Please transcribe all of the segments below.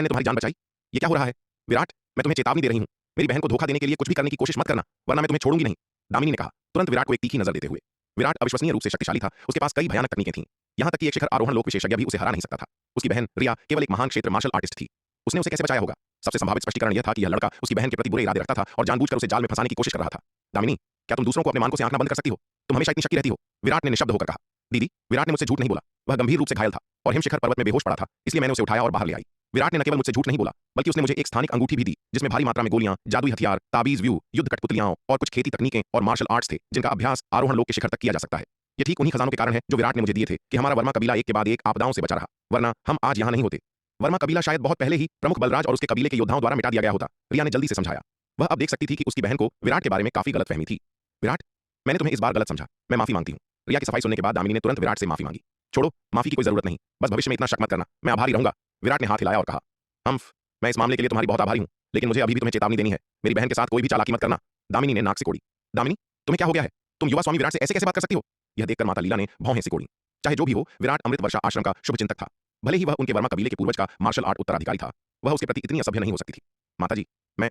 ने तुम्हारी जान बचाई। ये क्या हो रहा है? विराट, मैं तुम्हें चेतावनी दे रही हूँ। मेरी बहन को धोखा देने के लिए कुछ भी करने की कोशिश मत करना, वरना मैं तुम्हें छोड़ूंगी नहीं। दामिनी ने कहा, तुरंत विराट को एक तीखी नजर देते हुए। विराट अविश्वसनीय रूप से शक्तिशाली था, उसके पास कई भयानक तकनीकें थीं। यहाँ तक कि एक शिखर आरोहण लोक विशेषज्ञ भी उसे हरा नहीं सकता था। उसकी बहन रिया केवल एक महान क्षेत्र मार्शल आर्टिस्ट थी। उसने उसे कैसे बचाया होगा? सबसे संभावित स्पष्टीकरण यह था कि यह लड़का उसकी बहन के प्रति बुरे इरादे रखता था और जानबूझकर उसे जाल में फंसाने की कोशिश कर रहा था। दामिनी, क्या तुम दूसरों को अपने मान को से आंखना बंद कर सकती हो? तुम हमेशा इतनी शक्की रहती हो। विराट ने निशब्द होकर कहा। दीदी, विराट ने मुझसे झूठ नहीं बोला। वह गंभीर रूप से घायल था और हिमशिखर पर्वत में बेहोश पड़ा था, इसलिए मैंने उसे उठाया और बाहर ले आई। विराट ने न केवल मुझसे झूठ नहीं बोला, बल्कि उसने मुझे एक स्थानिक अंगूठी भी दी, जिसमें भारी मात्रा में गोलियां, जादुई हथियार, ताबीज व्यू, युद्ध कठपुतलियां और कुछ खेती तकनीकें और मार्शल आर्ट्स थे, जिनका अभ्यास आरोहण लोक के शिखर तक किया जा सकता है। ये ठीक उन्हीं खजानों के कारण है जो विराट ने मुझे दिए थे कि हमारा वर्मा कबीला एक के बाद एक आपदाओं से बचा रहा, वरना हम आज यहाँ नहीं होते। वर्मा कबीला शायद बहुत पहले ही प्रमुख बलराज और उसके कबीले के योद्धाओं द्वारा मिटा दिया गया होता, रिया ने जल्दी से समझाया। वह अब देख सकती थी कि उसकी बहन को विराट के बारे में काफी गलतफहमी थी। विराट, मैंने तुम्हें इस बार गलत समझा, मैं माफी मांगती हूँ। रिया की सफाई सुनने के बाद दामिनी ने तुरंत विराट से माफी मांगी। छोड़ो, माफी की कोई जरूरत नहीं, बस भविष्य में इतना शक मत करना, मैं आभारी रहूंगा। विराट ने हाथ हिलाया और कहा, हम्फ, मैं इस मामले के लिए तुम्हारी बहुत आभारी हूँ, लेकिन मुझे अभी भी तुम्हें चेतावनी देनी है, मेरी बहन के साथ कोई भी चालाकी मत करना। दामिनी ने नाक सिकोड़ी। दामिनी, तुम्हें क्या हो गया है? तुम युवा स्वामी विराट से ऐसे कैसे बात कर सकती हो? यह देखकर माता लीला ने भौहें सिकोड़ी। चाहे जो भी हो, विराट अमृत वर्षा आश्रम का शुभचिंतक था। भले ही वह उनके वर्मा कबीले के पूर्वज का मार्शल आर्ट उत्तराधिकारी था, वह उसके प्रति इतनी असभ्य नहीं हो सकती थी। माताजी, मैं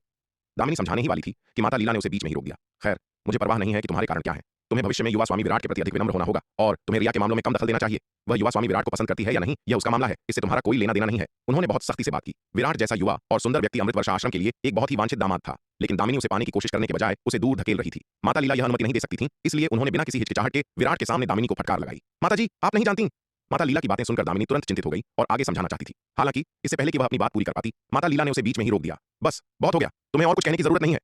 दामिनी समझाने ही वाली थी कि माता लीला ने उसे बीच में ही रोक दिया। खैर, मुझे परवाह नहीं है कि तुम्हारे कारण क्या है। तुम्हें भविष्य में युवा स्वामी विराट के प्रति अधिक विनम्र होना होगा और तुम्हें रिया के मामलों में कम दखल देना चाहिए। वह युवा स्वामी विराट को पसंद करती है या नहीं, यह उसका मामला है, इससे तुम्हारा कोई लेना देना नहीं है। उन्होंने बहुत सख्ती से बात की। विराट जैसा युवा और सुंदर व्यक्ति अमृत वर्षा आश्रम के लिए एक बहुत ही वांछित दामाद था, लेकिन दामिनी उसे पाने की कोशिश करने के बजाय उसे दूर धकेल रही थी। माता लीला यह अनुमति नहीं दे सकती थी, इसलिए उन्होंने बिना किसी हिचकिचाहट के विराट के सामने दामिनी को फटकार लगाई। माताजी, आप नहीं जानती। माता लीला की बातें सुनकर दामिनी तुरंत चिंतित हो गई और आगे समझाना चाहती थी। हालांकि इससे पहले कि वह अपनी बात पूरी कर पाती, माता लीला ने उसे बीच में ही रोक दिया। बस, बहुत हो गया, तुम्हें और कुछ कहने की जरूरत नहीं है।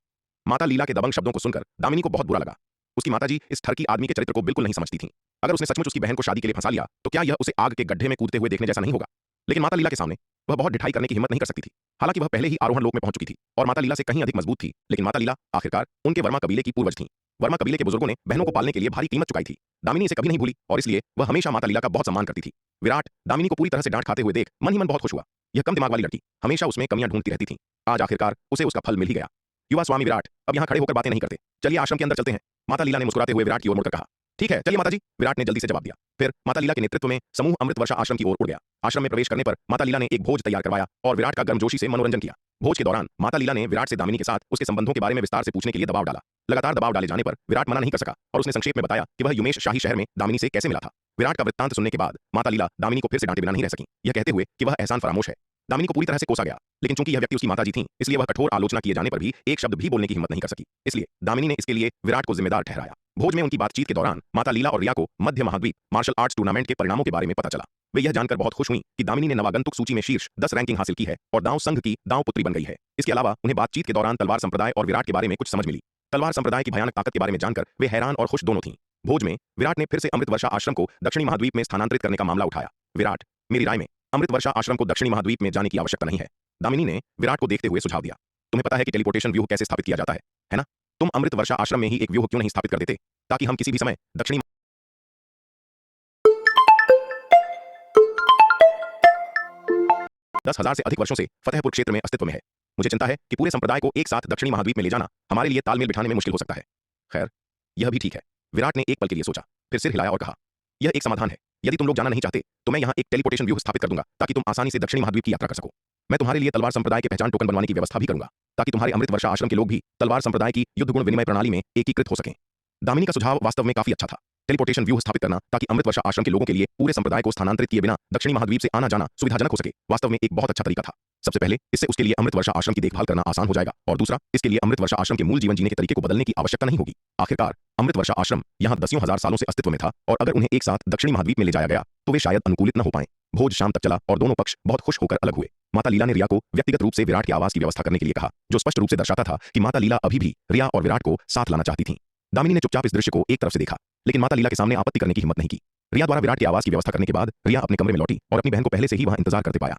माता लीला के दबंग शब्दों को सुनकर दामिनी को बहुत बुरा लगा। उसकी माताजी इस ठरकी आदमी के चरित्र को बिल्कुल नहीं समझती थीं। अगर उसने सचमुच उसकी बहन को शादी के लिए फंसा लिया, तो क्या यह उसे आग के गड्ढे में कूदते हुए देखने जैसा नहीं होगा? लेकिन माता लीला के सामने वह बहुत ढिठाई करने की हिम्मत नहीं कर सकती थी। हालांकि वह पहले ही आरोहण लोक में पहुंच चुकी थी और माता लीला से कहीं अधिक मजबूत थी, लेकिन माता लीला आखिरकार उनके वर्मा कबीले की पूर्वज थीं। वर्मा कबीले के बुजुर्गों ने बहनों को पालने के लिए भारी कीमत चुकाई थी। दामिनी इसे कभी नहीं भूली और इसलिए वह हमेशा माता लीला का बहुत सम्मान करती थी। विराट दामिनी को पूरी तरह से डांट खाते हुए देख मन ही मन बहुत खुश हुआ। यह कम दिमाग वाली लड़की हमेशा उसमें कमियां ढूंढती रहती थी। आज आखिरकार उसे उसका फल मिल ही गया। युवा स्वामी विराट अब यहाँ खड़े होकर बातें नहीं करते, चलिए आश्रम के अंदर चलते हैं। माता लीला ने मुस्कुराते हुए विराट की ओर मुड़कर कहा। ठीक है, चलिए माताजी, विराट ने जल्दी से जवाब दिया। फिर माता लीला के नेतृत्व में समूह अमृत वर्षा आश्रम की ओर उड़ गया। आश्रम में प्रवेश करने पर माता लीला ने एक भोज तैयार करवाया और विराट का गर्मजोशी से मनोरंजन किया। भोज के दौरान माता लीला ने विराट से दामिनी के साथ उसके संबंधों के बारे में विस्तार से पूछने के लिए दबाव डाला। लगातार दबाव डाले जाने पर विराट मना नहीं कर सका और उसने संक्षेप में बताया कि वह युमेश शाही शहर में दामिनी से कैसे मिला था। विराट का वृत्तांत सुनने के बाद माता लीला दामिनी को फिर से डांटे बिना नहीं रह सकी, यह कहते हुए कि वह एहसान फरामोश है। दामिनी को पूरी तरह से कोसा गया, लेकिन चूंकि यह व्यक्ति उसकी माताजी थी, इसलिए वह कठोर आलोचना किए जाने पर भी एक शब्द भी बोलने की हिम्मत नहीं कर सकी। इसलिए दामिनी ने इसके लिए विराट को जिम्मेदार ठहराया। भोज में उनकी बातचीत के दौरान माता लीला और रिया को मध्य महाद्वीप मार्शल आर्ट्स टूर्नामेंट के परिणामों के बारे में पता चला। वे यह जानकर बहुत खुश हुई कि दामिनी ने नवागंतुक सूची में शीर्ष 10 रैंकिंग हासिल की है और दांव संघ की दांव पुत्री बन गई है। इसके अलावा उन्हें बातचीत के दौरान तलवार संप्रदाय और विराट के बारे में कुछ समझ मिली। तलवार संप्रदाय की भयानक ताकत के बारे में जानकर वे हैरान और खुश दोनों थीं। भोज में विराट ने फिर से अमृत वर्षा आश्रम को दक्षिणी महाद्वीप में स्थानांतरित करने का मामला उठाया। विराट, मेरी राय में अमृत वर्षा आश्रम को दक्षिणी महाद्वीप में जाने की आवश्यकता नहीं है। दामिनी ने विराट को देखते हुए सुझाव दिया। तुम्हें पता है कि टेलीपोर्टेशन व्यूह कैसे स्थापित किया जाता है ना? तुम अमृत वर्षा आश्रम में ही एक व्यूह क्यों नहीं स्थापित कर देते, ताकि हम किसी भी समय दक्षिणी 10,000 से अधिक वर्षों से फतेहपुर क्षेत्र में अस्तित्व में है। मुझे चिंता है कि पूरे संप्रदाय को एक साथ दक्षिणी महाद्वीप में ले जाना हमारे लिए तालमेल बिठाने में मुश्किल हो सकता है। खैर, यह भी ठीक है। विराट ने एक पल के लिए सोचा, फिर सिर हिलाया और कहा, यह एक समाधान है। यदि तुम लोग जाना नहीं चाहते तो मैं यहाँ एक टेलीपोर्टेशन व्यूह स्थापित कर दूंगा, ताकि तुम आसानी से दक्षिणी महाद्वीप की यात्रा कर सको। मैं तुम्हारे लिए तलवार संप्रदाय के पहचान टोकन बनवाने की व्यवस्था भी करूंगा, ताकि तुम्हारे अमृत वर्षा आश्रम के लोग भी तलवार संप्रदाय की युद्ध गुण विनिमय प्रणाली में एकीकृत हो सकें। दामिनी का सुझाव वास्तव में काफी अच्छा था। टेलीपोर्टेशन व्यूह स्थापित करना ताकि अमृत वर्षा आश्रम के लोगों के लिए पूरे संप्रदाय को स्थानांतरित किए बिना दक्षिणी महाद्वीप से आना जाना सुविधाजनक हो सके, वास्तव में एक बहुत अच्छा तरीका था। सबसे पहले इससे उसके लिए अमृत वर्षा आश्रम की देखभाल करना आसान हो जाएगा और दूसरा, इसके लिए अमृत वर्षा आश्रम के मूल जीवन जीने के तरीके को बदलने की आवश्यकता नहीं होगी। आखिरकार अमृत वर्षा आश्रम यहाँ दसियों हजार सालों से अस्तित्व में था और अगर उन्हें एक साथ दक्षिणी महाद्वीप में ले जाया गया तो वे शायद अनुकूलित न हो पाए। भोज शाम तक चला और दोनों पक्ष बहुत खुश होकर अलग हुए। माता लीला ने रिया को व्यक्तिगत रूप से विराट के आवास की व्यवस्था करने के लिए कहा, जो स्पष्ट रूप से दर्शाता था कि माता लीला अभी भी रिया और विराट को साथ लाना चाहती थीं। दामिनी ने चुपचाप इस दृश्य को एक तरफ से देखा, लेकिन माता लीला के सामने आपत्ति करने की हिम्मत नहीं की। रिया द्वारा विराट के आवास की व्यवस्था करने के बाद रिया अपने कमरे में लौटी और अपनी बहन को पहले से ही वहां इंतजार करते पाया।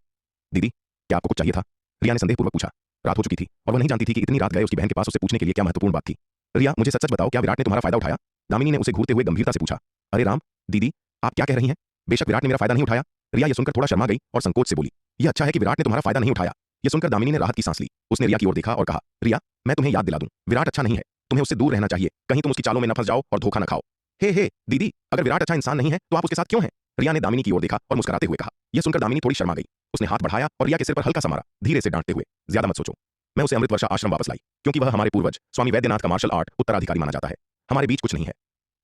दीदी, क्या आपको कुछ चाहिए था? रिया ने संदेहपूर्वक पूछा। रात हो चुकी थी और वह नहीं जानती थी कि इतनी रात गए उसकी बहन के पास उससे पूछने के लिए क्या महत्वपूर्ण बात थी। रिया, मुझे सच सच बताओ, क्या विराट ने तुम्हारा फायदा उठाया? दामिनी ने उसे घूरते हुए गंभीरता से पूछा। अरे राम, दीदी, आप क्या कह रही हैं? बेशक विराट ने मेरा फायदा नहीं उठाया। रिया यह सुनकर थोड़ा शर्मा गई और संकोच से बोली, यह अच्छा है कि विराट ने तुम्हारा फायदा नहीं उठाया। यह सुनकर दामिनी ने राहत की सांस ली। उसने रिया की ओर देखा और कहा, रिया, मैं तुम्हें याद दिला दूं, विराट अच्छा नहीं है, तुम्हें उससे दूर रहना चाहिए, कहीं तुम उसकी चालों में न फंस जाओ और धोखा न खाओ। हे दीदी, अगर विराट अच्छा इंसान नहीं है तो आप उसके साथ क्यों हैं? रिया ने दामिनी की ओर देखा और मुस्कुराते हुए कहा। यह सुनकर दामिनी थोड़ी शर्मा गई। उसने हाथ बढ़ाया और रिया के सिर पर हल्का सा मारा, धीरे से डांटते हुए, ज्यादा मत सोचो। मैं उसे अमृतवर्षा आश्रम वापस लाई, क्योंकि वह हमारे पूर्वज स्वामी वैद्यनाथ का मार्शल आर्ट उत्तराधिकारी माना जाता है। हमारे बीच कुछ नहीं है।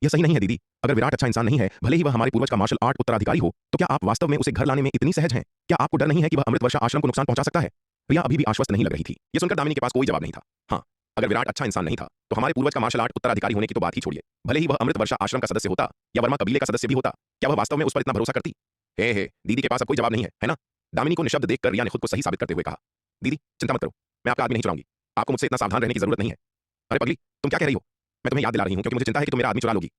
यह सही नहीं है दीदी। अगर विराट अच्छा इंसान नहीं है, भले ही वह हमारे पूर्वज का मार्शल आर्ट उत्तराधिकारी हो, तो क्या आप वास्तव में उसे घर लाने में इतनी सहज हैं? क्या आपको डर नहीं है कि वह अमृतवर्षा आश्रम को नुकसान पहुंचा सकता है? रिया अभी भी आश्वस्त नहीं लग रही थी। यह सुनकर दामिनी के पास कोई जवाब नहीं था। हाँ, अगर विराट अच्छा इंसान नहीं था, तो हमारे पूर्वज का मार्शल आर्ट उत्तराधिकारी होने की तो बात ही छोड़िए, भले ही वह अमृतवर्षा आश्रम का सदस्य होता या वर्मा कबीले का सदस्य भी होता, क्या वह वास्तव में उस पर इतना भरोसा करती? हे दीदी के पास अब कोई जवाब नहीं है ना? दामिनी को निशब्द देखकर रिया ने खुद को सही साबित करते हुए कहा, दीदी चिंता मत करो, मैं आपका आदमी नहीं चुराऊंगी। आपको मुझसे इतना सावधान रहने की जरूरत नहीं है। अरे पगली, तुम क्या कह रही हो? मैं तुम्हें याद दिला रही हूं, क्योंकि मुझे चिंता है कि तुम मेरा आदमी चुरा लोगी।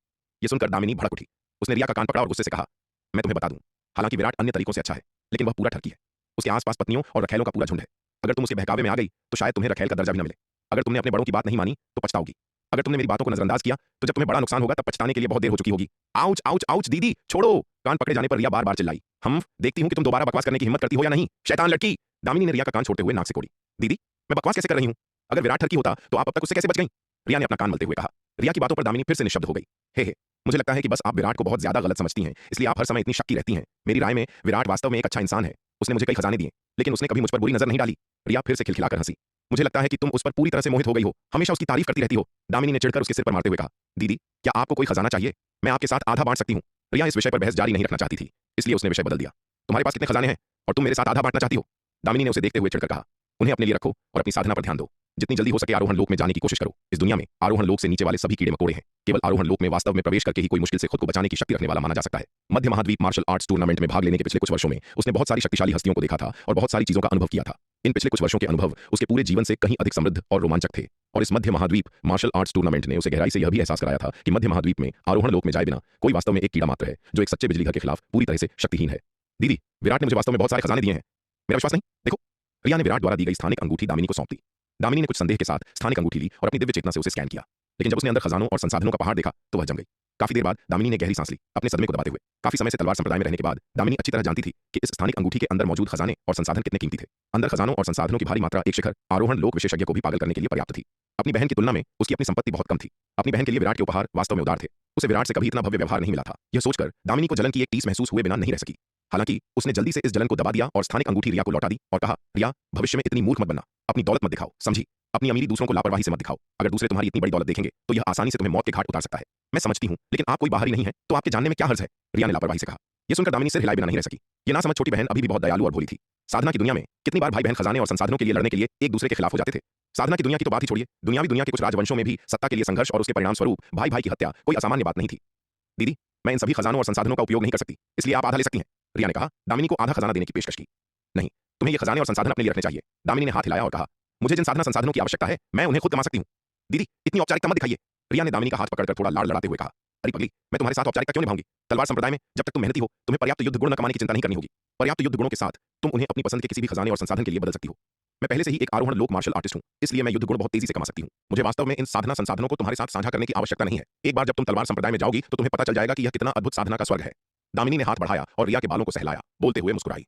यह सुनकर दामिनी भड़क उठी। उसने रिया का कान पकड़ा और गुस्से से कहा, मैं तुम्हें बता दूं, हालांकि विराट अन्य तरीकों से अच्छा है, लेकिन वह पूरा ठरकी है। उसके आसपास पत्नियों और रखैलों का पूरा झुंड है। अगर तुम उसके बहकावे में आ गई, तो शायद तुम्हें रखैल का दर्जा भी न मिले। अगर तुमने अपने बड़ों की बात नहीं मानी, तो पछताओगी। अगर तुमने मेरी बातों को नजरअंदाज किया, तो जब तुम्हें बड़ा नुकसान होगा, तब पछताने के लिए बहुत देर हो चुकी होगी। आउच आउच आउच दीदी, छोड़ो। कान पकड़े जाने पर रिया बार बार चिल्लाई, हम देखती हूं कि तुम दोबारा बकवास करने की हिम्मत करती हो या नहीं, शैतान लड़की। दामिनी ने रिया का कान छोड़ते हुए नाक से कोड़ी। दीदी, मैं बकवास कैसे कर रही हूं? अगर विराट ठरकी होता, तो आप अब तक उससे कैसे बच गई? रिया ने अपना कान मलते हुए कहा। रिया की बातों पर दामिनी फिर से निशब्द हो गई। हे, मुझे लगता है कि बस आप विराट को बहुत ज्यादा गलत समझती हैं, इसलिए आप हर समय इतनी शक्की रहती हैं। मेरी राय में विराट वास्तव में एक अच्छा इंसान है। उसने मुझे कई खजाने दिए, लेकिन उसने कभी मुझ पर बुरी नजर नहीं डाली। रिया फिर से खिलखिलाकर हंसी। मुझे लगता है कि तुम उस पर पूरी तरह से मोहित हो गई हो, हमेशा उसकी तारीफ करती रहती हो। दामिनी ने चिढ़कर उसके सिर पर मारते हुए कहा, दीदी, क्या आपको कोई खजाना चाहिए? मैं आपके साथ आधा बांट सकती हूँ। रिया इस विषय पर बहस जारी नहीं रखना चाहती थी, इसलिए उसने विषय बदल दिया। तुम्हारे पास कितने खजाने हैं और तुम मेरे साथ आधा बांटना चाहती हो? दामिनी ने उसे देखते हुए चिढ़कर कहा, उन्हें अपने लिए रखो और अपनी साधना पर ध्यान दो। जितनी जल्दी हो सके आरोहण लोक में जाने की कोशिश करो। इस दुनिया में आरोहण लोक से नीचे वाले सभी कीड़े मकोड़े हैं। केवल आरोहण लोक में वास्तव में प्रवेश करके ही कोई मुश्किल से खुद को बचाने की शक्ति रखने वाला माना जा सकता है। मध्य महाद्वीप मार्शल आर्ट्स टूर्नामेंट में भाग लेने के पिछले कुछ वर्षों में उसने बहुत सारी शक्तिशाली हस्तियों को देखा था और बहुत सारी चीजों का अनुभव किया था। इन पिछले कुछ वर्षों के अनुभव उसके पूरे जीवन से कहीं अधिक समृद्ध और रोमांचक थे। और इस मध्य महाद्वीप मार्शल आर्ट्स टूर्नामेंट ने उसे गहराई से यह भी एहसास कराया था कि मध्य महाद्वीप में आरोहण लोक में जाए बिना कोई वास्तव में एक कीड़ा मात्र है, जो एक सच्चे बिजली घर के खिलाफ पूरी तरह से शक्तिहीन है। दीदी, विराट ने मुझे वास्तव में बहुत सारे खजाने दिए हैं। मेरा विश्वास नहीं? देखो। रिया ने विराट द्वारा दी गई स्थानिक अंगूठी दामिनी को सौंप दी। दामिनी ने कुछ संदेह के साथ स्थानिक अंगूठी ली और अपनी दिव्य चेतना से उसे स्कैन किया। लेकिन जब उसने अंदर खजानों और संसाधनों का पहाड़ देखा, तो वह जम गई। काफी देर बाद दामिनी ने गहरी सांस ली, अपने सदमे को दबाते हुए। काफी समय से तलवार संप्रदाय में रहने के बाद दामिनी अच्छी तरह जानती थी कि इस स्थानिक अंगूठी के अंदर मौजूद खजाने और संसाधन कितने कीमती थे। अंदर खजानों और संसाधनों की भारी मात्रा एक शिखर आरोहण लोक विशेषज्ञ को भी पागल करने के लिए पर्याप्त थी। अपनी बहन की तुलना में उसकी अपनी संपत्ति बहुत कम थी। अपनी बहन के लिए विराट के उपहार वास्तव में उदार थे। उसे विराट से कभी इतना भव्य व्यवहार नहीं मिला था। यह सोचकर दामिनी को जलन की एक टीस महसूस हुए बिना नहीं रह सकी। हालांकि उसने जल्दी से इस जलन को दबा दिया और स्थानिक अंगूठी रिया को लौटा दी और कहा, रिया, भविष्य में इतनी मूर्ख मत बनना। अपनी दौलत मत दिखाओ, समझी? अपनी अमीरी दूसरों को लापरवाही से मत दिखाओ। अगर दूसरे तुम्हारी इतनी बड़ी दौलत देखेंगे, तो यह आसानी से तुम्हें मौत के घाट उतार सकता है। मैं समझती हूं, लेकिन आप कोई बाहरी नहीं है, तो आपके जानने में क्या हर्ज है? रिया ने लापरवाही से कहा। यह सुनकर दामिनी सिर हिलाए बिना नहीं रह सकी। यह ना समझ छोटी बहन अभी भी बहुत दयालु और भोली थी। साधना की दुनिया में कितनी बार भाई बहन खजाने और संसाधनों के लिए लड़ने के लिए एक दूसरे के खिलाफ हो जाते थे। साधना की दुनिया की तो बात ही छोड़िए, दुनियावी दुनिया के कुछ राजवंशों में भी सत्ता के लिए संघर्ष और उसके परिणाम स्वरूप भाई भाई की हत्या कोई असामान्य बात नहीं थी। दीदी, मैं इन सभी खजानों और संसाधनों का उपयोग नहीं कर सकती, इसलिए आप आधा ले सकती हैं। रिया ने कहा। दामिनी को आधा खजाना देने की पेशकश की। नहीं, तुम्हें ये खजाने और संसाधन अपने लिए रखने चाहिए। दामिनी ने हाथ हिलाया और कहा, मुझे जिन साधना संसाधनों की आवश्यकता है, मैं उन्हें खुद कमा सकती हूँ। दीदी, इतनी औपचारिकता मत दिखाइए। रिया ने दामिनी का हाथ पकड़कर थोड़ा लाड़ लड़ाते हुए कहा, अरे पगली, मैं तुम्हारे साथ औपचारिकता क्यों निभाऊंगी? तलवार संप्रदाय में जब तक तुम मेहनती हो, तुम्हें पर्याप्त युद्ध गुण न कमाने की चिंता नहीं करनी होगी। पर्याप्त युद्ध गुणों के साथ तुम उन्हें अपनी पसंद के किसी भी खजाने और संसाधन के लिए बदल सकती हो। मैं पहले से ही एक आरोहण लोक मार्शल आर्टिस्ट हूं, इसलिए मैं युद्ध गुण बहुत तेजी से कमा सकती हूं। मुझे वास्तव में इन साधना संसाधनों को तुम्हारे साथ साझा करने की आवश्यकता नहीं है। एक बार जब तुम तलवार संप्रदाय में जाओगी, तो तुम्हें पता चल जाएगा कि यह कितना अद्भुत साधना का स्वर्ग है। दामिनी ने हाथ बढ़ाया और रिया के बालों को सहलाया, बोलते हुए मुस्कुराई।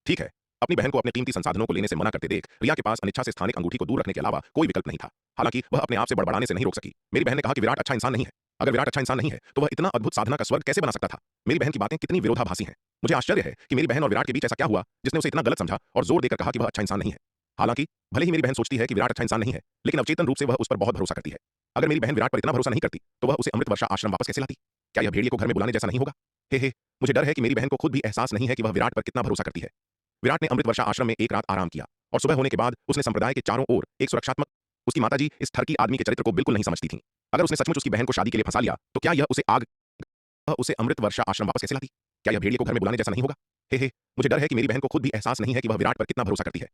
ठीक है। अपनी बहन को अपने कीमती संसाधनों को लेने से मना करते देख रिया के पास अनिच्छा से स्थानिक अंगूठी को दूर रखने के अलावा कोई विकल्प नहीं था। हालांकि वह अपने आप से बड़बड़ाने से नहीं रोक सकी। मेरी बहन ने कहा कि विराट अच्छा इंसान नहीं है। अगर विराट अच्छा इंसान नहीं है, तो वह इतना अद्भुत साधना का स्वर्ग कैसे बना सकता था? मेरी बहन की बातें कितनी विरोधाभासी हैं। मुझे आश्चर्य है कि मेरी बहन और विराट के बीच ऐसा क्या हुआ जिसने उसे इतना गलत समझा और जोर देकर कहा कि वह अच्छा इंसान नहीं है। हालांकि भले ही मेरी बहन सोचती है कि विराट अच्छा इंसान नहीं है, लेकिन अवचेतन रूप से वह उस पर बहुत भरोसा करती है। अगर मेरी बहन विराट पर इतना भरोसा नहीं करती, तो वह उसे अमृतवर्षा आश्रम वापस कैसे लाती? क्या यह भेड़िए को घर में बुलाने जैसा नहीं होगा? हे, मुझे डर है कि मेरी बहन को खुद भी एहसास नहीं है कि वह विराट पर कितना भरोसा करती है। विराट ने अमृतवर्षा आश्रम में एक रात आराम किया और सुबह होने के बाद उसने संप्रदाय के चारों ओर एक सुरक्षात्मक। उसकी माताजी इस ठरकी आदमी के चरित्र को बिल्कुल नहीं समझती थीं। अगर उसने सचमुच उसकी बहन को शादी के लिए फंसा लिया, तो क्या यह उसे अमृतवर्षा आश्रम वापस कैसे लाती? क्या यह भेड़िए को घर में बुलाने जैसा नहीं होगा? हे, मुझे डर है कि मेरी बहन को खुद भी एहसास नहीं है कि वह विराट पर कितना भरोसा करती है।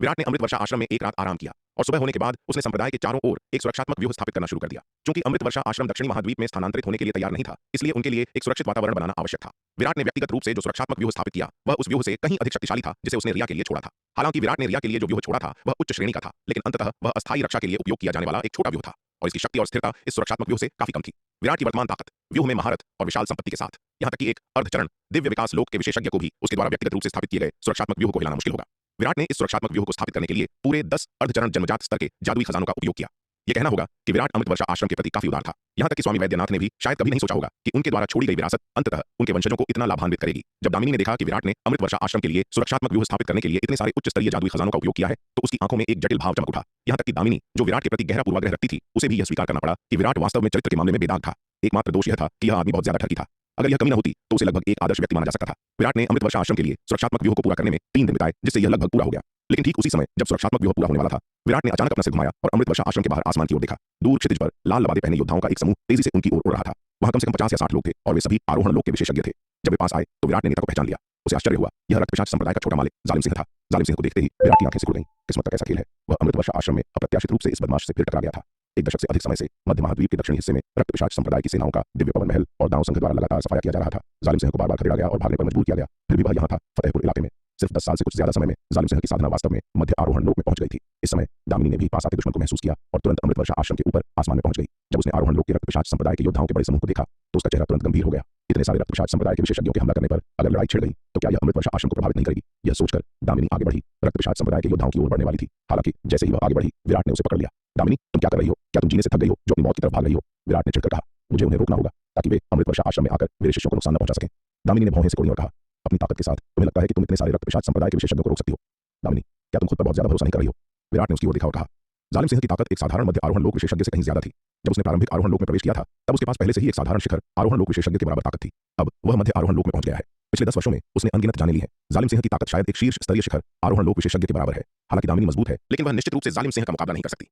विराट ने अमृतवर्षा आश्रम में एक रात आराम किया और सुबह होने के बाद उसने संप्रदाय के चारों ओर एक सुरक्षात्मक व्यूह स्थापित करना शुरू कर दिया। क्योंकि अमृतवर्षा आश्रम दक्षिणी महाद्वीप में स्थानांतरित होने के लिए तैयार नहीं था, इसलिए उनके लिए एक सुरक्षित वातावरण बनाना आवश्यक था। विराट ने व्यक्तिगत रूप से जो सुरक्षात्मक व्यूह स्थापित किया, वह उस व्यूह से कहीं अधिक शक्तिशाली था जिसे उसने रिया के लिए छोड़ा था। हालांकि विराट ने रिया के लिए जो व्यूह छोड़ा था, वह उच्च श्रेणी का था, लेकिन अंततः वह अस्थायी रक्षा के लिए उपयोग किया जाने वाला एक छोटा व्यूह था और इसकी शक्ति और स्थिरता इस सुरक्षात्मक व्यूह से काफी कम थी। विराट की वर्तमान ताकत, व्यूह में महारत और विशाल संपत्ति के साथ, यहां तक कि एक अर्धचरण दिव्य विकास लोक के विशेषज्ञ को भी उसके द्वारा व्यक्तिगत रूप से स्थापित किए गए सुरक्षात्मक व्यूह को हिलाना मुश्किल होगा। विराट ने इस सुरक्षात्मक व्यूह को स्थापित करने के लिए पूरे 10 अर्धचरण जन्मजात स्तर के जादुई खजानों का उपयोग किया। यह कहना होगा कि विराट अमृतवर्षा आश्रम के प्रति काफी उदार था। यहाँ तक कि स्वामी वैद्यनाथ ने भी शायद कभी नहीं सोचा होगा कि उनके द्वारा छोड़ी गई विरासत अंततः उनके वंशजों को इतना लाभान्वित करेगी। जब दामिनी ने देखा कि विराट ने अमृतवर्षा आश्रम के लिए सुरक्षात्मक व्यूह स्थापित करने के लिए इतने सारे उच्च स्तरीय जादुई खजानों का उपयोग किया है तो उसकी आंखों में एक जटिल भाव चमक उठा। यहाँ तक कि दामिनी, जो विराट के प्रति गहरा पूर्वाग्रह रखती थी, उसे भी यह स्वीकार करना पड़ा कि विराट वास्तव में चरित्र के मामले में बेदाग था। एकमात्र दोष यह था कि यह आदमी बहुत ज्यादा ठगी था। अगर यह कमी न होती तो उसे लगभग एक आदर्श व्यक्ति माना जा सकता था। विराट ने अमृतवर्षा आश्रम के लिए सुरक्षात्मक व्यूह को पूरा करने में 3 दिन बिताए, जिससे यह लगभग पूरा हो गया। लेकिन ठीक उसी समय जब सुरक्षात्मक व्यूह पूरा होने वाला था, विराट ने अचानक अपना सिर घुमाया और अमृतवर्षा आश्रम के बाहर आसमान की ओर देखा। दूर क्षितिज पर लाल लबादे पहने योद्धाओं का एक समूह तेजी से उनकी ओर उड़ रहा था। वहां कम से कम 50 या 60 लोग थे और वे सभी आरोहण लोक के विशेषज्ञ थे। जब वे पास आए तो विराट ने नेता को पहचान लिया। उसे आश्चर्य हुआ। यह रक्तपिशाच संप्रदाय का छोटा मालिक जालिम सिंह था। जालिम सिंह को देखते ही विराट की आंखें सिकुड़ गईं। किस्मत का कैसा खेल है। वह अमृतवर्षा आश्रम में अप्रत्याशित रूप से इस बदमाश से फिर टकरा गया था। एक दशक से अधिक समय से मध्य महाद्वीप के दक्षिणी हिस्से में रक्तपिशाच संप्रदाय की सेनाओं का दिव्य पवन महल और दाव संघ द्वारा लगातार सफाया किया जा रहा था। जालिम सिंह को बार बार खदेड़ा गया और भागने पर मजबूर किया गया, फिर भी वह यहाँ था, फतेहपुर इलाके में। सिर्फ 10 साल से कुछ ज्यादा समय में जालिम सिंह की साधना वास्तव में मध्य आरोहण लोक में पहुंच गई थी। इस समय दामिनी ने भी पास आते दुश्मन को महसूस किया और तुरंत अमृतवर्षा आश्रम के ऊपर आसमान में पहुंच गई। जब उसने आरोहण लोक के रक्तपिशाच संप्रदाय के योद्धाओं के बड़े समूह को देखा तो उसका चेहरा तुरंत गंभीर हो गया। इतने सारे रक्तपिशाच संप्रदाय के विशेषज्ञों के हमला करने पर अगर लड़ाई छिड़ गई तो क्या यह अमृतवर्षा आश्रम को प्रभावित नहीं करेगी? यह सोचकर दामिनी आगे बढ़ी। रक्तपिशाच संप्रदाय के योद्धाओं की ओर बढ़ने वाली थी। हालांकि जैसे ही वह आगे बढ़ी, विराट ने उसे पकड़ लिया। दामिनी, तुम क्या कर रही हो? क्या तुम जीने से थक गई हो जो अपनी मौत की तरफ भाग रही हो? विराट ने चिढ़कर कहा। मुझे उन्हें रोकना होगा ताकि वे अमृतवर्षा आश्रम में आकर मेरे शिष्यों को नुकसान न पहुंचा सकें। दामिनी ने भौहें सिकोड़ी और कहा, अपनी ताकत के साथ तुम्हें लगता है कि तुम इतने सारे रक्तपिशाच संप्रदाय के विशेषज्ञों को रोक सकती हो? दामिनी, क्या तुम खुद पर बहुत ज्यादा भरोसा नहीं कर रही हो? विराट ने उसकी ओर देखा और कहा। जालिम सिंह की ताकत एक साधारण मध्य आरोहण लोक विशेषज्ञ से कहीं ज्यादा थी। जब उसने प्रारंभिक आरोहण लोक में प्रवेश किया था तब उसके पास पहले से ही एक साधारण शिखर आरोहण लोक विशेषज्ञ के बराबर ताकत थी। अब वह मध्य आरोहण लोक में पहुंच गया है। पिछले 10 वर्षों में उसने अनगिनत जाने ली है। जालिम सिंह की ताकत शायद एक शीर्ष स्तरीय शिखर आरोहण लोक विशेषज्ञ के बराबर है। हालांकि दामिनी मजबूत है, लेकिन वह निश्चित रूप से जालिम सिंह का मुकाबला नहीं कर सकती।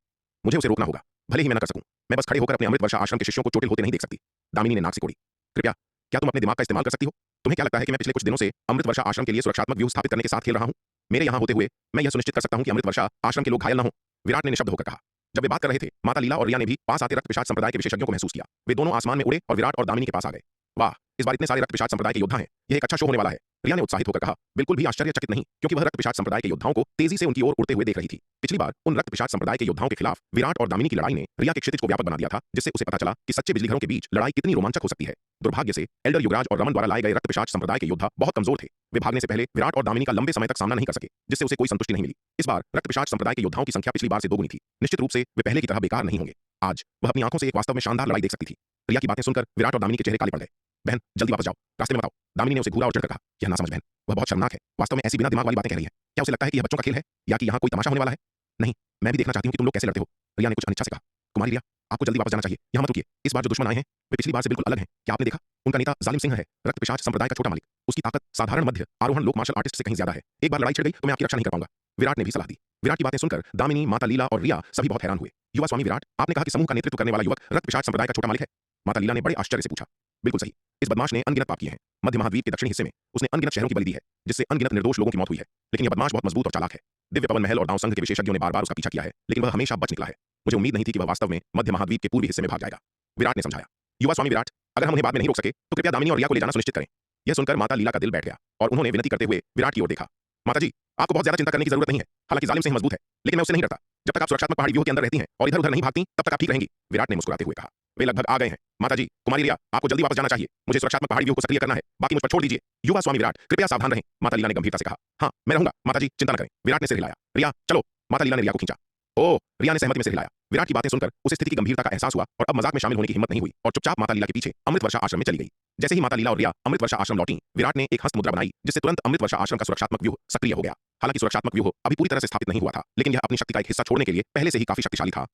मुझे उसे रोकना होगा, भले ही मैं न कर सकूं। मैं बस खड़े होकर अपने अमृतवर्षा आश्रम के शिष्यों को चोटिल होते नहीं देख सकती। दामिनी ने नाक सिकोड़ी। कृपया, क्या तुम अपने दिमाग का इस्तेमाल कर सकती हो? तुम्हें क्या लगता है कि मैं पिछले कुछ दिनों से अमृतवर्षा आश्रम के लिए सुरक्षात्मक व्यूह स्थापित करने के साथ खेल रहा हूं? मेरे यहां होते हुए मैं यह सुनिश्चित कर सकता हूं कि अमृतवर्षा आश्रम के लोग घायल न हो। विराट ने निशब्द होकर कहा। जब वे बात कर रहे थे, माता लीला और रिया ने भी पास आते रक्तपिशाच संप्रदाय के विशेषज्ञों को महसूस किया। वे दोनों आसमान में उड़े और विराट और दामिनी के पास आ गए। वाह, इस बार इतने सारे रक्तपिशाच संप्रदाय के योद्धा हैं। यह एक अच्छा शो होने वाला है। रिया ने उत्साहित होकर कहा। बिल्कुल भी आश्चर्यचकित नहीं, क्योंकि वह रक्तपिशाच संप्रदाय के योद्धाओं को तेजी से उनकी ओर उड़ते हुए देख रही थी। पिछली बार उन रक्तपिशाच संप्रदाय के योद्धाओं के खिलाफ विराट और दामिनी की लड़ाई ने रिया के क्षितिज को व्यापक बना दिया था, जिससे उसे पता चला कि सच्चे बिजलीघरों के बीच लड़ाई कितनी रोमांचक हो सकती है। दुर्भाग्य से एल्डर युवराज और रमन द्वारा लाए गए रक्तपिशाच संप्रदाय के योद्धा बहुत कमजोर थे। वे भागने से पहले विराट और दामिनी का लंबे समय तक सामना नहीं कर सके, जिससे उसे कोई संतुष्टि नहीं मिली। इस बार रक्तपिशाच संप्रदाय के योद्धाओं की संख्या पिछली बार से दोगुनी थी। निश्चित रूप से वे पहले की तरह बेकार नहीं होंगे। आज वह अपनी आंखों से एक वास्तव में शानदार लड़ाई देख सकती थी। रिया की बातें सुनकर विराट और दामिनी के चेहरे काले पड़ गए। बहन, जल्दी वापस जाओ, रास्ते में बताओ। दामिनी ने उसे घूरा और चढ़कर कहा। यह ना समझ बहन, वह बहुत शर्मनाक है। वास्तव में ऐसी बिना दिमाग वाली बातें कह रही है। क्या उसे लगता है कि यह बच्चों का खेल है या कि यहाँ कोई तमाशा होने वाला है? नहीं, मैं भी देखना चाहती हूँ कि तुम लोग कैसे लड़ते हो। रिया ने कुछ अनिच्छा से कहा। कुमारी रिया, आपको जल्दी वापस जाना चाहिए। यहाँ मत रुकिए। इस बार जो दुश्मन आए हैं वे पिछली बार से बिल्कुल अलग हैं। क्या आपने देखा? उनका नेता जालिम सिंह है, रक्तपिशाच संप्रदाय का छोटा मालिक। उसकी ताकत साधारण मध्य आरोहण लोक मार्शल आर्टिस्ट से कहीं ज्यादा है। एक बार लड़ाई छिड़ गई तो मैं आपकी रक्षा नहीं कर पाऊंगा। विराट ने भी सलाह दी। विराट की बातें सुनकर दामिनी, माता लीला और रिया सभी बहुत हैरान हुए। युवा स्वामी विराट, आपने कहा कि समूह का नेतृत्व करने वाला युवक रक्तपिशाच संप्रदाय का छोटा मालिक है? माता लीला ने बड़े आश्चर्य से पूछा। बिल्कुल सही। इस बदमाश ने अनगिनत पाप किए हैं। मध्य महाद्वीप के दक्षिणी हिस्से में उसने अनगिनत शहरों की बलि दी है, जिससे अनगिनत निर्दोष लोगों की मौत हुई है। लेकिन यह बदमाश बहुत मजबूत और चालाक है। दिव्य पवन महल और दाव संघ के विशेषज्ञों ने बार बार उसका पीछा किया है, लेकिन वह हमेशा बच निकला है। मुझे उम्मीद नहीं थी कि वह वास्तव में मध्य महाद्वीप के पूर्वी हिस्से में भाग जाएगा। विराट ने समझाया। युवा स्वामी विराट, अगर हम उन्हें बाद में नहीं रोक सके तो कृपया दामिनी और रिया को ले जाना सुनिश्चित करें। यह सुनकर माता लीला का दिल बैठ गया और उन्होंने विनती करते हुए विराट की ओर देखा। माता जी, आपको बहुत ज्यादा चिंता करने की जरूरत नहीं है। हालांकि जालिम सिंह मजबूत है, लेकिन मैं उससे नहीं डरता। जब तक आप सुरक्षात्मक पहाड़ी व्यूह के अंदर रहती हैं और इधर उधर नहीं भागती, तब तक आप ठीक रहेंगी। विराट ने मुस्कुराते हुए कहा। वे लगभग आ गए हैं। माता जी, कुमारी रिया, आपको जल्दी वापस जाना चाहिए। मुझे सुरक्षात्मक पहाड़ी व्यूह को सक्रिय करना है, बाकी मुझ पर छोड़ दीजिए। युवा स्वामी विराट, कृपया सावधान रहें। माता लीला ने गंभीरता से कहा। हाँ, मैं रहूंगा माता जी, चिंता न करें। विराट ने सिर हिलाया। रिया, चलो। माता लीला ने रिया को खींचा। ओह, रिया ने सहमति में सिर हिलाया। विराट की बातें सुनकर उसे स्थिति की गंभीरता का एहसास हुआ और अब मजाक में शामिल होने की हिम्मत नहीं हुई और चुपचाप माता लीला के पीछे अमृतवर्षा आश्रम में चली गई। जैसे ही माता लीला और रिया अमृतवर्षा आश्रम लौटी, विराट ने एक हस्त मुद्रा बनाई, जिससे तुरंत अमृतवर्षा आश्रम का सुरक्षात्मक व्यूह सक्रिय हो गया। हालांकि सुरक्षात्मक व्यूह अभी पूरी तरह से स्थापित नहीं हुआ था, लेकिन यह अपनी शक्ति का एक हिस्सा छोड़ने के लिए पहले से ही काफी शक्तिशाली था।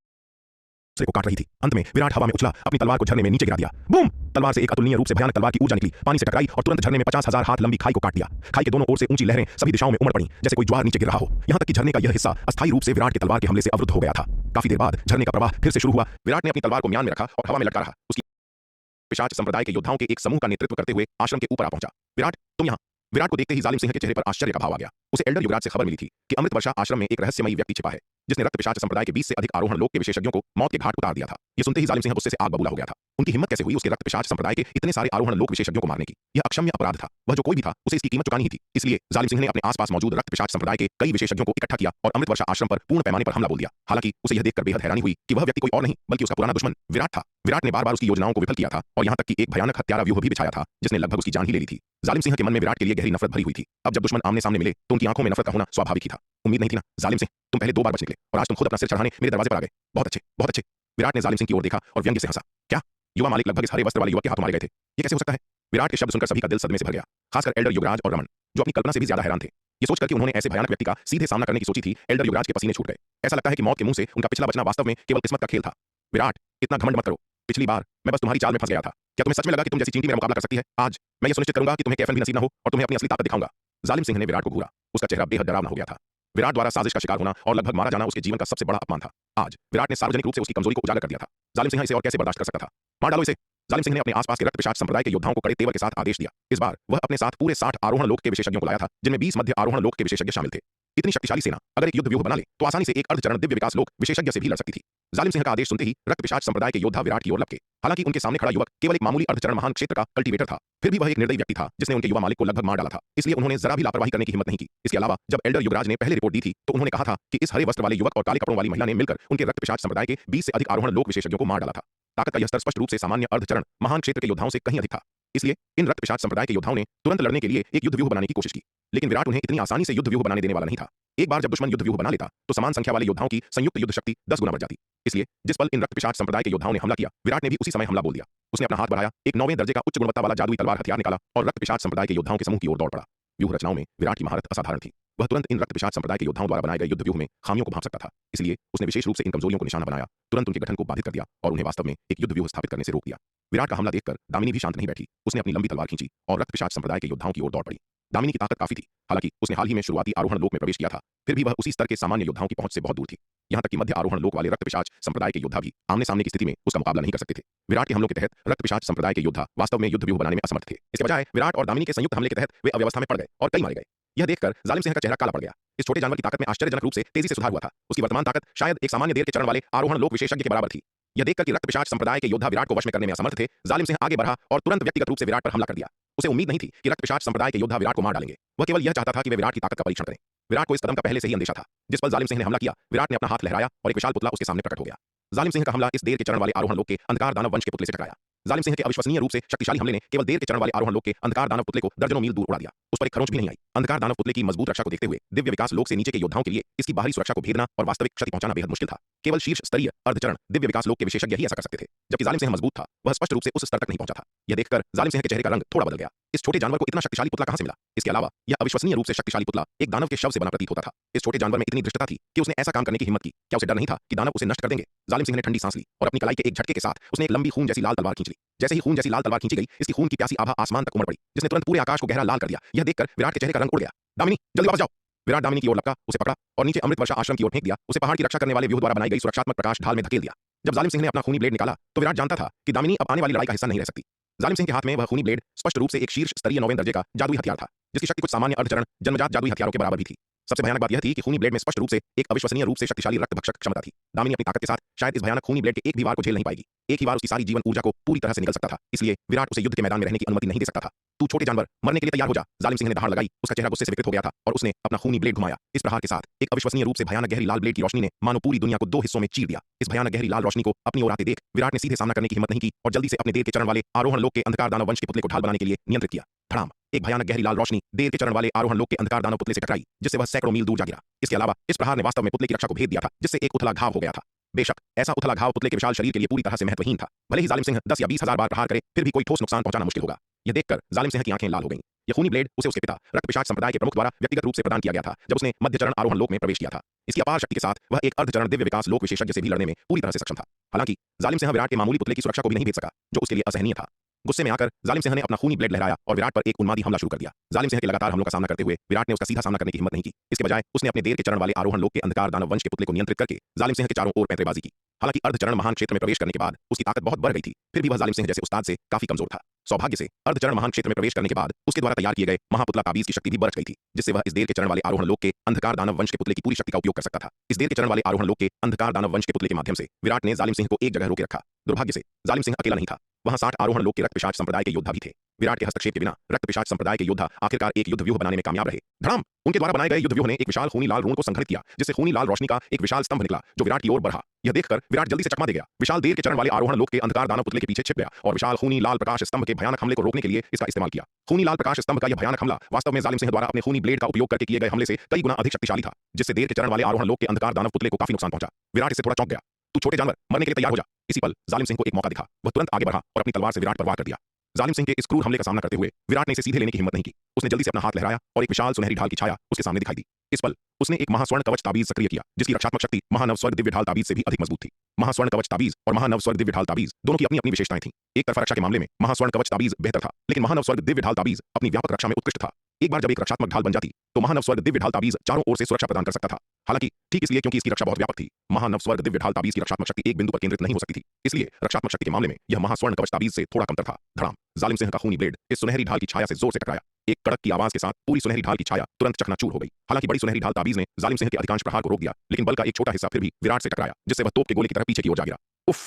सिर को काट रही थी। अंत में विराट हवा में उछला, अपनी तलवार को झरने में नीचे गिरा दिया। बूम! तलवार से एक अतुलनीय रूप से भयानक तलवार की ऊर्जा निकली, पानी से टकराई और तुरंत झरने में 50,000 हाथ लंबी खाई को काट दिया। खाई के दोनों ओर से ऊंची लहरें सभी दिशाओं में उमड़ पड़ी, जैसे कोई ज्वार नीचे गिर रहा हो। यहाँ तक कि झरने का यह हिस्सा अस्थायी रूप से विराट के तलवार के हमले से अवरुद्ध हो गया था। काफी देर बाद झरने का प्रवाह फिर से शुरू हुआ। विराट ने अपनी तलवार को म्यान में रखा और हवा में लटका रहा। उसकी पिशाच संप्रदाय के योद्धाओं के एक समूह का नेतृत्व करते हुए आश्रम के ऊपर आ पहुंचा। विराट, तुम यहाँ? विराट को देखते ही जालिम सिंह के चेहरे पर आश्चर्य का भाव आ गया। उसे एल्डर युवराज से खबर मिली थी कि अमृतवर्षा आश्रम में एक रहस्यमयी व्यक्ति छिपा है, जिसने रक्तपिशाच संप्रदाय के 20 से अधिक आरोहण लोक के विशेषज्ञों को मौत के घाट उतार दिया था। यह सुनते ही जालिम सिंह गुस्से से आग बबूला हो गया था। उनकी हिम्मत कैसे हुई उसके रक्तपिशाच संप्रदाय के इतने सारे आरोहण लोक विशेषज्ञों को मारने की? यह अक्षम्य अपराध था। वह जो कोई भी था, उसे इसकी कीमत चुकानी ही थी। इसलिए जालिम सिंह ने अपने आसपास मौजूद रक्तपिशाच संप्रदाय के कई विशेषज्ञों को इकट्ठा किया और अमृतवर्षा आश्रम पर पूर्ण पैमाने पर हमला बोल दिया। हालांकि उसे यह देखकर बेहद हैरानी हुई कि वह व्यक्ति कोई और नहीं बल्कि उसका पुराना दुश्मन विराट था। विराट ने बार बार उसकी योजनाओं को विफल किया था और यहाँ तक कि एक भयानक हत्यारा व्यूह भी बिछाया था, जिसने लगभग उसकी जान ही ले ली थी। जालिम सिंह के मन में विराट के लिए गहरी नफरत भरी हुई थी। अब जब दुश्मन आमने सामने मिले तो उनकी आंखों में नफरत का होना स्वाभाविक ही था। उम्मीद नहीं थी ना जालिम सिंह, तुम पहले 2 बार बच निकले और आज तुम खुद अपना सिर चढ़ाने मेरे दरवाजे पर आ गए। बहुत अच्छे, बहुत अच्छे। विराट ने जालिम सिंह की ओर देखा और व्यंग्य से हंसा। क्या? युवा मालिक लगभग इस हरे वस्त्र वाले युवक के हाथों मारे गए थे? ये कैसे हो सकता है? विराट के शब्द सुनकर सभी का दिल सदमे से भर गया, खासकर एल्डर युवराज और रमन, जो अपनी कल्पना से भी ज्यादा हैरान थे। ये सोचकर कि उन्होंने ऐसे भयानक व्यक्ति का सीधे सामना करने की सोची थी, एल्डर युवराज के पसीने छूट गए। ऐसा लगता है कि मौत के मुंह से उनका पिछला बचना वास्तव में केवल किस्मत का खेल था। विराट, इतना घमंड मत करो। पिछली बार मैं बस तुम्हारी चाल में फंस गया था। क्या तुम्हें सच में लगा कि तुम जैसी चींटी मेरा मुकाबला कर सकती है? आज मैं ये सुनिश्चित करूंगा कि तुम्हें कैफन भी नसीब न हो और तुम्हें अपनी असली ताकत दिखाऊंगा। जालिम सिंह ने विराट को घूरा। उसका चेहरा बेहद डरावना हो गया था। विराट द्वारा साजिश का शिकार होना और लगभग मारा जाना उसके जीवन का सबसे बड़ा अपमान था। आज विराट ने सार्वजनिक रूप से उसकी कमजोरी को उजागर कर दिया था। जालिम सिंह इसे और कैसे बर्दाश्त कर सकता था? मार डालो इसे। जालिम सिंह ने अपने आसपास के रक्त पिशाच संप्रदाय के योद्धाओं को कड़े तेवर के साथ आदेश दिया। इस बार वह अपने साथ पूरे 60 आरोहण लोक के विशेषज्ञों को लाया था, जिनमें 20 मध्य आरोहण लोक के विशेषज्ञ शामिल थे। इतनी शक्तिशाली सेना अगर एक युद्ध व्यूह बना ले तो आसानी से एक अर्धचरण दिव्य विकास लोक विशेषज्ञ से भी लड़ सकती थी। जालिम सिंह का आदेश सुनते ही रक्त पिशाच संप्रदाय के योद्धा विराट की ओर लपके। हालांकि उनके सामने खड़ा युवक केवल एक मामूली अर्धचरण महान क्षेत्र का कल्टीवेटर था, फिर भी वह एक निर्दयी व्यक्ति था जिसने उनके युवा मालिक को लगभग मार डाला था। इसलिए उन्होंने जरा भी लापरवाही करने की हिम्मत नहीं की। इसके अलावा जब एल्डर युवराज ने पहले रिपोर्ट दी थी तो उन्होंने कहा था कि इस हरे वस्त्र वाले युवक और काले कपड़ों वाली महिला ने मिलकर उनके रक्त पिशाच संप्रदाय के 20 से अधिक आरोहण लोक विशेषज्ञों को मार डाला था। ताकत का यह स्तर स्पष्ट रूप से सामान्य अर्धचरण महान क्षेत्र के योद्धाओं से कहीं अधिक था। इसलिए इन रक्त पिशाच संप्रदाय के योद्धाओं ने तुरंत लड़ने के लिए एक युद्ध व्यूह बनाने की कोशिश की। लेकिन विराट उन्हें इतनी आसानी से युद्ध व्यूह बनाने देने वाला नहीं था। एक बार जब दुश्मन युद्ध व्यूह बना लेता तो समान संख्या वाले योद्धाओं की संयुक्त युद्ध शक्ति 10 गुना बढ़ जाती। इसलिए जिस पल इन रक्त पिशाच संप्रदाय के योद्धाओं ने हमला किया, विराट ने भी उसी समय हमला बोल दिया। उसने अपना हाथ बढ़ाया, एक 9वें दर्जे का उच्च गुणवत्ता वाला जादुई तलवार हथियार निकाला और रक्त पिशाच संप्रदाय के योद्धाओं के समूह की ओर दौड़ पड़ा। व्यूह रचनाओं में विराट की महारत असाधारण थी। वह तुरंत इन रक्त पिशाच संप्रदाय के योद्धाओं द्वारा बनाए गए युद्ध व्यूह में खामियों को भांप सकता था। इसलिए उसने विशेष रूप से इन कमजोरियों को निशाना बनाया, तुरंत उनके गठन को बाधित कर दिया और उन्हें वास्तव में एक युद्ध व्यूह स्थापित करने से रोक दिया। विराट का हमला देखकर दामिनी भी शांत नहीं बैठी। उसने अपनी लंबी तलवार खींची और रक्त पिशाच संप्रदाय के योद्धाओं की ओर दौड़ पड़ी। दामिनी की ताकत काफी थी। हालांकि उसने हाल ही में शुरुआती आरोहण लोक में प्रवेश किया था, फिर भी वह उसी स्तर के सामान्य योद्धाओं की पहुंच से बहुत दूर थी। यहां तक कि मध्य आरोहण लोक वाले रक्त पिशाच संप्रदाय के योद्धा भी आमने सामने की स्थिति में उसका मुकाबला नहीं कर सकते थे। विराट के हमलों के तहत रक्त पिशाच संप्रदाय के योद्धा वास्तव में युद्ध व्यूह बनाने में असमर्थ थे। इसके बजाय विराट और दामिनी के संयुक्त हमले के तहत वे अव्यवस्था में पड़ गए और कई मारे गए। यह देखकर जालिम सिंह का चेहरा काला पड़ गया। इस छोटे जानवर की ताकत में आश्चर्यजनक रूप से तेजी से सुधार हुआ था। उसकी वर्तमान ताकत शायद एक सामान्य देर के चरण वाले आरोहण लोक विशेषज्ञ के बराबर थी। यह देखकर कि रक्त पिशाच संप्रदाय के योद्धा विराट को वश में करने में असमर्थ थे, जालिम सिंह आगे बढ़ा और तुरंत व्यक्तिगत रूप से विराट पर हमला कर दिया। उसे उम्मीद नहीं थी कि रक्त पिशाच संप्रदाय के योद्धा विराट को मार डालेंगे। वह केवल यह चाहता था कि वे विराट की ताकत का परीक्षण करें। विराट को इस कदम का पहले से ही अंदेशा था। जिस पल जालिम सिंह ने हमला किया, विराट ने अपना हाथ लहराया और एक विशाल पुतला उसके सामने प्रकट हो गया। जालिम सिंह का हमला इस देर के चरण वाले आरोहण लोक के अंधकार दानव वंश के पुतले से टकराया। जालिम सिंह के अविश्वसनीय रूप से शक्तिशाली हमले ने केवल देर के चरण वाले आरोहण लोक के अंधकार दानव पुतले को दर्जनों मील दूर उड़ा दिया। उस पर एक खरोंच भी नहीं आई। अंधकार दानव पुतले की मजबूत रक्षा को देखते हुए दिव्य विकास लोक से नीचे के योद्धाओं के लिए इसकी बाहरी सुरक्षा को भेदना और वास्तविक क्षति पहुंचाना बेहद मुश्किल था। केवल शीर्ष स्तरीय अर्धचरण दिव्य विकास लोक के विशेषज्ञ ही ऐसा कर सकते थे। जबकि जालिम सिंह मजबूत था, वह स्पष्ट रूप से उस स्तर तक नहीं पहुंचा था। यह देखकर जालिम सिंह के चेहरे का रंग थोड़ा बदल गया। इस छोटे जानवर को इतना शक्तिशाली पुतला कहां से मिला? इसके अलावा यह अविश्वसनीय रूप से शक्तिशाली पुतला एक दानव के शव से बना प्रतीत होता था। इस छोटे जानवर में इतनी धृष्टता थी कि उसने ऐसा काम करने की हिम्मत की। क्या उसे डर नहीं था कि दानव उसे नष्ट कर देंगे? जालिम सिंह ने ठंडी सांस ली और अपनी कलाई के एक झटके के साथ उसने एक लंबी खून जैसी लाल तलवार खींच ली। जैसे ही खून जैसी लाल तलवार खींची गई, इसकी खून की प्यासी आभा आसमान तक उमड़ पड़ी, जिसने तुरंत पूरे आकाश को गहरा लाल कर दिया। यह देखकर विराट के चेहरे का रंग उड़ गया। दामिनी, जल्दी वापस जाओ। विराट दामिनी की ओर लपका, उसे पकड़ा और नीचे अमृत वर्षा आश्रम की ओर फेंक दिया। उसे पहाड़ की रक्षा करने वाले व्यूह द्वारा बनाई गई सुरक्षात्मक प्रकाश ढाल में धकेल दिया। जब जालिम सिंह ने अपना खूनी ब्लेड निकाला तो विराट जानता था कि दामिनी अब आने वाली लड़ाई का हिस्सा नहीं रह सकती। जालिम सिंह के हाथ में वह खूनी ब्लेड स्पष्ट रूप से एक शीर्ष स्तरीय 9वें दर्जे का जादुई हथियार था, जिसकी शक्ति कुछ सामान्य अर्धचरण जन्मजात जादुई हथियारों के बराबर भी थी। सबसे भयानक बात यह थी कि खूनी ब्लेड में स्पष्ट रूप से एक अविश्वसनीय रूप से शक्तिशाली रक्त भक्षक क्षमता थी। दामिनी अपनी ताकत के साथ शायद इस भयानक खूनी ब्लेड के एक भी वार को झेल नहीं पाएगी। एक ही बार उसकी सारी जीवन ऊर्जा को पूरी तरह से निकल सकता था। इसलिए विराट उसे युद्ध के मैदान में रहने की अनुमति नहीं दे सकता था। तू छोटे जानवर, मरने के लिए तैयार हो जा। जालिम सिंह ने दहाड़ लगाई। उसका चेहरा गुस्से से विकृत हो गया था और उसने अपना खूनी ब्लेड घुमाया। इस प्रहार के साथ एक अविश्वसनीय रूप से भयानक गहरी लाल ब्लेड की रोशनी ने मानो पूरी दुनिया को 2 हिस्सों में चीर दिया। इस भयानक गहरी लाल रोशनी को अपनी ओर आते देख विराट ने सीधे सामना करने की हिम्मत नहीं की और जल्दी से अपने देर के चरण वाले आरोहण लोक के अंधकार दानव वंश के पुतले को ढाल बनाने के लिए नियंत्रित किया। धड़ाम! एक भयानक गहरी लाल रोशनी देर के चरण वाले आरोहण लोक के अंधकार दानव पुतले से टकराई, जिससे वह सैकड़ों मील दूर जा गिरा। इसके अलावा इस प्रहार ने वास्तव में पुतले की रक्षा को भेद दिया था, जिससे एक उथला घाव हो गया था। बेशक ऐसा उथला घाव पुतले के विशाल शरीर के लिए पूरी तरह से महत्वहीन था। भले ही जालिम सिंह 10 या 20 हजार बार प्रहार करे, फिर भी कोई ठोस नुकसान पहुंचाना मुश्किल होगा। यह देखकर जालिम सिंह की आंखें लाल हो गईं। यह खूनी ब्लेड उसे उसके पिता रक्त पिशाच संप्रदाय के प्रमुख द्वारा व्यक्तिगत रूप से प्रदान किया गया था, जब उसने मध्य चरण आरोहण लोक में प्रवेश किया था। इसकी अपार शक्ति के साथ वह एक अर्धचरण दिव्य विकास लोक विशेषज्ञ से भी लड़ने में पूरी तरह से सक्षम था। हालांकि जालिम सिंह विराट के मामूली पुतले की सुरक्षा को भी नहीं भेज सका, जो उसके लिए असहनीय था। गुस्से में आकर जालिम सिंह ने अपना खूनी ब्लेड लहराया और विराट पर एक उन्मादी हमला शुरू कर दिया। जालिम सिंह के लगातार हमलों का सामना करते हुए विराट ने उसका सीधा सामना करने की हिम्मत नहीं की। इसके बजाय उसने अपने देर के चरण वाले आरोहण लोक के अंधकार दानव वंश के पुतले को नियंत्रित करके जालिम सिंह के चारों ओर पैंतरेबाजी की। हालांकि अर्धचरण महान क्षेत्र में प्रवेश करने के बाद उसकी ताकत बहुत बढ़ गई थी, फिर भी वह जालिम सिंह जैसे उस्ताद से काफी कमजोर था। सौभाग्य से अर्धचरण महान क्षेत्र में प्रवेश करने के बाद उसके द्वारा तैयार किए गए महापुतला ताबीज की शक्ति भी बढ़ गई थी, जिससे वह इस देर के चरण वाले आरोहण लोक के अंधकार दानव वंश के पुतले की पूरी शक्ति का उपयोग कर सकता था। इस देर के चरण वाले आरोहण लोक के अंधकार दानव वंश के पुतले के माध्यम से विराट ने जालिम सिंह को एक जगह रोके रखा। दुर्भाग्य से जालिम सिंह अकेला नहीं था। वहां 60 आरोहण लोग के रक्त पिशाच संप्रदाय के योद्धा भी थे। विराट के हस्तक्षेप के बिना रक्त पिशाच संप्रदाय के योद्धा आखिरकार एक युद्ध व्यूह बनाने में कामयाब रहे। धड़ाम! उनके द्वारा बनाए गए युद्ध व्यूह ने एक विशाल खूनी लाल रून को संघटित किया, जिससे खूनी लाल रोशनी का एक विशाल स्तंभ निकला जो विराट की ओर बढ़ा। यह देखकर विराट जल्दी से चकमा दे गया। विशाल देर के चरण वाले आरोहण लोग के अंधकार दानव पुतले के पीछे छिप गया और विशाल खूनी लाल प्रकाश स्तंभ के भयानक हमले को रोकने के लिए इसका इस्तेमाल किया। खूनी लाल प्रकाश स्तंभ का यह भयानक हमला वास्तव में जालिम सिंह द्वारा अपने खूनी ब्लेड का उपयोग करके किए गए हमले से कई गुना अधिक शक्तिशाली था, जिससे देर के चरण वाले आरोहण लोग के अंधकार दानव पुतले को काफी नुकसान पहुंचा। विराट इससे थोड़ा चौंक गया। तू छोटे जानवर, मरने के लिए तैयार हो जा। इसी पल जालिम सिंह को एक मौका दिखा। वह तुरंत आगे बढ़ा और अपनी तलवार से विराट पर वार कर दिया। जालिम सिंह के इस क्रूर हमले का सामना करते हुए विराट ने इसे सीधे लेने की हिम्मत नहीं की। उसने जल्दी से अपना हाथ लहराया और एक विशाल सुनहरी ढाल की छाया उसके सामने दिखाई दी। इस पल उसने एक महास्वर्ण कवच ताबीज सक्रिय किया, जिसकी रक्षात्मक शक्ति महानव स्वर्ग दिव्य ढाल ताबीज से भी अधिक मजबूत थी। महास्वर्ण कवच ताबीज और महानव स्वर्ग दिव्य ढाल ताबीज दोनों की अपनी अपनी विशेषताएं थीं। एक तरफा रक्षा के मामले में महास्वर्ण कवच ताबीज बेहतर था, लेकिन महानव स्वर्ग दिव्य ढाल ताबीज अपनी व्यापक रक्षा में उत्कृष्ट था। एक बार जब एक रक्षात्मक ढाल बन जाती तो महानव स्वर्ग दिव्य ढाल ताबीज चारों ओर से सुरक्षा प्रदान कर सकता था। हालांकि ठीक इसलिए क्योंकि इसकी रक्षा बहुत व्यापक थी, महानव स्वर्ग दिव्य ढाल ताबीज की रक्षात्मक शक्ति एक बिंदु पर केंद्रित नहीं हो सकती थी। इसलिए रक्षात्मक शक्ति के मामले में यह महास्वर्ण कवच ताबीज से थोड़ा कमतर था। धड़ाम! जालिम सिंह का खूनी ब्लेड इस सुनहरी ढाल की छाया से जोर से टकराया। एक कड़क की आवाज के साथ पूरी सुनहरी ढाल की छाया तुरंत चकनाचूर हो गई। हालांकि बड़ी सुनहरी ढाल ताबीज ने जालिम सिंह के अधिकांश प्रहार को रोक दिया, लेकिन बल का एक छोटा हिस्सा फिर भी विराट से टकराया, जिससे वह तोप के गोले की तरह पीछे की ओर जा गिरा। उफ!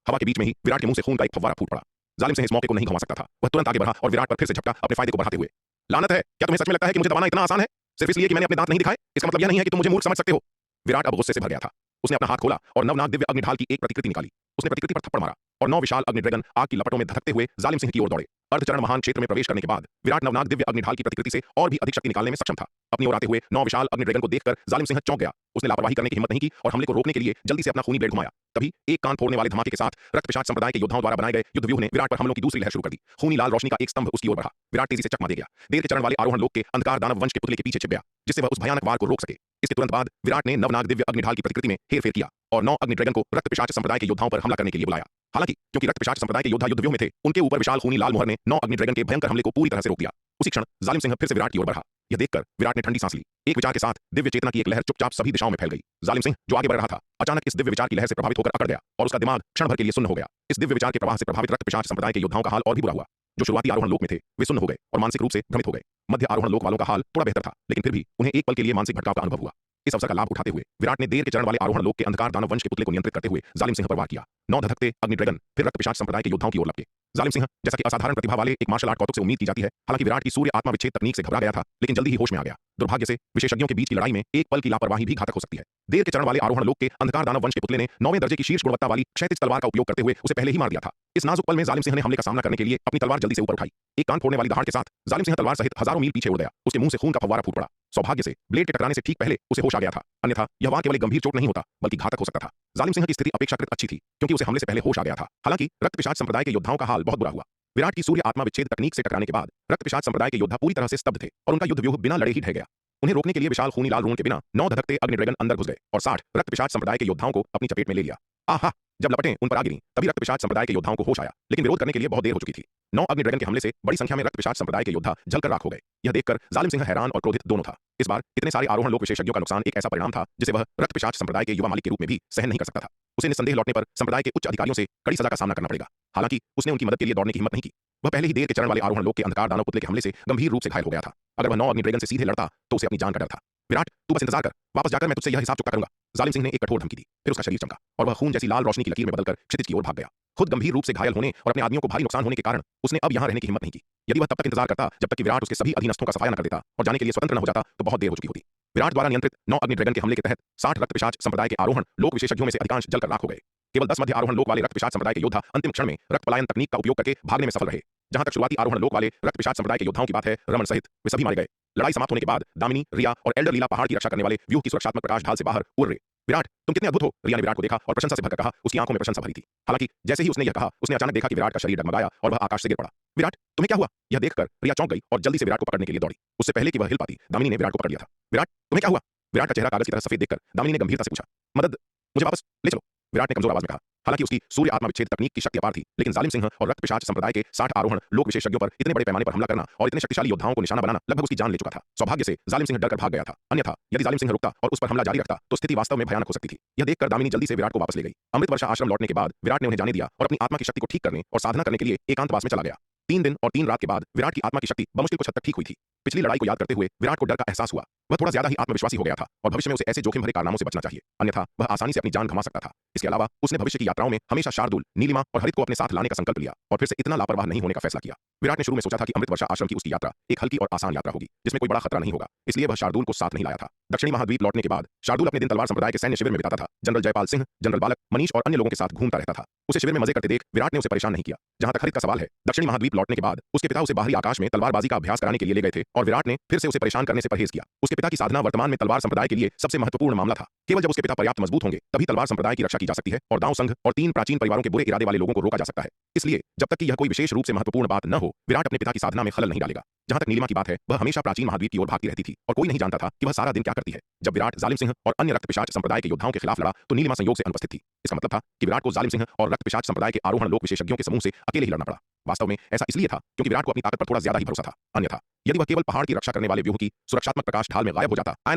हवा के बीच में ही विराट के मुंह से खून का एक फव्वारा फूट पड़ा। जालिम सिंह इस मौके को नहीं घुमा सकता था। वह तुरंत आगे बढ़ा और विराट पर फिर से झपटा, अपने फायदे को बढ़ाते हुए। लानत है! क्या तुम्हें सच में लगता है कि मुझे दबाना इतना आसान है? सिर्फ इसलिए कि मैंने अपने दांत नहीं दिखाए, इसका मतलब यह नहीं है कि तुम मुझे मूर्ख समझ सकते हो। विराट अब गुस्से से भर गया था। उसने अपना हाथ खोला और नवनाग दिव्य अग्नि ढाल की एक प्रतिकृति निकाली। उसने प्रतिकृति पर थप्पड़ मारा और 9 विशाल अग्नि ड्रैगन आग की लपटों में धधकते हुए जालिम सिंह की ओर दौड़े। अर्धचरण महान क्षेत्र में प्रवेश करने के बाद विराट नवनाग दिव्य अग्नि ढाल की प्रतिकृति से और भी अधिक शक्ति निकालने में सक्षम था। अपनी ओर आते हुए 9 विशाल अग्नि ड्रैगन को देखकर जालिम सिंह चौंक गया। उसने लापरवाही करने की हिम्मत नहीं की और हमले को रोकने के लिए जल्दी से अपना खूनी ब्लेड घुमाया। तभी एक कान फोड़ने वाले धमाके के साथ रक्त पिशाच संप्रदाय के योद्धाओं द्वारा बनाए गए युद्ध व्यूह ने विराट पर हमलों की दूसरी लहर शुरू कर दी। खूनी लाल रोशनी का एक स्तंभ उसकी ओर बढ़ा। विराट तेजी से चकमा दे गया। देर के चरण वाले आरोहण लोग के अंधकार दानव वंश के पुतले के पीछे छिप गया, जिससे वह उस भयानक वार को रोक सके। इसके तुरंत बाद विराट ने नवनाग दिव्य अग्नि ढाल की प्रतिकृति में हेरफेर किया और 9 अग्नि ड्रैगन को रक्त पिशाच संप्रदाय के योद्धाओं पर हमला करने के लिए बुलाया। हालांकि क्योंकि रक्त पिशाच संप्रदाय के योद्धा युद्ध व्यूह में थे, उनके ऊपर विशाल खूनी लाल मोहर ने 9 अग्नि ड्रैगन के भयंकर हमले को पूरी तरह से रोक दिया। उसी क्षण जालिम सिंह फिर से विराट की ओर बढ़ा। यह देखकर विराट ने ठंडी सांस ली। एक विचार के साथ दिव्य चेतना की एक लहर चुपचाप सभी दिशाओं में फैल गई। जालिम सिंह जो आगे बढ़ रहा था, अचानक इस दिव्य विचार की लहर से प्रभावित होकर अकड़ गया और उसका दिमाग क्षण भर के लिए सुन्न हो गया। इस दिव्य विचार के प्रवाह से प्रभावित रक्त पिशाच संप्रदाय के योद्धाओं का हाल और भी बुरा हुआ। जो शुरुआती आरोहण लोक में थे, वे सुन्न हो गए और मानसिक रूप से भ्रमित हो गए। मध्य आरोहण लोक वालों का हाल थोड़ा बेहतर था, लेकिन फिर भी उन्हें एक पल के लिए मानसिक भटकाव का अनुभव हुआ। इस अवसर का लाभ उठाते हुए विराट ने देर के चरण वाले आरोहण लोक के अंधकार दानव वंश के पुतले को नियंत्रित करते हुए जालिम सिंह पर वार किया। 9 धधकते अग्नि ड्रैगन फिर रक्त पिशाच संप्रदाय के योद्धाओं की ओर लपके। जालिम सिंह जैसा कि असाधारण प्रतिभा वाले एक मार्शल आर्ट कौतुक से उम्मीद की जाती है, हालांकि विराट की सूर्य आत्मा विच्छेद तकनीक से घबरा गया था, लेकिन जल्दी ही होश में आ गया। दुर्भाग्य से विशेषज्ञों के बीच की लड़ाई में एक पल की लापरवाही भी घातक हो सकती है। देर के चरण वाले आरोहण लोक के अंधकार दानव वंश के पुतले ने 9वें दर्जे की शीर्ष गुणवत्ता वाली क्षैतिज तलवार का उपयोग करते हुए उसे पहले ही मार दिया था। इस नाजुक पल में जालिम सिंह ने हमले का सामना करने के लिए अपनी तलवार जल्दी से ऊपर उठाई। एक कान फोड़ने वाली दहाड़ के साथ जालिम सिंह तलवार सहित हजारों मील पीछे उड़ गया। उसके मुंह से खून का फव्वारा फूट पड़ा। सौभाग्य से ब्लेड के टकराने से ठीक पहले उसे होश आ गया था, अन्यथा यह वार केवल एक गंभीर चोट नहीं होता बल्कि घातक हो सकता था। जालिम सिंह की स्थिति अपेक्षाकृत अच्छी थी, क्योंकि उसे हमले से पहले होश आ गया था। हालांकि रक्त पिशाच संप्रदाय के योद्धाओं का हाल बहुत बुरा हुआ। विराट की सूर्य आत्मा विच्छेद तकनीक से टकराने के बाद रक्त पिशाच संप्रदाय के योद्धा पूरी तरह से स्तब्ध थे और उनका युद्ध व्यूह बिना लड़े ही ढह गया। उन्हें रोकने के लिए विशाल खूनी लाल रून के बिना 9 धधकते अग्नि ड्रैगन अंदर घुस गए और 60 रक्त पिशाच संप्रदाय के योद्धाओं को अपनी चपेट में ले लिया। आहा! जब लपटें उन पर आ गिरीं, तभी रक्त पिशाच संप्रदाय के योद्धाओं को होश आया, लेकिन विरोध करने के लिए बहुत देर हो चुकी थी। 9 अग्नि ड्रैगन के हमले से बड़ी संख्या में रक्त पिशाच संप्रदाय के योद्धा जलकर राख हो गए। यह देखकर जालिम सिंह हैरान और क्रोधित दोनों था। इस बार इतने सारे आरोहण लोक विशेषज्ञों का नुकसान एक ऐसा परिणाम था जिसे वह रक्त पिशाच संप्रदाय के युवा मालिक के रूप में भी सहन नहीं कर सकता था। उसे निस्संदेह लौटने पर संप्रदाय के उच्च अधिकारियों से कड़ी सजा का सामना करना पड़ेगा। हालांकि उसने उनकी मदद के लिए दौड़ने की हिम्मत नहीं की। वह पहले ही देर के चरण वाले आरोहण लोक के अंधकार दानव पुतले के हमले से गंभीर रूप से घायल हो गया था। अगर वह 9 अग्नि ड्रैगन से सीधे लड़ता तो उसे अपनी जान का डर था। विराट, तू बस इंतजार कर, वापस जाकर मैं तुझसे यह हिसाब चुकता करूंगा। जालिम सिंह ने एक कठोर धमकी दी। फिर उसका शरीर चमका और वह खून जैसी लाल रोशनी की लकीर में बदलकर क्षितिज की ओर भाग गया। खुद गंभीर रूप से घायल होने और अपने आदमियों को भारी नुकसान होने के कारण उसने अब यहां रहने की हिम्मत नहीं की। यदि वह तब तक इंतजार करता जब तक कि विराट उसके सभी अधीनस्थों का सफाया न कर देता और जाने के लिए स्वतंत्र न हो जाता, तो बहुत देर हो चुकी होती। विराट द्वारा नियंत्रित 9 अग्नि ड्रैगन के हमले के तहत 60 रक्त पिशाच संप्रदाय के आरोहण लोक विशेषज्ञों में से अधिकांश जलकर राख हो गए। केवल 10 मध्य आरोहण लोक वाले रक्त पिशाच संप्रदाय के योद्धा अंतिम क्षण में रक्त पलायन तकनीक का उपयोग करके भागने में सफल रहे। जहां तक शुरुआती आरोहण लोक वाले रक्त पिशाच संप्रदाय के योद्धाओं की बात है, रमन सहित वे सभी मारे गए। लड़ाई समाप्त होने के बाद दामिनी, रिया और एल्डर लीला पहाड़ की रक्षा करने वाले व्यूह की सुरक्षात्मक प्रकाश ढाल से बाहर उड़ रहे। विराट, तुम कितने अद्भुत हो! रिया ने विराट को देखा और प्रशंसा से भरकर कहा। उसकी आंखों में प्रशंसा भरी थी। हालांकि जैसे ही उसने यह कहा, उसने अचानक देखा कि विराट का शरीर डगमगाया और वह आकाश से गिर पड़ा। विराट, तुम्हें क्या हुआ? यह देखकर रिया चौंक गई और जल्दी से विराट को पकड़ने के लिए दौड़ी। उससे पहले कि वह हिल पाती, दामिनी ने विराट को पकड़ लिया था। विराट, तुम्हें क्या हुआ? विराट का चेहरा कागज की तरह सफेद देखकर दामिनी ने गंभीरता से पूछा। मदद, मुझे वापस ले चलो, विराट ने कमजोर आवाज में कहा। हालांकि उसकी सूर्य आत्मा विच्छेद तकनीक की शक्ति अपार थी, लेकिन जालिम सिंह और रक्त पिशाच संप्रदाय के 60 आरोहण लोक विशेषज्ञों पर इतने बड़े पैमाने पर हमला करना और इतने शक्तिशाली योद्धाओं को निशाना बनाना लगभग उसकी जान ले चुका था। सौभाग्य से जालिम सिंह डरकर भाग गया था, अन्यथा यदि जालिम सिंह रुकता और उस पर हमला जारी रखता तो स्थिति वास्तव में भयानक हो सकती थी। यह देखकर दामिनी जल्दी से विराट को वापस ले गई। अमृत वर्षा आश्रम लौटने के बाद विराट ने उन्हें जाने दिया और अपनी आत्मा की शक्ति को ठीक करने और साधना करने के लिए एकांतवास में चला गया। 3 दिन और 3 रात के बाद विराट की आत्मा की शक्ति बमुश्किल कुछ हद तक ठीक हुई थी। पिछली लड़ाई को याद करते हुए विराट को डर का एहसास हुआ। वह थोड़ा ज्यादा ही आत्मविश्वासी हो गया था और भविष्य में उसे ऐसे जोखिम भरे कारनामों से बचना चाहिए, अन्यथा वह आसानी से अपनी जान गंवा सकता था। इसके अलावा उसने भविष्य की यात्राओं में हमेशा शार्दुल, नीलिमा और हरित को अपने साथ लाने का संकल्प लिया और फिर से इतना लापरवाह नहीं होने का फैसला किया। विराट ने शुरू में सोचा था कि अमृत वर्षा आश्रम की उसकी यात्रा एक हल्की और आसान यात्रा होगी जिसमें कोई बड़ा खतरा नहीं होगा, इसलिए वह शार्दुल को साथ नहीं लाया था। दक्षिणी महाद्वीप लौटने के बाद शार्दुल अपने दिन तलवार संप्रदाय के सैन्य शिविर में बिताता था। जनरल जयपाल सिंह, जनरल बालक, मनीष और अन्य लोगों के साथ घूमता रहता था। उसे शिविर में मजे करते देख विराट ने उसे परेशान नहीं किया। जहां तक हरित का सवाल है, दक्षिणी महाद्वीप लौटने के बाद उसके पिता उसे बाहरी आकाश में तलवारबाजी का अभ्यास कराने के लिए ले गए थे और विराट ने फिर से उसे परेशान करने से परहेज किया। उसके पिता की साधना वर्तमान में तलवार संप्रदाय के लिए सबसे महत्वपूर्ण मामला था। केवल जब उसके पिता पर्याप्त मजबूत होंगे तभी तलवार संप्रदाय की रक्षा की जा सकती है और दाव संघ और 3 प्राचीन परिवारों के बुरे इरादे वाले लोगों को रोका जा सकता है। इसलिए जब तक कि यह कोई विशेष रूप से महत्वपूर्ण बात न हो, विराट अपने पिता की साधना में खलल नहीं डालेगा। जहां तक नीलिमा की बात है, वह हमेशा प्राचीन महाद्वीप की ओर भागती रहती थी और कोई नहीं जानता था कि वह सारा दिन क्या करती है। जब विराट जालिम सिंह और अन्य रक्त पिशाच संप्रदाय के योद्धाओं के खिलाफ लड़ा तो नीलिमा संयोग से अनुपस्थित थी। इसका मतलब था कि विराट को जालिम सिंह और रक्त पिशाच संप्रदाय के आरोहण लोक विशेषज्ञों के समूह से अकेले ही लड़ना पड़ा। वास्तव में ऐसा इसलिए था क्योंकि विराट को अपनी ताकत पर थोड़ा ज्यादा ही भरोसा था, अन्यथा यदि वह केवल पहाड़ की रक्षा करने वाले व्यूह की सुरक्षात्मक प्रकाश ढाल में गायब हो जाता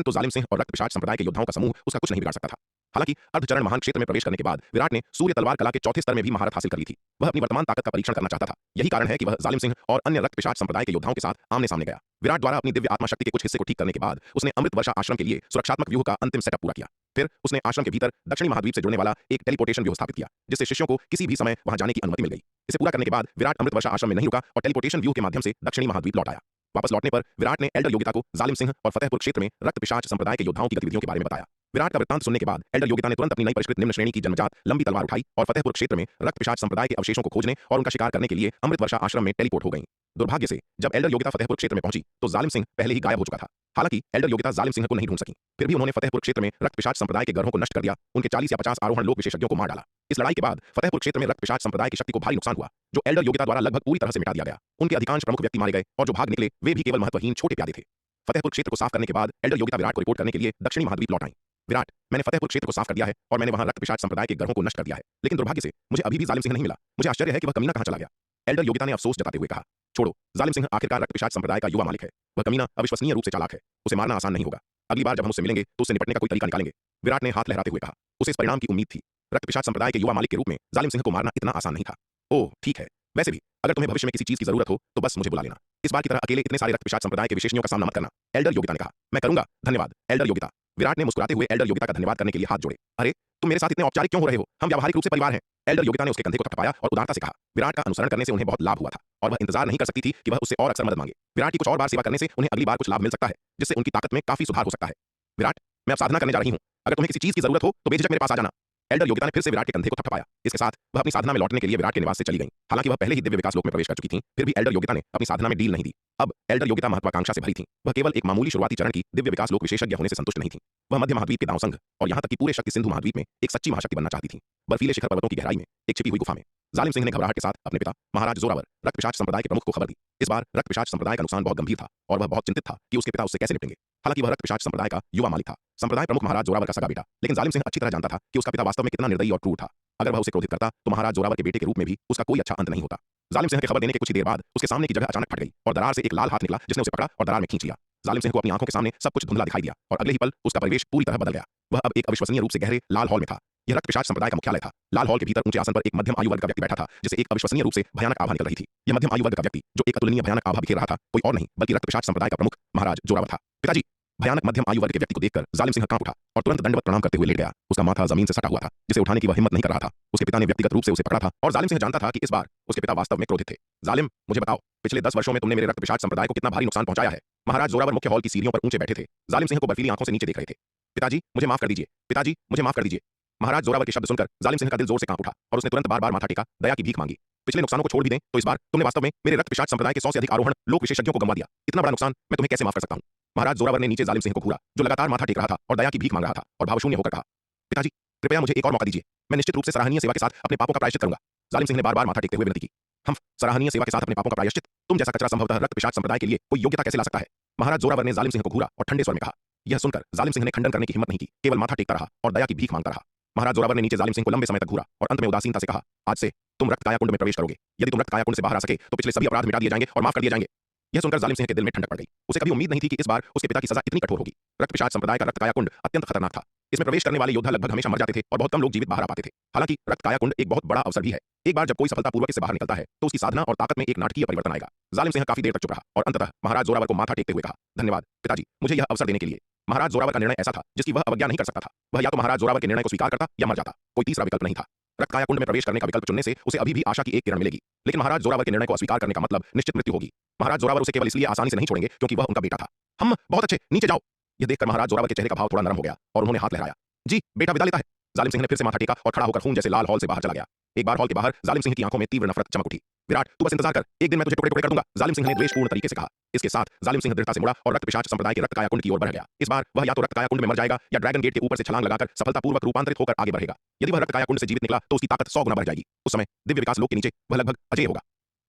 तो जालिम सिंह और रक्त पिशाच संप्रदाय के योद्धाओं का समूह उसका कुछ नहीं बिगाड़ सकता था। हालांकि अर्धचरण महान क्षेत्र में प्रवेश करने के बाद विराट ने सूर्य तलवार कला के चौथे स्तर में भी महारत हासिल कर ली थी। वह अपनी वर्तमान ताकत का परीक्षण करना चाहता था। यही कारण है कि वह जालिम सिंह और अन्य रक्त पिशाच संप्रदाय के योद्धाओं के साथ आमने सामने गया। विराट द्वारा अपनी दिव्य आत्मा शक्ति के कुछ हिस्से को ठीक करने के बाद उसने अमृत वर्षा आश्रम के लिए सुरक्षात्मक व्यूह का अंतिम सेटअप पूरा किया। फिर उसने आश्रम के भीतर दक्षिणी महाद्वीप से जुड़ने वाला एक टेलीपोर्टेशन व्यूह स्थापित किया जिससे शिष्यों को किसी भी समय वहां जाने की अनुमति मिल गई। इसे पूरा करने के बाद विराट अमृत वर्षा आश्रम में नहीं रुका और टेलीपोर्टेशन व्यूह के माध्यम से दक्षिणी महाद्वीप लौट आया। वापस लौटने पर विराट ने एल्डर योगिता को जालिम सिंह और फतेहपुर क्षेत्र में रक्त पिशाच संप्रदाय के योद्धाओं की गतिविधियों के बारे में बताया। विराट का वृत्तांत सुनने के बाद एल्डर योगिता ने तुरंत अपनी नई परिष्कृत निम्न श्रेणी की जन्मजात लंबी तलवार उठाई और फतेहपुर क्षेत्र में रक्त पिशाच संप्रदाय के अवशेषों को खोजने और उनका शिकार करने के लिए अमृत वर्षा आश्रम में टेलीपोर्ट हो गई। दुर्भाग्य से जब एल्डर योगिता फतेहपुर क्षेत्र में पहुंची तो जालिम सिंह पहले ही गायब हो चुका था। हालांकि एल्डर योगिता जालिम सिंह को नहीं ढूंढ सकी, फिर भी उन्होंने फतेहपुर क्षेत्र में रक्त पिशाच संप्रदाय के गढ़ों को नष्ट कर दिया, उनके 40 या 50 आरोहण लोक विशेषज्ञों को मार डाला। इस लड़ाई के बाद फतेहपुर क्षेत्र में रक्त पिशाच संप्रदाय की शक्ति को भारी नुकसान हुआ, जो एल्डर योगिता द्वारा लगभग पूरी तरह से मिटा दिया गया। उनके अधिकांश प्रमुख व्यक्ति मारे गए और जो भाग निकले वे भी केवल महत्वहीन छोटे प्यादे थे। फतेहपुर क्षेत्र को साफ करने के बाद एल्डर योगिता विराट को रिपोर्ट करने के लिए दक्षिणी महाद्वीप लौट आई। विराट, मैंने फतेहपुर क्षेत्र को साफ कर दिया है और मैंने वहां रक्त पिशाच संप्रदाय के गढ़ों को नष्ट कर दिया है, लेकिन दुर्भाग्य से मुझे अभी भी जालिम सिंह नहीं मिला। मुझे आश्चर्य है कि वह कमीना कहां चला गया। एल्डर योगिता ने अफसोस जताते हुए कहा, छोड़ो, जालिम सिंह आखिरकार रक्त पिशाच संप्रदाय का युवा मालिक है। वह कमीना अविश्वसनीय रूप से चालाक है, उसे मारना आसान नहीं होगा। अगली बार जब हम उससे मिलेंगे तो उससे निपटने का कोई तरीका निकालेंगे। विराट ने हाथ लहराते हुए कहा। उसे इस परिणाम की उम्मीद थी। रक्त पिशाच संप्रदाय के युवा मालिक के रूप में जालिम सिंह को मारना इतना आसान नहीं था। ओह ठीक है, वैसे भी अगर तुम्हें भविष्य में किसी चीज की जरूरत हो तो बस मुझे बुला लेना। इस बार की तरह अकेले इतने सारे रक्त पिशाच संप्रदाय के विशेषज्ञों का सामना मत करना, एल्डर योगिता ने कहा। मैं करूंगा, धन्यवाद एल्डर योगिता। विराट ने मुस्कुराते हुए एल्डर योगिता का धन्यवाद करने के लिए हाथ जोड़े। अरे तुम मेरे साथ इतने औपचारिक क्यों हो रहे हो? हम व्यावहारिक रूप से परिवार हैं। एल्डर योगिता ने उसके कंधे को थपथपाया और उदारता से कहा। विराट का अनुसरण करने से उन्हें बहुत लाभ हुआ था और वह इंतजार नहीं कर सकती थी कि वह उससे और अक्सर मदद मांगे। विराट की कुछ और बार सेवा करने से उन्हें अगली बार कुछ लाभ मिल सकता है जिससे उनकी ताकत में काफी सुधार हो सकता है। विराट, मैं अब साधना करने जा रही हूं, अगर तुम्हें किसी चीज की जरूरत हो तो बेझिझक मेरे पास आ जाना। एल्डर योगिता ने फिर से विराट के कंधे को थपथपाया। इसके साथ वह अपनी साधना में लौटने के लिए विराट के निवास से चली गई। हालांकि वह पहले ही दिव्य विकास लोक में प्रवेश कर चुकी थी, फिर भी एल्डर योगिता ने अपनी साधना में डील नहीं दी। अब एल्डर योगिता महत्वाकांक्षा से भरी थी। वह केवल एक मामूली शुरुआती चरण की दिव्य विकास लोक विशेषज्ञ होने से संतुष्ट नहीं थी। वह मध्य महाद्वीप के दाव संघ और यहां तक कि पूरे शक्ति सिंधु महाद्वीप में एक सच्ची महाशक्ति बनना चाहती थी। बर्फीले शिखर पर्वतों की गहराई में एक छिपी हुई गुफा में जालिम सिंह ने घबराहट के साथ अपने पिता महाराज जोरावर रक्त पिशाच संप्रदाय के प्रमुख को खबर दी। इस बार रक्त पिशाच संप्रदाय का नुकसान बहुत गंभीर था और वह बहुत चिंतित था कि उसके पिता उससे कैसे निपटेंगे। हालांकि वह रक्त पिशाच संप्रदाय का युवा मालिक था, संप्रदाय प्रमुख महाराज जोरावर का सगा बेटा, लेकिन जालिम सिंह अच्छी तरह जानता था कि उसका पिता वास्तव में कितना निर्दयी और क्रूर था। अगर वह उसे क्रोधित करता तो महाराज जोरावर के बेटे के रूप में भी उसका कोई अच्छा अंत नहीं होता। जालिम सिंह के खबर देने के कुछ ही देर बाद उसके सामने की जगह अचानक फट गई और दरार से एक लाल हाथ निकला जिसने उसे पकड़ा और दरार में खींच लिया। जालिम सिंह को अपनी आंखों के सामने सब कुछ धुंधला दिखाई दिया और अगले ही पल उसका परिवेश पूरी तरह बदल गया। वह अब एक अविश्वसनीय रूप से गहरे लाल हॉल में था। यह रक्त पिशाच संप्रदाय का मुख्यालय था। लाल हॉल के भीतर ऊंचे आसन पर एक मध्यम आयु वर्ग का व्यक्ति बैठा था जिसे एक अविश्वसनीय रूप से भयानक आभा निकल रही थी। यह मध्यम आयु वर्ग का व्यक्ति जो एक अतुलनीय भयानक आभा बिखेर रहा था कोई और नहीं बल्कि रक्त पिशाच संप्रदाय का प्रमुख महाराज जोरावर था। पिताजी, भयानक मध्यम आयु वर्ग के व्यक्ति को देखकर जालिम सिंह कांप उठा और तुरंत दंडवत प्रणाम करते हुए लेट गया। उसका माथा जमीन से सटा हुआ था जिसे उठाने की वह हिम्मत नहीं कर रहा था। उसके पिता ने व्यक्तिगत रूप से उसे पकड़ा था और जालिम सिंह जानता था कि इस बार उसके पिता वास्तव में क्रोधित थे। जालिम, मुझे बताओ, पिछले 10 वर्षों में तुमने मेरे रक्त पिशाच संप्रदाय को कितना भारी नुकसान पहुंचाया है? महाराज जोरावर मुख्य हॉल की सीढ़ियों पर ऊंचे बैठे थे, जालिम सिंह को बर्फीली आंखों से नीचे देख रहे थे। पिताजी मुझे माफ कर दीजिए, पिताजी मुझे माफ कर दीजिए। महाराज जोरावर के शब्द सुनकर जालिम सिंह का दिल जोर से कांप उठा और उसने तुरंत बार-बार माथा टेका, दया की भीख मांगी। पिछले नुकसानों को छोड़ भी दें तो इस बार तुमने वास्तव में मेरे रक्त पिशाच संप्रदाय के 100 से अधिक आरोहण लोक विशेषज्ञों को गंवा दिया। इतना बड़ा नुकसान मैं तुम्हें कैसे माफ कर सकता हूं? महाराज जोरावर ने नीचे जालिम सिंह को घूरा जो लगातार माथा टेक रहा था और दया की भीख मांग रहा था और भावशून्य होकर कहा, पिताजी कृपया मुझे एक और मौका दीजिए, मैं निश्चित रूप से सराहनीय सेवा के साथ अपने पापों का प्रायश्चित करूंगा। जालिम सिंह ने बार-बार माथा टेकते हुए विनती की। हम सराहनीय सेवा के साथ अपने पापों का प्रायश्चित? तुम जैसा कचरा संभवतः रक्त पिशाच संप्रदाय के लिए कोई योग्यता कैसे ला सकता है? महाराज जोरावर ने जालिम सिंह को घूरा और ठंडे स्वर में कहा। यह सुनकर जालिम सिंह ने खंडन करने की हिम्मत नहीं की, केवल माथा टेकता रहा और दया की भीख मांगता रहा। महाराज जोरावर ने नीचे जालिम सिंह को लंबे समय तक घूरा और अंत में उदासीनता से कहा, आज से तुम रक्त काया कुंड में प्रवेश करोगे। यदि तुम रक्त काया कुंड से बाहर आ सके तो पिछले सभी अपराध मिटा दिए जाएंगे और माफ कर दिए जाएंगे। यह सुनकर जालिम सिंह के दिल में ठंडक पड़ गई। उसे कभी उम्मीद नहीं थी कि इस बार उसके पिता की सजा इतनी कठोर होगी। रक्त पिशाच संप्रदाय का रक्त काया कुंड अत्यंत खतरनाक था। इसमें प्रवेश करने वाले योद्धा लगभग हमेशा मर जाते थे और बहुत कम लोग जीवित बाहर आ पाते थे। हालांकि रक्त काया कुंड एक बहुत बड़ा अवसर भी है। एक बार जब कोई सफलतापूर्वक इससे बाहर निकलता है तो उसकी साधना और ताकत में एक नाटकीय परिवर्तन आएगा। जालिम सिंह काफी देर तक चुप रहा और अंततः महाराज जोरावर को माथा टेकते हुए कहा, धन्यवाद पिताजी, मुझे यह अवसर देने के लिए। महाराज जोरावर का निर्णय ऐसा था जिसकी वह अवज्ञा नहीं कर सकता था। वह या तो महाराज जोरावर के निर्णय को स्वीकार करता या मर जाता, कोई तीसरा विकल्प नहीं था। रक्तकाया कुंड में प्रवेश करने का विकल्प चुनने से उसे अभी भी आशा की एक किरण मिलेगी, लेकिन महाराज जोरावर के निर्णय को अस्वीकार करने का मतलब निश्चित मृत्यु होगी। महाराज जोरावर उसे केवल इसलिए आसानी से नहीं छोड़ेंगे क्योंकि वह उनका बेटा था। हम बहुत अच्छे, नीचे जाओ। यह देखकर महाराज जोरावर के चेहरे का भाव थोड़ा नरम हो गया और उन्होंने हाथ लहराया। जी बेटा विदा लेता है। जालिम सिंह ने फिर से माथा टेका और खड़ा होकर खून जैसे लाल हॉल से बाहर चला गया। एक बार हॉल के बाहर जालिम सिंह की आंखों में तीव्र नफरत चमक उठी। विराट, तू बस इंतजार कर, एक दिन मैं तुझे टुकड़े टुकड़े कर दूंगा, जालिम सिंह ने द्वेषपूर्ण तरीके से कहा। इसके साथ जालिम सिंह दृढ़ता से मुड़ा और रक्त पिशाच संप्रदाय के रक्तकाया कुंड की ओर बढ़ गया। इस बार वह या तो रक्तकाया कुंड में मर जाएगा या ड्रैगन गेट के ऊपर से छलांग लगाकर सफलतापूर्वक रूपांतरित होकर आगे बढ़ेगा। यदि वह रक्तकाया कुंड से जीवित निकला तो उसकी ताकत 100 गुना बढ़ जाएगी। उस समय दिव्य विकास लोक के नीचे वह लगभग अजय होगा।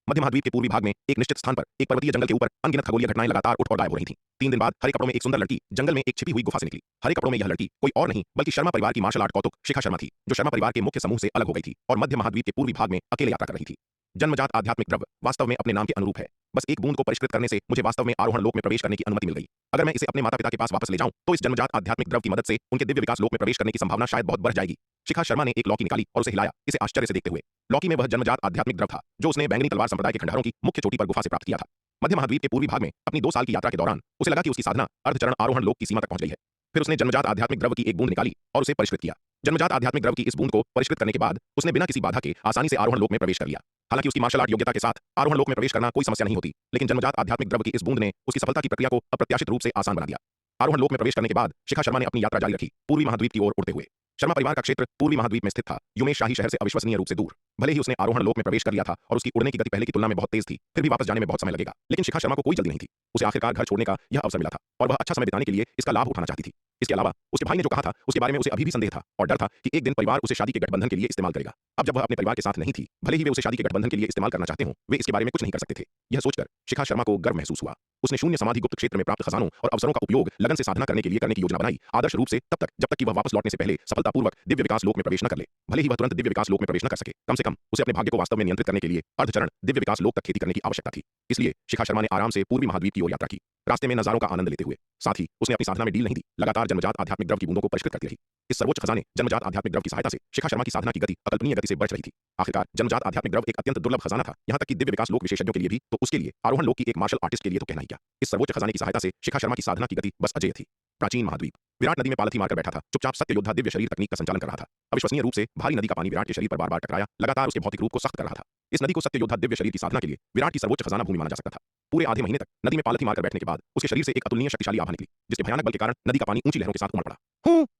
मध्य महाद्वीप के पूर्वी भाग में एक निश्चित स्थान पर एक पर्वतीय जंगल के ऊपर अनगिनत खगोलीय घटनाएं लगातार उठ और गायब हो रही थीं। 3 दिन बाद हरे कपड़ों में एक सुंदर लड़की जंगल में एक छिपी हुई गुफा से निकली। हरे कपड़ों में यह लड़की कोई और नहीं बल्कि शर्मा परिवार की मार्शल आर्ट कौतुक शिखा शर्मा थी, जो शर्मा परिवार के मुख्य समूह से अलग हो गई थी और मध्य महाद्वीप के पूर्वी भाग में अकेले यात्रा कर रही थी। जन्मजात आध्यात्मिक द्रव्य वास्तव में अपने नाम के अनुरूप है। बस एक बूंद को परिष्कृत करने से मुझे वास्तव में आरोहण लोक में प्रवेश करने की अनुमति मिल गई। अगर मैं इसे अपने माता पिता के पास वापस ले जाऊं तो इस जन्मजात आध्यात्मिक द्रव्य की मदद से उनके दिव्य विकास लोक में प्रवेश करने की संभावना शायद बहुत बढ़ जाएगी। शिखा शर्मा ने एक लौकी निकाली और उसे हिलाया, इसे आश्चर्य से देखते हुए। लौकी में वह जन्मजात आध्यात्मिक द्रव्य था जो उसने बैंगनी तलवार संप्रदाय के खंडहरों की मुख्य चोटी पर गुफा से प्राप्त किया था। मध्य महाद्वीप के पूर्वी भाग में अपनी 2 साल की यात्रा के दौरान उसे लगा कि उसकी साधना अर्धचरण आरोहण लोक की सीमा तक पहुंच गई है। फिर उसने जन्मजात आध्यात्मिक द्रव्य की एक बूंद निकाली और उसे परिष्कृत किया। जन्मजात आध्यात्मिक द्रव्य की इस बूंद को परिष्कृत करने के बाद उसने बिना किसी बाधा के आसानी से आरोहण लोक में प्रवेश कर लिया। हालांकि उसकी मार्शल आर्ट योग्यता के साथ आरोहण लोक में प्रवेश करना कोई समस्या नहीं होती, लेकिन जन्मजात आध्यात्मिक द्रव्य की इस बूंद ने उसकी सफलता की प्रक्रिया को अप्रत्याशित रूप से आसान बना दिया। आरोहण लोक में प्रवेश करने के बाद शिखा शर्मा ने अपनी यात्रा जारी रखी, पूर्वी महाद्वीप की ओर उड़ते हुए। शर्मा परिवार का क्षेत्र पूर्वी महाद्वीप में स्थित था, युमेश शाही शहर से अविश्वसनीय रूप से दूर। भले ही उसने आरोहण लोक में प्रवेश कर लिया था और उसकी उड़ने की गति पहले की तुलना में बहुत तेज थी, फिर भी वापस जाने में बहुत समय लगेगा। लेकिन शिखा शर्मा को कोई जल्दी नहीं थी। उसे आखिरकार घर छोड़ने का यह अवसर मिला था और वह अच्छा समय बिताने के लिए इसका लाभ उठाना चाहती थी। इसके अलावा उसके भाई ने जो कहा था उसके बारे में उसे अभी भी संदेह था और डर था कि एक दिन परिवार उसे शादी के गठबंधन के लिए इस्तेमाल करेगा। अब जब वह अपने परिवार के साथ नहीं थी, भले ही वे उसे शादी के गठबंधन के लिए इस्तेमाल करना चाहते हों, वे इसके बारे में कुछ नहीं कर सकते थे। यह सोचकर शिखा शर्मा को गर्व महसूस हुआ। उसने शून्य समाधि गुप्त क्षेत्र में प्राप्त खजानों और अवसरों का उपयोग लगन से साधना करने के लिए करने की योजना बनाई, आदर्श रूप से तब तक जब तक कि वह वापस लौटने से पहले सफलतापूर्वक दिव्य विकास लोक में प्रवेश न कर ले। भले ही वह तुरंत दिव्य विकास लोक में प्रवेश न कर सके, कम से कम उसे अपने भाग्य को वास्तव में नियंत्रित करने के लिए अर्धचरण दिव्य विकास लोक तक खेती करने की आवश्यकता थी। इसलिए शिखा शर्मा ने आराम से पूर्वी महाद्वीप की ओर यात्रा की, रास्ते में नजारों का आनंद लेते हुए। साथ ही उसने अपनी साधना में ढील नहीं दी, लगातार जन्मजात आध्यात्मिक द्रव्य की बूंदों को परिष्कृत करती रही। इस सर्वोच्च खजाने जन्मजात आध्यात्मिक द्रव्य की सहायता से शिखा शर्मा की साधना की गति अकल्पनीय गति से बढ़ रही थी। आखिरकार जन्मजात आध्यात्मिक द्रव्य एक अत्यंत दुर्लभ खजाना था, यहाँ तक कि दिव्य विकास लोक विशेषज्ञों के लिए भी, तो उसके लिए आरोहण लोक की एक मार्शल आर्टिस्ट के लिए तो कहना ही क्या। इस सर्वोच्च खजाने की सहायता से शिखा शर्मा की साधना की गति बस अजय थी। प्राचीन महाद्वीप। विराट नदी में पालथी मारकर बैठा था, चुपचाप सत्य योद्धा दिव्य शरीर तकनीक का संचालन कर रहा था। अविश्वसनीय रूप से भारी नदी का पानी विराट के शरीर पर बार बार टकराया, लगातार उसके भौतिक रूप को सख्त कर रहा था। इस नदी को सत्य योद्धा दिव्य शरीर की साधना के लिए विराट की सर्वोच्च खजाना भूमि माना जा सकता था। पूरे आधे महीने तक नदी में पालथी मारकर बैठने के बाद उसके शरीर से एक अतुलनीय शक्तिशाली आभा निकली, जिसके भयानक बल के कारण नदी का पानी ऊंची लहरों के साथ उमड़ पड़ा।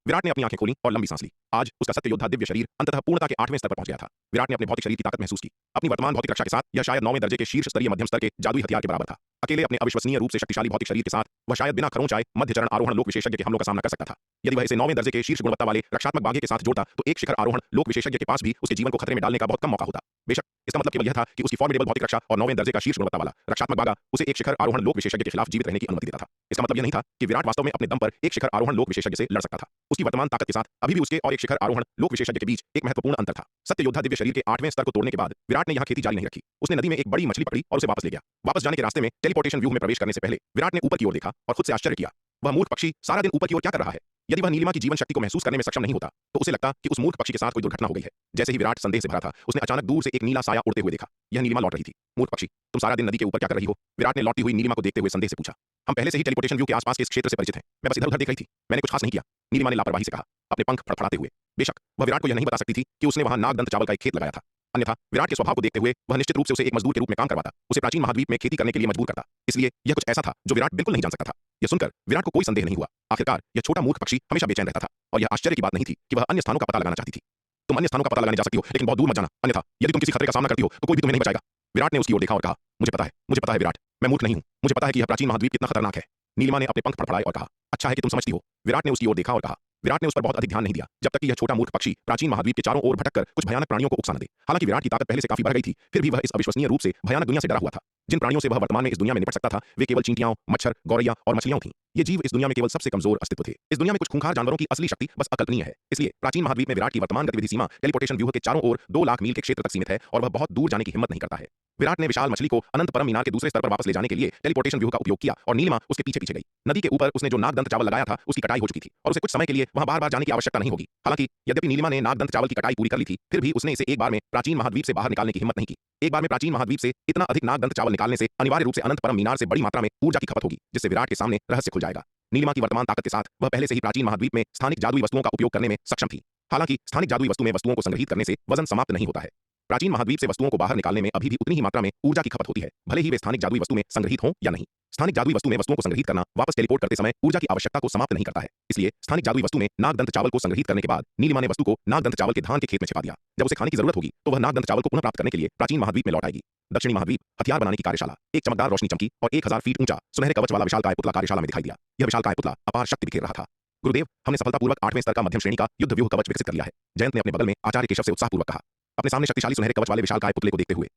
विराट ने अपनी आंखें खोली और लंबी सांस ली। आज उसका सत्य योद्धा दिव्य शरीर अंततः पूर्णता के 8वें स्तर पर पहुंच गया था। विराट ने अपने भौतिक शरीर की ताकत महसूस की। अपनी वर्तमान भौतिक रक्षा के साथ यह शायद 9वें दर्जे के शीर्ष स्तरीय मध्यम स्तर के जादुई हथियार के बराबर था। अकेले अपने अविश्वसनीय रूप से शक्तिशाली भौतिक शरीर के साथ वह शायद बिना खरोंच आए मध्य चरण आरोहण लोक विशेषज्ञ के हमलों का सामना कर सकता था। यदि वह इसे 9वें दर्जे के शीर्ष गुणवत्ता वाले रक्षात्मक बागे के साथ जोड़ता तो एक शिखर आरोहण लोक विशेषज्ञ के पास भी उसके जीवन को खतरे में डालने का बहुत कम मौका होता। बेशक इसका मतलब केवल यह था कि उसकी फॉर्मिडेबल भौतिक रक्षा और 9वें दर्जे का शीर्ष गुणवत्ता वाला रक्षात्मक बागा उसे एक शिखर आरोहण लोक विशेषज्ञ के खिलाफ जीवित रहने की अनुमति देता था। इसका मतलब यह नहीं था कि विराट वास्तव में अपने दम पर एक शिखर आरोहण लोक विशेषज्ञ से लड़ सकता था। उसकी वर्तमान ताकत के साथ अभी भी उसके और एक शिखर आरोहण लोक विशेषज्ञ के बीच एक महत्वपूर्ण अंतर था। सत्य योद्धा दिव्य शरीर के 8वें स्तर को तोड़ने के बाद विराट ने यहाँ खेती जारी नहीं रखी। उसने नदी में एक बड़ी मछली पकड़ी और उसे वापस ले गया। वापस जाने के रास्ते में टेलीपोर्टेशन व्यूह में प्रवेश करने से पहले विराट ने ऊपर की ओर देखा और खुद से आश्चर्य किया। वह मूर्ख पक्षी सारा दिन ऊपर की ओर क्या कर रहा है? यदि वह नीलिमा की जीवन शक्ति को महसूस करने में सक्षम नहीं होता तो उसे लगता कि उस मूर्ख पक्षी के साथ कोई दुर्घटना हो गई है। जैसे ही विराट संदेह से भरा था, उसने अचानक दूर से एक नीला साया उड़ते हुए देखा। यह नीलिमा लौट रही थी। मूर्ख पक्षी, तुम सारा दिन नदी के ऊपर क्या कर रही हो? विराट ने लौटती हुई नीलिमा को देखते हुए संदेह से पूछा। हम पहले से ही टेलीपोर्टेशन व्यू के आसपास के इस क्षेत्र से परिचित हैं। मैं बस इधर-उधर देख रही थी, मैंने कुछ खास नहीं किया। नीलिमा ने लापरवाही से कहा, अपने पंख फड़फड़ाते हुए। बेशक वह विराट को यह नहीं बता सकती थी कि उसने वहां नागदंत चावल का एक खेत लगाया था। अन्यथा विराट के स्वभाव को देखते हुए वह निश्चित रूप से उसे एक मजदूर के रूप में काम करवाता, उसे प्राचीन महाद्वीप में खेती करने के लिए मजबूर करता। इसलिए यह कुछ ऐसा था जो विराट बिल्कुल नहीं जान सकता था। यह सुनकर विराट को कोई संदेह नहीं हुआ। आखिरकार यह छोटा मूर्ख पक्षी हमेशा बेचैन रहता था और यह आश्चर्य की बात नहीं थी कि वह अन्य स्थानों का पता लगाना चाहती थी। तुम अन्य स्थानों का पता लगाने जा सकती हो, लेकिन बहुत दूर मत जाना, अन्यथा यदि तुम किसी खतरे का सामना करती हो तो कोई भी तुम्हें नहीं बचाएगा। विराट ने उसकी ओर देखा और कहा, मुझे पता है विराट, मैं मूर्ख नहीं हूं। मुझे पता है कि यह प्राचीन महाद्वीप कितना खतरनाक है। नीलिमा ने अपने पंख फड़फड़ाए और कहा, अच्छा है कि तुम समझती हो। विराट ने उसकी ओर देखा और कहा। विराट ने उस पर बहुत अधिक ध्यान नहीं दिया जब तक कि यह छोटा मूर्ख पक्षी प्राचीन महाद्वीप के चारों ओर भटककर कुछ भयानक प्राणियों को उकसा न दे। हालांकि विराट की ताकत पहले से काफी बढ़ गई थी, फिर भी वह इस अविश्वसनीय रूप से भयानक दुनिया से डरा हुआ था। जिन प्राणियों से वह वर्तमान में इस दुनिया में निपट सकता था वे केवल चींटियां, मच्छर, गौरैया और मछलियां थीं। ये जीव इस दुनिया में केवल सबसे कमजोर अस्तित्व थे। इस दुनिया में कुछ खूंखार जानवरों की असली शक्ति बस अकल्पनीय है। इसलिए प्राचीन महाद्वीप में विराट की वर्तमान गतिविधि सीमा टेलीपोर्टेशन व्यूह के चारों ओर 2 लाख मील के क्षेत्र तक सीमित है और वह बहुत दूर जाने की हिम्मत नहीं करता है। विराट ने विशाल मछली को अनंत परम मीनार के दूसरे स्तर पर वापस ले जाने के लिए टेलीपोर्टेशन व्यूह का उपयोग किया और नीलिमा उसके पीछे पीछे गई। नदी के ऊपर उसने जो नागदंत चावल लगाया था उसकी कटाई हो चुकी थी और उसे कुछ समय के लिए वहां बार बार जाने की आवश्यकता नहीं होगी। हालांकि यद्यपि नीलिमा ने नागदंत चावल की कटाई पूरी कर ली थी, फिर भी उसने इसे एक बार में प्राचीन महाद्वीप से बाहर निकालने की हिम्मत नहीं की। एक बार में प्राचीन महाद्वीप से इतना अधिक नागदंत चावल निकालने से अनिवार्य रूप से अनंत परम मीनार से बड़ी मात्रा में ऊर्जा की खपत होगी, जिससे विराट के सामने रहस्य खुल जाएगा। नीलिमा की वर्तमान ताकत के साथ वह पहले से ही प्राचीन महाद्वीप में स्थानिक जादुई वस्तुओं का उपयोग करने में सक्षम थी। हालांकि स्थानिक जादुई वस्तु में वस्तुओं को संग्रहित करने से वजन समाप्त नहीं होता है। प्राचीन महाद्वीप से वस्तुओं को बाहर निकालने में अभी भी उतनी ही मात्रा में ऊर्जा की खपत होती है, भले ही वे स्थानिक जादुई वस्तु में संग्रहित हों या नहीं। स्थानिक जादुई वस्तु में वस्तुओं को संग्रहित करना वापस टेलीपोर्ट करते समय ऊर्जा की आवश्यकता को समाप्त नहीं करता है। इसलिए स्थानिक जादुई वस्तु में नागदंत चावल को संग्रहित करने के बाद नीलिमा ने वस्तु को नागदंत चावल के धान के खेत में छिपा दिया। जब उसे खाने की जरूरत होगी तो वह नागदंत चावल को पुनः प्राप्त करने के लिए प्राचीन महाद्वीप में लौट आएगी। दक्षिणी महाद्वीप हथियार बनाने की कार्यशाला। एक चमकदार रोशनी चमकी और 1000 फीट ऊंचा सुनहरे कवच वाला विशालकाय पुतला कार्यशाला में दिखाई दिया। यह विशालकाय पुतला अपार शक्ति बिखेर रहा था। गुरुदेव, हमने सफलतापूर्वक 8वें स्तर का मध्यम श्रेणी का युद्ध व्यूह कवच विकसित कर लिया है, जयंत ने अपने बगल में आचार्य केशव से उत्साहपूर्वक कहा। अपने सामने शक्तिशाली सुनहरे कवच वाले विशालकाय पुतले को देखते हुए,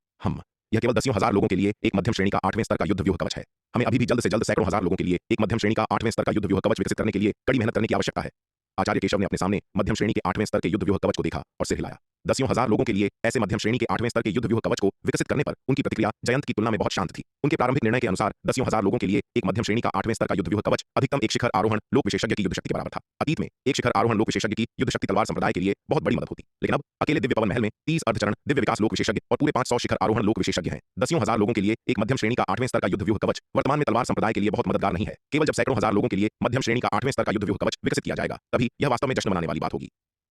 यह केवल दसियों हजार लोगों के लिए एक मध्यम श्रेणी का 8वें स्तर का युद्ध व्यूह कवच है। हमें अभी भी जल्द से जल्द सैकड़ों हजार लोगों के लिए एक मध्यम श्रेणी का 8वें स्तर का युद्ध व्यूह कवच विकसित करने के लिए कड़ी मेहनत करने की आवश्यकता है। आचार्य केशव ने अपने सामने मध्यम श्रेणी के 8वें स्तर के युद्ध व्यूह कवच को देखा और सिर हिलाया। दसियों हजार लोगों के लिए ऐसे मध्यम श्रेणी के 8वें स्तर के युद्ध व्यूह कवच को विकसित करने पर उनकी प्रतिक्रिया जयंत की तुलना में बहुत शांत थी। उनके प्रारंभिक निर्णय के अनुसार दसियों हजार लोगों के लिए एक मध्यम श्रेणी का 8वें स्तर का युद्ध व्यूह कवच अधिकतम एक शिखर आरोहण लोक विशेषज्ञ की युद्ध शक्ति के बराबर था। अतीत में एक शिखर आरोहण लोक विशेषज्ञ की युद्ध शक्ति तलवार संप्रदाय के लिए बहुत बड़ी मदद होती, लेकिन अब अकेले दिव्य पवन महल में 30 अर्धचरण दिव्य विकास लोक विशेषज्ञ और पूरे 500 शिखर आरोहण लोक विशेषज्ञ हैं। दसियों हजार लोगों के लिए एक मध्यम श्रेणी का 8वें स्तर का युद्ध व्यूह कवच वर्तमान में तलवार संप्रदाय के लिए बहुत मददगार नहीं है। केवल जब सैकड़ों हजार लोगों के लिए मध्यम श्रेणी का 8वें स्तर का युद्ध व्यूह कवच विकसित किया जाएगा, तभी यह वास्तव में जश्न मनाने वाली बात होगी।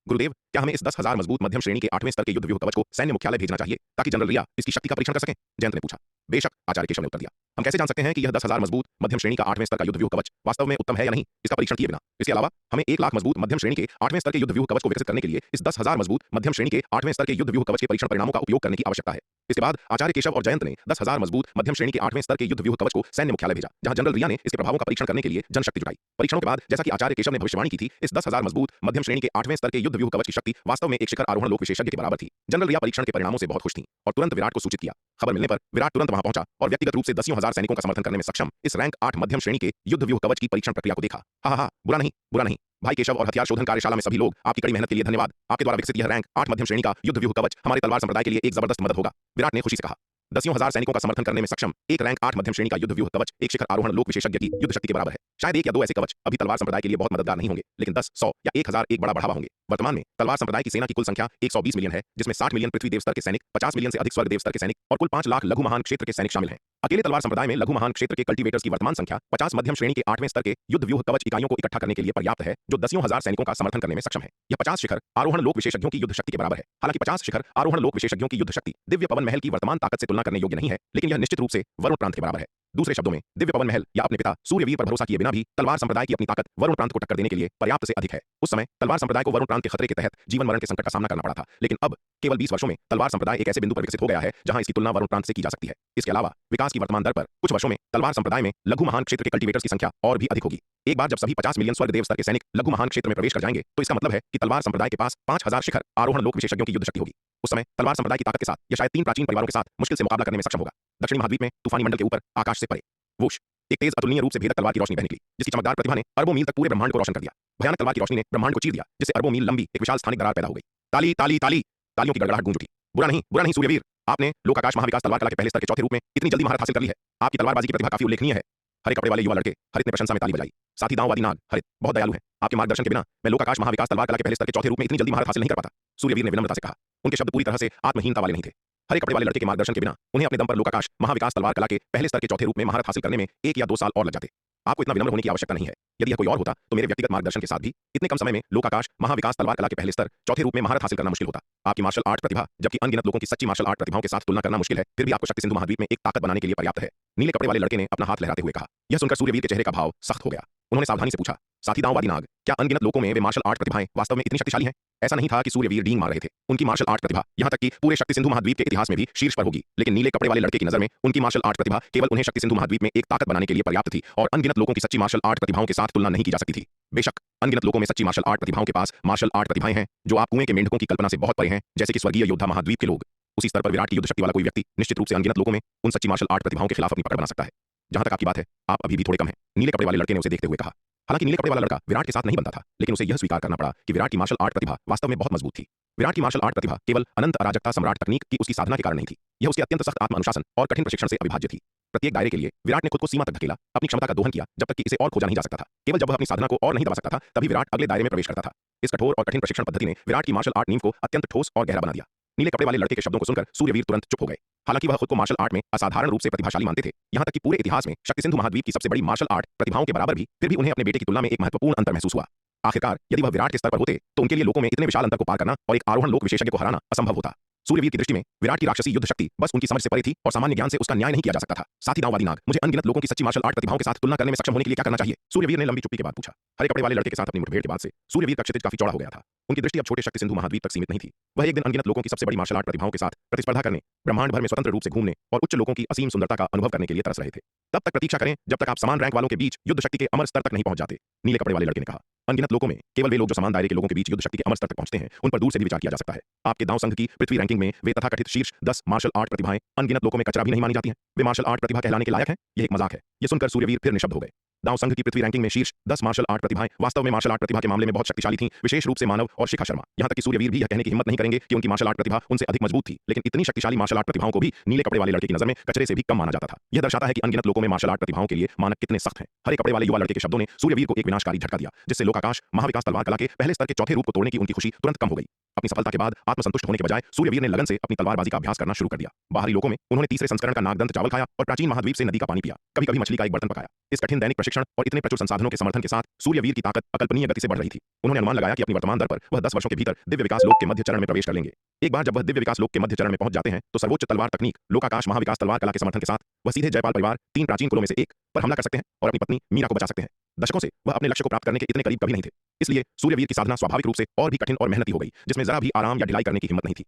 गुरुदेव, क्या हमें इस 10,000 मजबूत मध्यम श्रेणी के 8वें स्तर के युद्ध व्यूह कवच को सैन्य मुख्यालय भेजना चाहिए ताकि जनरल रिया इसकी शक्ति का परीक्षण कर सकें? जयंत ने पूछा। बेशक, आचार्य केशव ने उत्तर दिया। हम कैसे जान सकते हैं कि यह 10,000 मजबूत मध्यम श्रेणी का 8वें स्तर का युद्ध व्यूह कवच वास्तव में उत्तम है या नहीं, इसका परीक्षण किए बिना? इसके अलावा हमें 1 लाख मजबूत मध्यम श्रेणी के 8वें स्तर के युद्ध व्यूह कवच को विकसित करने के लिए इस 10,000 मजबूत मध्यम श्रेणी के 8वें स्तर के युद्ध व्यूह कवच के परीक्षण परिणामों का उपयोग करने की आवश्यकता है। इसके बाद आचार्य केशव और जयंत ने 10,000 मजबूत मध्यम श्रेणी के 8वें स्तर के युद्ध व्यूह कवच को सैन्य मुख्यालय भेजा, जहां जनरल रिया ने इसके प्रभावों का परीक्षण करने के लिए जनशक्ति जुटाई। परीक्षणों के बाद, जैसा कि आचार्य केशव ने भविष्यवाणी की थी, इस 10,000 मजबूत मध्यम श्रेणी के 8वें स्तर के युद्ध व्यूह कवच की शक्ति वास्तव में एक शिखर आरोहण लोक विशेषज्ञ के बराबर थी। जनरल रिया परीक्षण के परिणामों से बहुत खुश थी और तुरंत विराट को सूचित किया। खबर मिलने पर विराट तुरंत वहां पहुंचा और व्यक्तिगत रूप से दसियों हजार सैनिकों का समर्थन करने में सक्षम इस रैंक 8 मध्यम श्रेणी के युद्ध व्यूह कवच की परीक्षण प्रक्रिया को देखा। हा, बुरा नहीं भाई केशव और हथियार शोधन कार्यशाला में सभी लोग, आपकी कड़ी मेहनत के लिए धन्यवाद। आपके द्वारा विकसित यह रैंक 8 मध्यम श्रेणी का युद्ध व्यूह कवच हमारे तलवार संप्रदाय के लिए एक जबरदस्त मदद होगा, विराट ने खुशी से कहा। दसियों हजार सैनिकों का समर्थन करने में सक्षम एक रैंक 8 मध्यम श्रेणी का युद्ध व्यूह कवच एक शिखर आरोहण लोक विशेषज्ञ की युद्ध शक्ति के बराबर है। शायद 1 या 2 ऐसे कवच अभी तलवार संप्रदाय के लिए बहुत मददगार नहीं होंगे, लेकिन 10, 100 या 1000 एक बड़ा बढ़ावा होंगे। वर्तमान में तलवार संप्रदाय की सेना की कुल संख्या 120 मिलियन है, जिसमें 60 मिलियन पृथ्वी देव स्तर के सैनिक, 50 मिलियन से अधिक स्वर्ग देव स्तर के सैनिक और कुल 5 लाख लघु महान क्षेत्र के सैनिक शामिल हैं। अकेले तलवार संप्रदाय में लघु महान क्षेत्र के कल्टीवेटर्स की वर्तमान संख्या 50 मध्यम श्रेणी के 8वें स्तर के युद्ध व्यूह कवच इकाइयों को इकट्ठा करने के लिए पर्याप्त है, जो दसियों हजार सैनिकों का समर्थन करने में सक्षम है। यह 50 शिखर आरोहण लोक विशेषज्ञों की युद्ध शक्ति के बराबर है। हालांकि 50 शिखर आरोहण लोक विशेषज्ञों की युद्ध शक्ति दिव्य पवन महल की वर्तमान ताकत से तुलना करने योग्य नहीं है, लेकिन यह निश्चित रूप से वरुण प्रांत के बराबर है। दूसरे शब्दों में, दिव्य पवन महल या अपने पिता सूर्यवीर पर भरोसा किए बिना भी तलवार संप्रदाय की अपनी ताकत वरुण प्रांत को टक्कर देने के लिए पर्याप्त से अधिक है। उस समय तलवार संप्रदाय को वरुण प्रांत के खतरे के तहत जीवन मरण के संकट का सामना करना पड़ा था, लेकिन अब केवल 20 वर्षों में तलवार संप्रदाय एक ऐसे बिंदु पर विकसित हो गया है जहां इसकी तुलना वरुण प्रांत से की जा सकती है। इसके अलावा विकास की वर्तमान दर पर कुछ वर्षों में तलवार संप्रदाय में लघु महान क्षेत्र के कल्टीवेटर्स की संख्या और भी अधिक होगी। एक बार जब सभी 50 मिलियन स्वर्ग देव स्तर के सैनिक लघु महान क्षेत्र में प्रवेश कर जाएंगे, तो इसका मतलब है कि तलवार संप्रदाय के पास 5000 शिखर आरोहण लोक विशेषज्ञों की युद्ध शक्ति होगी। उस समय तलवार संप्रदाय की ताकत के साथ यह शायद 3 प्राचीन परिवारों के साथ मुश्किल से मुकाबला करने में सक्षम होगा। दक्षिणी महाद्वीप में तूफानी मंडल के ऊपर आकाश से परे वोश एक तेज अतुलनीय रूप से भेदक तलवार की रोशनी बह निकली, जिसकी चमकदार प्रतिभा ने अरबों मील तक पूरे ब्रह्मांड को रोशन कर दिया। भयानक तलवार की रोशनी ने ब्रह्मांड को चीर दिया, जिससे अरबों मील लंबी एक विशाल स्थानिक दरार पैदा हो गई। ताली ताली ताली, तालियों की गड़गड़ाहट गूंज उठी। बुरा नहीं सूर्यवीर, आपने लोकाकाश महाविकास तलवार कला के पहले स्तर के चौथे रूप में इतनी जल्दी महारत हासिल कर ली है। आपकी तलवारबाजी की प्रतिभा काफी उल्लेखनीय है। हरे कपड़े वाले युवा लड़के हरित ने प्रशंसा में ताली बजाई। साथ ही दांववादी नाग हरित बहुत दयालु है। आपके मार्गदर्शन के बिना मैं लोकाकाश महाविकास तलवार कला के पहले स्तर के चौथे रूप में इतनी जल्दी महारत हासिल नहीं कर पाता, सूर्यवीर ने विनम्रता से कहा। उनके शब्द पूरी तरह से आत्महीनता वाले नहीं थे। हरे कपड़े वाले लड़के के मार्गदर्शन के बिना उन्हें अपने दम पर लोकाकाश महाविकास तलवार कला के पहले स्तर के चौथे रूप में महारत हासिल करने में 1 या 2 साल और लग जाते। आपको इतना विनम्र होने की आवश्यकता नहीं है। यदि यह कोई और होता तो मेरे व्यक्तिगत मार्गदर्शन के साथ भी इतने कम समय में लोकाकाश महाविकास तलवार कला के पहले स्तर चौथे रूप में महारत हासिल करना मुश्किल होता। आपकी मार्शल आर्ट प्रतिभा, जबकि अनगिनत लोगों की सच्ची मार्शल आर्ट प्रतिभाओं के साथ तुलना करना मुश्किल है, फिर भी आपको शक्ति सिंधु महाद्वीप में एक ताकत बनाने के लिए पर्याप्त है। नीले कपड़े वाले लड़के ने अपना हाथ लहराते हुए कहा। यह सुनकर सूर्यवीर के चेहरे का भाव सख्त हो गया। उन्होंने सावधानी से पूछा, साथी दांववादी नाग, क्या अनगिनत लोगों में वे मार्शल आर्ट प्रतिभाएं वास्तव में इतनी शक्तिशाली हैं? ऐसा नहीं था कि सूर्यवीर डींग मार रहे थे। उनकी मार्शल आर्ट प्रतिभा यहां तक कि पूरे शक्ति सिंधु महाद्वीप के इतिहास में भी शीर्ष पर होगी, लेकिन नीले कपड़े वाले लड़के की नजर में उनकी मार्शल आर्ट प्रतिभा केवल उन्हें शक्ति सिंधु महाद्वीप में एक ताकत बनाने के लिए पर्याप्त थी और अनगिनत लोगों की सच्ची मार्शल आर्ट प्रतिभाओं के साथ तुलना नहीं की जा सकती थी। बेशक अनगिनत लोगों में सच्ची मार्शल आर्ट प्रतिभाओं के पास मार्शल आर्ट प्रतिभाएं हैं जो आप कुएं के मेंढकों की कल्पना से बहुत परे हैं, जैसे कि स्वर्गीय योद्धा महाद्वीप के लोग। उसी स्तर पर विराट की युद्ध शक्ति वाला कोई व्यक्ति निश्चित रूप से अनगिनत लोगों में उन सच्ची मार्शल आर्ट प्रतिभाओं के खिलाफ अपनी पकड़ बना सकता है। जहां तक आपकी बात है, आप अभी भी थोड़े कम हैं, नीले कपड़े वाले लड़के ने उसे देखते हुए कहा। हालांकि नीले कपड़े वाला लड़का विराट के साथ नहीं बनता था, लेकिन उसे यह स्वीकार करना पड़ा कि विराट की मार्शल आर्ट प्रतिभा वास्तव में बहुत मजबूत थी। विराट की मार्शल आर्ट प्रतिभा केवल अनंत अराजकता सम्राट तकनीक की उसकी साधना के कारण नहीं थी, यह उसके अत्यंत सख्त आत्म अनुशासन और कठिन प्रशिक्षण से अविभाज्य थी। प्रत्येक दायरे के लिए विराट ने खुद को सीमा तक धकेला, अपनी क्षमता का दोहन किया जब तक कि इसे और खोजा नहीं जा सकता था। केवल जब वह अपनी साधना को और नहीं दबा सकता था तभी विराट अगले दायरे में प्रवेश करता था। इस कठोर और कठिन प्रशिक्षण पद्धति ने विराट की मार्शल आर्ट नींव को अत्यंत ठोस और गहरा बना दिया। नीले कपड़े वाले लड़के के शब्दों को सुनकर सूर्यवीर तुरंत चुप हो गए। हालांकि वह खुद को मार्शल आर्ट में असाधारण रूप से प्रतिभाशाली मानते थे, यहां तक कि पूरे इतिहास में शक्ति सिंधु महाद्वीप की सबसे बड़ी मार्शल आर्ट प्रतिभाओं के बराबर भी, फिर भी उन्हें अपने बेटे की तुलना में एक महत्वपूर्ण अंतर महसूस हुआ। आखिरकार यदि वह विराट के स्तर पर होते तो उनके लिए लोगों में इतने विशाल अंतर को पार करना और एक आरोहण लोक विशेषज्ञ को हराना असंभव होता। सूर्यवीर की दृष्टि में विराट की राक्षसी युद्ध शक्ति बस उनकी समझ से परे थी और सामान्य ज्ञान से उसका न्याय नहीं किया जा सकता था। साथ ही दांववादी नाग, मुझे अनगिनत लोगों की सच्ची मार्शल आर्ट प्रतिभाओं के साथ तुलना करने में सक्षम होने के लिए क्या करना चाहिए? सूर्यवीर ने लंबी चुप्पी के बाद पूछा। हरे कपड़े वाले लड़के के साथ अपनी मुठभेड़ के बाद से सूर्यवीर का क्षितिज काफी चौड़ा हो गया था। उनकी दृष्टि अब छोटे शक्ति सिंधु महाद्वीप तक सीमित नहीं थी। वह एक दिन अनगिनत लोगों की सबसे बड़ी मार्शल आर्ट प्रतिभाओं के साथ प्रतिस्पर्धा करने, ब्रह्मांड भर में स्वतंत्र रूप से घूमने और उच्च लोगों की असीम सुंदरता का अनुभव करने के लिए तरस रहे थे। तब तक प्रतीक्षा करें जब तक आप समान रैंक वालों के बीच युद्ध शक्ति के अमर स्तर तक नहीं पहुंच जाते, नीले कपड़े वाले लड़के ने कहा। अनगिनत लोगों में केवल वे लोग जो समान दायरे के लोगों के बीच युद्ध शक्ति के अमर स्तर तक पहुंचते हैं, उन पर दूर से भी विचार किया जा सकता है। आपके दांव संघ की पृथ्वी रैंकिंग में वे तथाकथित शीर्ष 10 मार्शल आर्ट प्रतिभाएं अनगिनत लोगों में कचरा भी नहीं मानी जाती हैं। वे मार्शल आर्ट प्रतिभा कहलाने के लायक हैं। यह एक मजाक है। यह सुनकर सूर्यवीर फिर निशब्द हो गए। दांव संघ की पृथ्वी रैंकिंग में शीर्ष 10 मार्शल आर्ट प्रतिभाएं वास्तव में मार्शल आर्ट प्रतिभा के मामले में बहुत शक्तिशाली थीं, विशेष रूप से मानव और शिखा शर्मा। यहां तक कि सूर्यवीर भी यह कहने की हिम्मत नहीं करेंगे कि उनकी मार्शल आर्ट प्रतिभा उनसे अधिक मजबूत थी, लेकिन इतनी शक्तिशाली मार्शल आर्ट प्रतिभाओं को भी नीले कपड़े वाले लड़के की नजर में कचरे से भी कम माना जाता था। यह दर्शाता है कि अनगिनत लोगों में मार्शल आर्ट प्रतिभाओं के लिए मानक कितने सख्त हैं। हरे कपड़े वाले युवा लड़के के शब्दों ने सूर्यवीर को एक विनाशकारी झटका दिया, जिससे लोकाकाश महाविकास तलवार कला के पहले स्तर के चौथे रूप को तोड़ने की उनकी खुशी तुरंत कम हो गई। अपनी सफलता के बाद आत्मसंतुष्ट होने के बजाय सूर्यवीर ने लगन से अपनी तलवारबाजी का अभ्यास करना शुरू कर दिया। बाहरी लोगों में उन्होंने तीसरे संस्करण का नागदंत चावल खाया और प्राचीन महाद्वीप से नदी का पानी पिया, कभी-कभी मछली का एक बर्तन पकाया। इस कठिन दैनिक प्रशिक्षण और इतने प्रचुर संसाधनों के समर्थन के साथ सूर्यवीर की ताकत अकल्पनीय गति से बढ़ रही थी। उन्होंने अनुमान लगाया कि अपनी वर्तमान दर पर वह 10 वर्षों के भीतर दिव्य विकास लोक के मध्य चरण में प्रवेश कर लेंगे। एक बार जब वह दिव्य विकास लोक के मध्य चरण में पहुंच जाते हैं तो सर्वोच्च तलवार तकनीक लोकाकाश महाविकास तलवार कला के समर्थन के साथ वह सीधे जयपाल परिवार 3 प्राचीन कुलों में से एक पर हमला कर सकते हैं और अपनी पत्नी मीरा को बचा सकते हैं। दशकों से वह अपने लक्ष्य को प्राप्त करने के इतने करीब कभी नहीं थे। इसलिए सूर्यवीर की साधना स्वाभाविक रूप से और भी कठिन और मेहनती हो गई, जिसमें जरा भी आराम या ढिलाई करने की हिम्मत नहीं थी।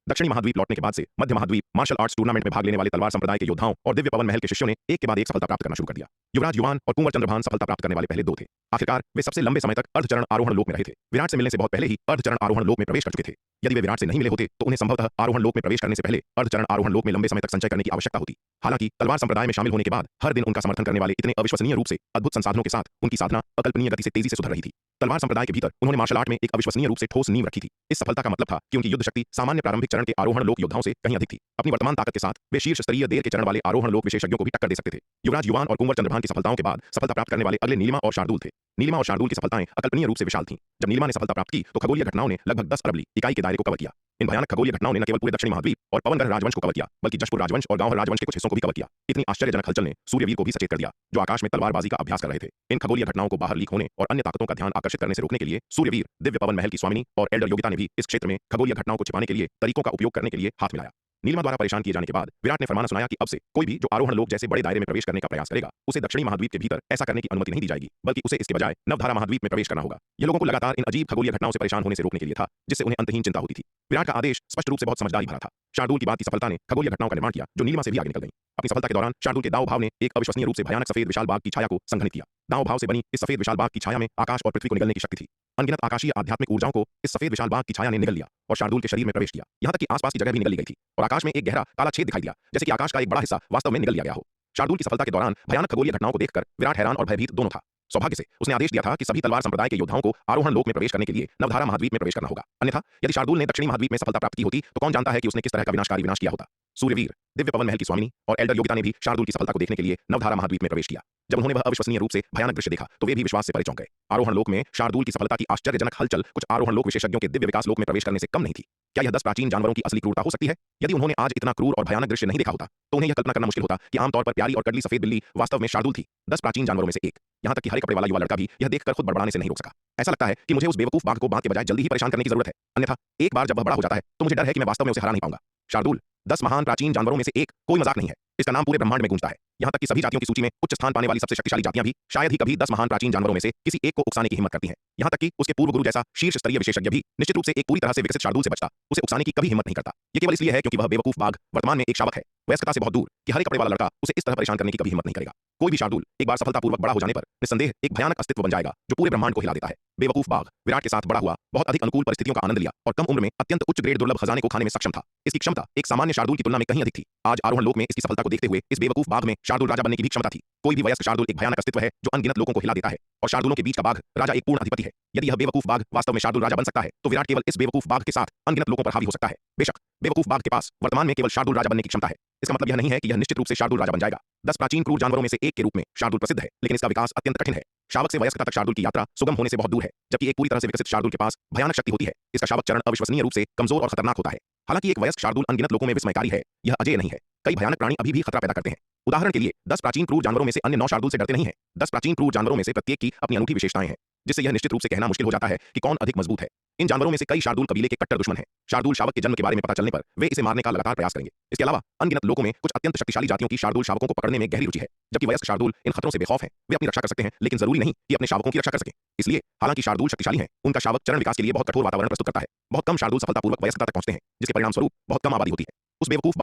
दक्षिणी महाद्वीप लौटने के बाद से मध्य महाद्वीप मार्शल आर्ट्स टूर्नामेंट में भाग लेने वाले तलवार संप्रदाय के योद्धाओं और दिव्य पवन महल के शिष्यों ने एक के बाद एक सफलता प्राप्त करना शुरू कर दिया। युवराज युवान और कुंवर चंद्रभान सफलता प्राप्त करने वाले पहले 2 थे। आखिरकार वे सबसे लंबे समय तक अर्धचरण आरोहण लोक में रहे थे। विराट से मिलने से बहुत पहले ही अर्धचरण आरोहण लोक में प्रवेश कर चुके थे। यदि वे विराट से नहीं मिले होते तो उन्हें संभवतः आरोहण लोक में प्रवेश करने से पहले अर्धचरण आरोहण लोक में लंबे समय तक संचय करने की आवश्यकता होती। हालांकि तलवार संप्रदाय में शामिल होने के बाद हर दिन उनका समर्थन करने वाले इतने अविश्वसनीय रूप से अद्भुत संसाधनों के साथ उनकी साधना अकल्पनीय गति से तेजी से सुधर रही थी। तलवार संप्रदाय के भीतर उन्होंने मार्शल आर्ट में एक अविश्वसनीय रूप से ठोस नींव रखी थी। इस सफलता का मतलब था कि उनकी युद्ध शक्ति सामान्य प्रारंभिक चरण के आरोहण लोक योद्धाओं से कहीं अधिक थी। अपनी वर्तमान ताकत के साथ वे शीर्ष स्तरीय देर के चरण वाले आरोहण लोक विशेषज्ञों को भी टक्कर दे सकते थे। युवराज युवान और कुंवर चंद्रभान की सफलताओं के बाद सफलता प्राप्त करने वाले अगले नीलिमा और शार्दुल थे। नीलिमा और शार्दुल की सफलताएं अकल्पनीय रूप से विशाल थीं। जब नीलिमा ने सफलता प्राप्त की तो खगोलीय घटनाओं ने लगभग 10 अरब इकाई के दायरे को कवर किया। इन भयानक खगोलीय घटनाओं ने न केवल पूरे दक्षिणी महाद्वीप और पवनगढ़ राजवंश को कवर किया, बल्कि जशपुर राजवंश और गांवर राजवंश के कुछ हिस्सों को भी कवर किया। इतनी आश्चर्यजनक हलचल ने सूर्यवीर को भी सचेत कर दिया, जो आकाश में तलवारबाजी का अभ्यास कर रहे थे। इन खगोलीय घटनाओं को बाहर लीक होने और अन्य ताकतों का ध्यान आकर्षित करने से रोकने के लिए सूर्यवीर, दिव्य पवन महल की स्वामिनी और एल्डर योगिता ने भी इस क्षेत्र में खगोलीय घटनाओं को छिपाने के लिए तरीकों का उपयोग करने के लिए हाथ मिलाया। नीलिमा द्वारा परेशान किए जाने के बाद विराट ने फरमान सुनाया कि अब से कोई भी जो आरोहण लोक जैसे बड़े दायरे में प्रवेश करने का प्रयास करेगा, उसे दक्षिणी महाद्वीप के भीतर ऐसा करने की अनुमति नहीं दी जाएगी, बल्कि उसे इसके बजाय नवधारा महाद्वीप में प्रवेश करना होगा। यह लोगों को लगातार इन अजीब खगोलीय घटनाओं से परेशान होने से रोकने के लिए था, जिससे उन्हें अंतहीन चिंता होती थी। विराट का आदेश स्पष्ट रूप से बहुत समझदारी भरा था। शार्दुल की बात की सफलता ने खगोलीय घटनाओं का निर्माण किया, जो नीलिमा से भी आगे निकल गई। अपनी सफलता के दौरान शार्दुल के दाव भाव ने एक अविश्वसनीय रूप से भयानक सफेद विशाल बाग की छाया को संघनित किया। दाव भाव से बनी इस सफेद विशाल बाग की छाया में आकाश और पृथ्वी को निगलने की शक्ति थी। अनगिनत आकाशीय आध्यात्मिक ऊर्जाओं को इस सफेद विशाल बाग की छाया ने निगल लिया और शार्दुल के शरीर में प्रवेश किया। यहां तक कि आसपास की जगह भी निगल ली गई थी और आकाश में एक गहरा काला छेद दिखाई दिया, जैसे कि आकाश का एक बड़ा हिस्सा वास्तव में निगल लिया गया हो। शार्दुल की सफलता के दौरान भयानक खगोलीय घटनाओं को देखकर विराट हैरान और भयभीत दोनों था। सौभाग्य से उसने आदेश दिया था कि सभी तलवार संप्रदाय के योद्धाओं को आरोहण लोक में प्रवेश करने के लिए नवधारा महाद्वीप में प्रवेश करना होगा। अन्यथा यदि शार्दुल ने दक्षिणी महाद्वीप में सफलता प्राप्त की होती तो कौन जानता है कि उसने किस तरह का विनाशकारी विनाश किया होता। सूर्यवीर, दिव्य पवन महल की स्वामिनी और एल्डर योगिता ने भी शार्दुल की सफलता को देखने के लिए नवधारा महाद्वीप में प्रवेश किया। जब उन्होंने वह अविश्वसनीय रूप से भयानक दृश्य देखा तो वे भी विश्वास से परे चौंक गए। आरोहण लोक में शार्दुल की सफलता की आश्चर्यजनक हलचल कुछ आरोहण लोक विशेषज्ञों के दिव्य विकास लोक में प्रवेश करने से कम नहीं थी। क्या यह 10 प्राचीन जानवरों की असली क्रूरता हो सकती है? यदि उन्होंने आज इतना क्रूर और भयानक दृश्य नहीं देखा होता तो उन्हें यह कल्पना करना मुश्किल होता कि आमतौर पर प्यारी और कड़ली सफेद बिल्ली वास्तव में शार्दुल थी, 10 प्राचीन जानवरों में से एक। यहां तक कि हरे कपड़े वाला युवा लड़का भी यह देखकर खुद बड़बड़ाने से नहीं रोक सका। ऐसा लगता है कि मुझे उस बेवकूफ बाघ को बांध के बजाय जल्दी ही परेशान करने की जरूरत है, अन्यथा एक बार जब वह बड़ा हो जाता है तो मुझे डर है कि मैं वास्तव में उसे हरा नहीं पाऊंगा। शार्दुल 10 महान प्राचीन जानवरों में से एक कोई मजाक नहीं है। इसका नाम पूरे ब्रह्मांड में गूंजता है। यहां तक कि सभी जातियों की सूची में उच्च स्थान पाने वाली सबसे शक्तिशाली जातियां भी शायद ही कभी 10 महान प्राचीन जानवरों में से किसी एक को उकसाने की हिम्मत करती हैं। यहां तक कि उसके पूर्व गुरु जैसा शीर्ष स्तरीय विशेषज्ञ भी निश्चित रूप से एक पूरी तरह से विकसित शार्दुल से बचता उसे उकसाने की कभी हिम्मत नहीं करता। ये केवल इसलिए है क्योंकि वह बेवकूफ बाघ वर्तमान में एक शावक है, वयस्कता से बहुत दूर कि हरे कपड़े वाला लड़का उसे इस तरह परेशान करने की कभी हिम्मत नहीं करेगा। कोई भी शार्दुल एक बार सफलतापूर्वक बड़ा हो जाने पर निस्संदेह एक भयानक अस्तित्व बन जाएगा जो पूरे ब्रह्मांड को हिला देता है। बेवकूफ बाघ विराट के साथ बड़ा हुआ, बहुत अधिक अनुकूल परिस्थितियों का आनंद लिया और कम उम्र में अत्यंत उच्च ग्रेड दुर्लभ खजाने को खाने में सक्षम था। इसकी क्षमता एक सामान्य शार्दुल की तुलना में कहीं अधिक थी। आज आरोहण लोक में इसकी सफलता को देखते हुए इस बेवकूफ बाघ में शार्दूल राजा बनने की भी क्षमता थी। कोई भी वयस्क शार्दूल एक भयानक अस्तित्व है जो अनगिनत लोगों को हिला देता है, और शार्दूलों के बीच का बाघ राजा एक पूर्ण अधिपति है। यदि यह बेवकूफ बाघ वास्तव में शार्दूल राजा बन सकता है, तो विराट केवल इस बेवकूफ बाघ के साथ अनगिनत लोगों पर हावी हो सकता है। बेशक बेवकूफ बाघ के पास वर्तमान में केवल शार्दूल राजा बनने की क्षमता है। इसका मतलब यह नहीं है कि यह निश्चित रूप से शार्दूल राजा बन जाएगा। 10 प्राचीन क्रूर जानवरों में से एक के रूप में शार्दूल प्रसिद्ध है, लेकिन इसका विकास अत्यंत कठिन है। शावक से वयस्कता तक शार्दूल की यात्रा सुगम होने से बहुत दूर है, जबकि एक पूरी तरह से विकसित शार्दूल के पास भयानक शक्ति होती है। इसका शावक चरण अविश्वसनीय रूप से कमजोर और खतरनाक होता है। हालांकि एक वयस्क शार्दूल अनगिनत लोगों में विस्मयकारी है, यह अजेय नहीं है। कई भयानक प्राणी अभी भी खतरा पैदा करते हैं। उदाहरण के लिए 10 प्राचीन क्रूर जानवरों में से अन्य 9 शार्दूल से डरते नहीं हैं। 10 प्राचीन क्रूर जानवरों में से प्रत्येक की अपनी अनूठी विशेषताएं हैं, जिससे यह निश्चित रूप से कहना मुश्किल हो जाता है कि कौन अधिक मजबूत है। इन जानवरों में से कई शार्दूल कबीले के कट्टर दुश्मन हैं। शार्दूल शावक के जन्म के बारे में पता चलने पर वे इसे मारने का लगातार प्रयास करेंगे। इसके अलावा अनगिनत लोगों में कुछ अत्यंत शक्तिशाली जातियों की शार्दूल शावकों को पकड़ने में गहरी रुचि है, जबकि वयस्क शार्दूल इन खतरों से बेखौफ हैं। वे अपनी रक्षा कर सकते हैं, लेकिन जरूरी नहीं कि अपने शावकों की रक्षा कर सकें। इसलिए हालांकि शार्दूल शक्तिशाली हैं, उनका शावक चरण विकास के लिए बहुत कठोर वातावरण प्रस्तुत करता है। बहुत कम शार्दूल सफलतापूर्वक वयस्कता तक पहुंचते हैं, जिसके परिणाम स्वरूप बहुत कम आबादी होती है। उस बेवकूफ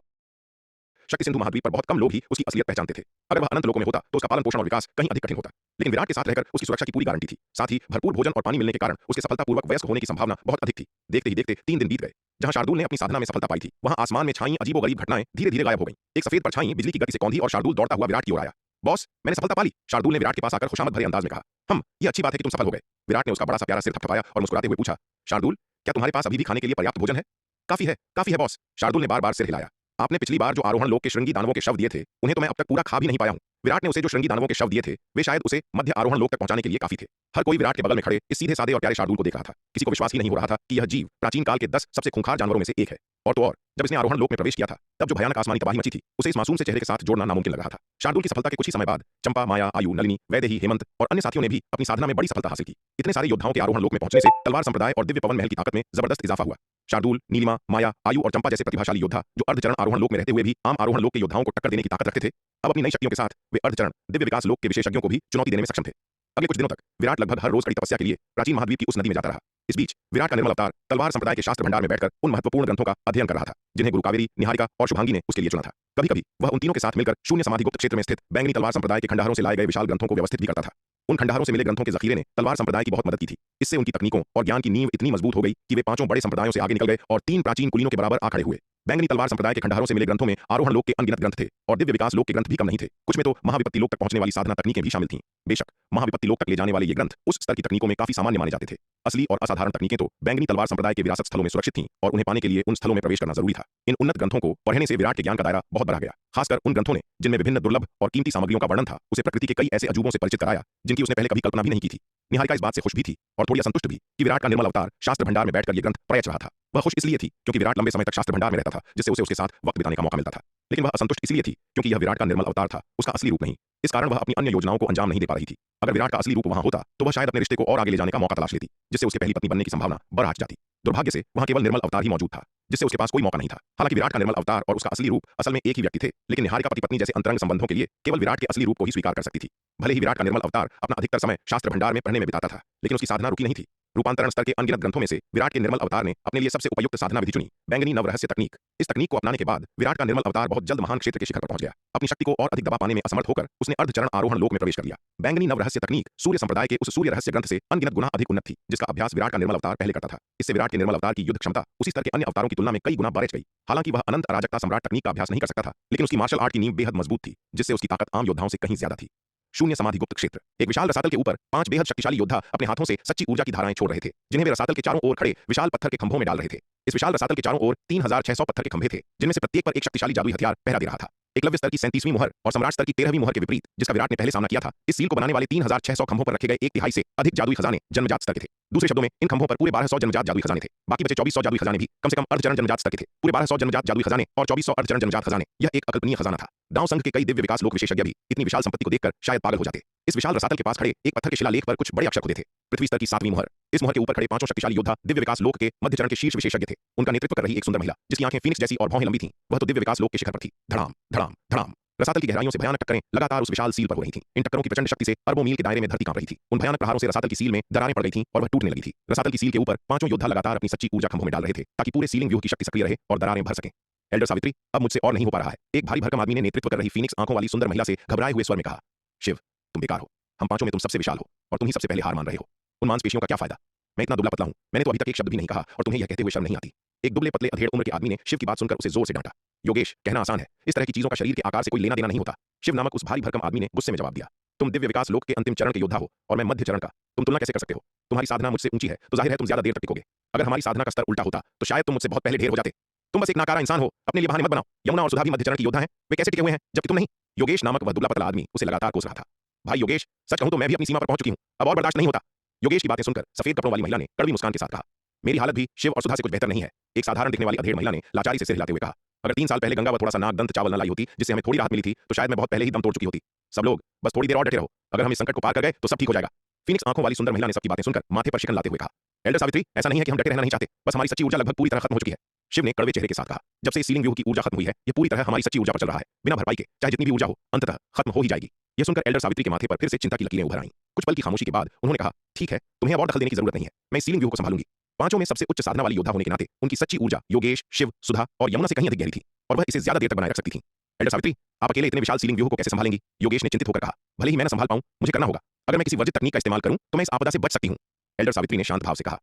शक्ति सिंधु महाद्वीप पर बहुत कम लोग ही उसकी असलियत पहचानते थे। अगर वह अनंत लोकों में होता तो उसका पालन पोषण और विकास कहीं अधिक कठिन होता, लेकिन विराट के साथ रहकर उसकी सुरक्षा की पूरी गारंटी थी। साथ ही भरपूर भोजन और पानी मिलने के कारण उसके सफलतापूर्वक वयस्क होने की संभावना बहुत अधिक थी। देखते ही देखते 3 दिन बीत गए। जहां शार्दूल ने अपनी साधना में सफलता पाई थी, वहां आसमान में छाई अजीबोगरीब घटनाएं धीरे धीरे गायब हो गईं। एक सफेद परछाई बिजली की गति से कौंधी और शार्दूल दौड़ता हुआ विराट की ओर आया। बॉस, मैंने सफलता पा ली, शार्दूल ने विराट के पास आकर खुशामद भरे अंदाज में कहा। ये अच्छी बात है कि तुम सफल हो गए। विराट ने उसका बड़ा सा प्यारा सिर थपथपाया और मुस्कुराते हुए पूछा, शार्दूल, क्या तुम्हारे पास अभी भी खाने के लिए पर्याप्त भोजन है? काफी है बॉस, शार्दूल ने बार बार सिर हिलाया। आपने पिछली बार जो आरोहण लोक के श्रृंगी दानवों के शव दिए थे, उन्हें तो मैं अब तक पूरा खा भी नहीं पाया हूं। विराट ने उसे जो श्रृंगी दानवों के शव दिए थे, वे शायद उसे मध्य आरोहण लोक तक पहुंचाने के लिए काफी थे। हर कोई विराट के बगल में खड़े इस सीधे सादे और प्यारे शार्दूल को देख रहा था। किसी को विश्वास ही नहीं हो रहा था कि यह जीव प्राचीन काल के 10 सबसे खूंखार जानवरों में से एक है। और तो और, जब इसने आरोहण लोक में प्रवेश किया था, तब जो भयानक आसमानी तबाही मची थी, उसे इस मासूम से चेहरे के साथ जोड़ना नामुमकिन लग रहा था। शार्दूल की सफलता के कुछ ही समय बाद चंपा, माया, आयु, नलिनी, वैदेही, हेमंत और अन्य साथियों ने भी अपनी साधना में बड़ी सफलता हासिल की। इतने सारे योद्धाओं के आरोहण लोक में पहुंचने से तलवार संप्रदाय और दिव्य पवन महल की ताकत में जबरदस्त इजाफा हुआ। शार्दूल, नीलिमा, माया, आयु और चंपा जैसे प्रतिभाशाली योद्धा जो अर्धचरण आरोहण लोक में रहते हुए भी आम आरोहण लोक के योद्धाओं को टक्कर देने की ताकत रखते थे, अब अपनी नई शक्तियों के साथ वे अर्धचरण दिव्य विकास लोक के विशेषज्ञों को भी चुनौती देने में सक्षम थे। अगले कुछ दिनों तक विराट लगभग हर रोज कड़ी तपस्या के लिए प्राचीन महाद्वीप की उस नदी में जाता रहा। इस बीच विराट का निर्मल अवतार तलवार संप्रदाय के शास्त्र भंडार में बैठकर उन महत्वपूर्ण ग्रंथों का अध्ययन कर रहा था, जिन्हें गुरु कावेरी, निहारिका और शुभांगी ने उसके लिए चुना था। कभी कभी वह उन तीनों के साथ मिलकर शून्य समाधि गुप्त क्षेत्र में स्थित बैंगनी तलवार संप्रदाय के खंडहरों से लाए गए विशाल ग्रंथों को व्यवस्थित भी करता था। उन खंडहरों से मिले ग्रंथों के जखीरे ने तलवार संप्रदाय की बहुत मदद की थी। इससे उनकी तकनीकों और ज्ञान की नींव इतनी मजबूत हो गई कि वे 5 बड़े संप्रदायों से आगे निकल गए और 3 प्राचीन कुलीनों के बराबर आ खड़े हुए। बैंगनी तलवार संप्रदाय के खंडहरों से मिले ग्रंथों में आरोहण लोक के अनगिनत ग्रंथ थे, और दिव्य विकास लोक के ग्रंथ भी कम नहीं थे। कुछ में तो महाविपत्ति लोक तक पहुंचने वाली साधना तकनीकें भी शामिल थीं। बेशक महाविपत्ति लोक तक ले जाने वाले ये ग्रंथ उस स्तर की तकनीकों में काफी सामान्य माने जाते थे। असली और असाधारण तकनीकें तो बैंगनी तलवार संप्रदाय के विरासत स्थलों में सुरक्षित थीं, और उन्हें पाने के लिए उन स्थलों में प्रवेश करना जरूरी था। इन उन्नत ग्रंथों को पढ़ने से विराट के ज्ञान का दायरा बहुत बढ़ा गया। खासकर उन ग्रंथों ने, जिनमें विभिन्न दुर्लभ और कीमती सामग्रियों का वर्णन था, उसे प्रकृति के कई ऐसे अजूबों से परिचित कराया जिनकी उसने पहले कभी कल्पना भी नहीं की थी। निहारिका इस बात से खुश भी थी और थोड़ी असंतुष्ट भी कि विराट का निर्मल अवतार शास्त्र भंडार में बैठकर ये ग्रंथ प्रयच रहा था। वह खुश इसलिए थी क्योंकि विराट लंबे समय तक शास्त्र भंडार में रहता था, जिससे उसे उसके साथ वक्त बिताने का मौका मिलता था, लेकिन वह असंतुष्ट इसलिए थी क्योंकि यह विराट का निर्मल अवतार था, उसका असली रूप नहीं। इस कारण वह अपनी अन्य योजनाओं को अंजाम नहीं दे पा रही थी। अगर विराट का असली रूप वहां होता तो वह शायद अपने रिश्ते को और आगे ले जाने का मौका तलाश लेती, जिससे उसके पहली पत्नी बनने की संभावना बढ़ जाती। दुर्भाग्य से वहां केवल निर्मल अवतार ही मौजूद था, जिससे उसके पास कोई मौका नहीं था। हालांकि विराट का निर्मल अवतार और उसका असली रूप असल में एक ही व्यक्ति थे, लेकिन निहारिका पति पत्नी जैसे अंतरंग संबंधों के लिए केवल विराट के असली रूप को ही स्वीकार कर सकती थी। भले ही विराट का निर्मल अवतार अपना अधिकतर समय शास्त्र भंडार में पढ़ने में बिताता था, लेकिन उसकी साधना रुकी नहीं थी। रूपांतरण स्तर के अनगिनत ग्रंथों में से विराट के निर्मल अवतार ने अपने लिए सबसे उपयुक्त साधना विधि चुनी, बैंगनी नवरहस्य तकनीक। इस तकनीक को अपनाने के बाद विराट का निर्मल अवतार बहुत जल्द महान क्षेत्र के शिखर पर पहुंच गया। अपनी शक्ति को और अधिक दबा पाने में असमर्थ होकर उसने अर्धचरण आरोहण लोक में प्रवेश कर लिया। बैंगनी नवरहस्य तकनीक सूर्य संप्रदाय के उस सूर्य रहस्य ग्रंथ से अनगिनत गुना अधिक उन्नत थी, जिसका अभ्यास विराट का निर्मल अवतार पहले करता था। इससे विराट के निर्मल अवतार की युद्ध क्षमता उसी स्तर के अन्य अवतारों की तुलना में कई गुना बढ़ गई। हालांकि वह अनंत अराजकता सम्राट तकनीक का अभ्यास नहीं कर सकता था, लेकिन उसकी मार्शल आर्ट की नींव बेहद मजबूत थी, जिससे उसकी ताकत आम योद्धाओं से कहीं ज्यादा थी। शून्य समाधि गुप्त क्षेत्र। एक विशाल रसातल के ऊपर 5 बेहद शक्तिशाली योद्धा अपने हाथों से सच्ची ऊर्जा की धाराएं छोड़ रहे थे, जिन्हें वे रसातल के चारों ओर खड़े विशाल पत्थर के खंभों में डाल रहे थे। इस विशाल रसातल के चारों ओर 3600 पत्थर के खंभे थे, जिनमें से प्रत्येक पर एक शक्तिशाली जादुई हथियार पहरा दे रहा था। एकलव्य स्तर की 37वीं मुहर और सम्राट स्तर की 13वीं मुहर के विपरीत, जिसका विराट ने पहले सामना किया था, इस सील को बनाने वाले 3600 खंभों पर रखे गए 1/3 से अधिक जादुई खजाने जन्मजात स्तर के थे। दूसरे शब्दों में इन खंभों पर पूरे 1200 जन्मजात जादुई खजाने थे। बाकी बचे 2400 जादुई खजाने भी कम से कम अर्धचरण जन्मजात स्तर के थे। पूरे 1200 जन्मजात जादुई खजाने और 2400 अर्धचरण जन्मजात खजाने, यह एक अकल्पनीय खजाना था। दांव संघ के कई दिव्य विकास लोक विशेषज्ञ भी इतनी विशाल संपत्ति को देखकर शायद पागल हो जाते। इस विशाल रसातल के पास खड़े एक पत्थर के शिलालेख पर कुछ बड़े अक्षर खुदे थे। पृथ्वी स्तर की 7वीं मुहर। इस मुहर के ऊपर खड़े 5 शक्तिशाली योद्धा दिव्य विकास लोक के मध्य चरण के शीर्ष विशेषज्ञ थे। उनका नेतृत्व कर रही एक सुंदर महिला, जिसकी आंखें फीनिक्स जैसी और भौहें लंबी थीं, वह तो दिव्य विकास लोक के शिखर पर थी। धड़ाम धड़ाम धड़ाम रसातल की गहराइयों से भयानक टक्करें लगातार उस विशाल सील पर हो रही थीं। इन टक्करों की प्रचंड शक्ति से अरबों मील के दायरे में धरती कांप रही थी। उन भयानक प्रहारों से रसातल की सील में दरारें पड़ गई थीं और वह टूटने लगी थी। रसातल की सील के ऊपर 5 योद्धा लगातार अपनी सच्ची ऊर्जा खंभों में डाल रहे थे, ताकि पूरे सीलिंग व्यूह की शक्ति सक्रिय रहे और दरारें भर सकें। एल्डर सावित्री, अब मुझसे और नहीं हो पा रहा है, एक भारी भरकम आदमी ने नेतृत्व कर रही फीनिक्स आंखों वाली सुंदर महिला से घबराए हुए स्वर में कहा। शिव, तुम बेकार हो। हम 5 में तुम सबसे विशाल हो और तुम ही सबसे पहले हार मान रहे हो। उन मांसपेशियों का क्या फायदा? मैं इतना दुबला पतला हूं, मैंने तो अभी तक एक शब्द भी नहीं कहा और तुम्हें यह कहते हुए शर्म नहीं आती? एक दुबले पतले अधेड़ उम्र के आदमी ने शिव की बात सुनकर उसे जोर से डांटा। योगेश, कहना आसान है, इस तरह की चीजों का शरीर के आकार से कोई लेना देना नहीं होता। शिव नामक उस भारी भरकम आदमी ने गुस्से में जवाब दिया, तुम दिव्य विकास लोक के अंतिम चरण के योद्धा हो और मैं मध्य चरण का, तुम तुलना कैसे कर सकते हो? तुम्हारी साधना मुझसे ऊंची है तो जाहिर है तुम ज्यादा देर तक टिकोगे। अगर हमारी साधना का स्तर उल्टा होता तो शायद तुम मुझसे बहुत पहले ढेर हो जाते। तुम बस एक नाकारा इंसान हो, अपने लिए बहाने मत बनाओ। यमुना और सुधा भी मध्य चरण की योद्धा हैं, वे कैसे टिके हुए हैं जबकि तुम नहीं? योगेश नामक वह दुबला पतला आदमी उसे लगातार कोस रहा था। भाई योगेश, सच कहूं तो मैं भी अपनी सीमा पर पहुंच चुकी हूं, अब और बर्दाश्त नहीं होता। योगेश की बातें सुनकर सफेद कपड़ों वाली महिला ने कड़वी मुस्कान के साथ कहा, मेरी हालत भी शिव और सुधा से कुछ बेहतर नहीं है। एक साधारण दिखने वाली अधेड़ महिला ने लाचारी से सिर हिलाते हुए कहा, अगर 3 साल पहले गंगा व थोड़ा सा नाक दंत चावल न लाई होती जिससे हमें थोड़ी राहत मिली थी तो शायद मैं बहुत पहले ही दम तोड़ चुकी होती। सब लोग बस थोड़ी देर और डटे रहो, अगर हम इस संकट को पार कर गए तो सब ठीक हो जाएगा। फीनिक्स आंखों वाली सुंदर महिला ने सबकी बातें सुनकर माथे पर शिकन लाते हुए कहा, एल्डर सावित्री, ऐसा नहीं है कि हम डटे रहना नहीं चाहते, बस हमारी सच्ची ऊर्जा लगभग पूरी तरह खत्म हो चुकी है। शिव ने कड़वे चेहरे के साथ कहा, जब से सीलिंग व्यूह की ऊर्जा खत्म हुई है ये पूरी तरह हमारी सच्ची ऊर्जा पर चल रहा है, बिना भरपाई के चाहे जितनी भी ऊर्जा हो अंततः खत्म हो ही जाएगी। यह सुनकर एल्डर सावित्री के माथे पर फिर से चिंता की लकीरें उभर आईं। कुछ पल की खामोशी के बाद उन्होंने कहा, ठीक है, तुम्हें अब और दखल देने की जरूरत नहीं है, मैं इस सीलिंग व्यूह को संभालूंगी। पांचों में सबसे उच्च साधना वाली योद्धा होने के नाते उनकी सच्ची ऊर्जा योगेश, शिव, सुधा और यमुना से कहीं अधिक गहरी थी और वह इसे ज्यादा देर तक बनाए रख सकती थी। एल्डर सावित्री, आप अकेले इतने विशाल सीलिंग व्यूह को कैसे संभालेंगी? योगेश ने चिंतित होकर कहा, भले ही मैं न संभाल पाऊं, मुझे करना होगा। अगर मैं किसी वर्जित तकनीक का इस्तेमाल करूं तो मैं इस आपदा से बच सकती हूं। एल्डर सावित्री ने शांत भाव से कहा,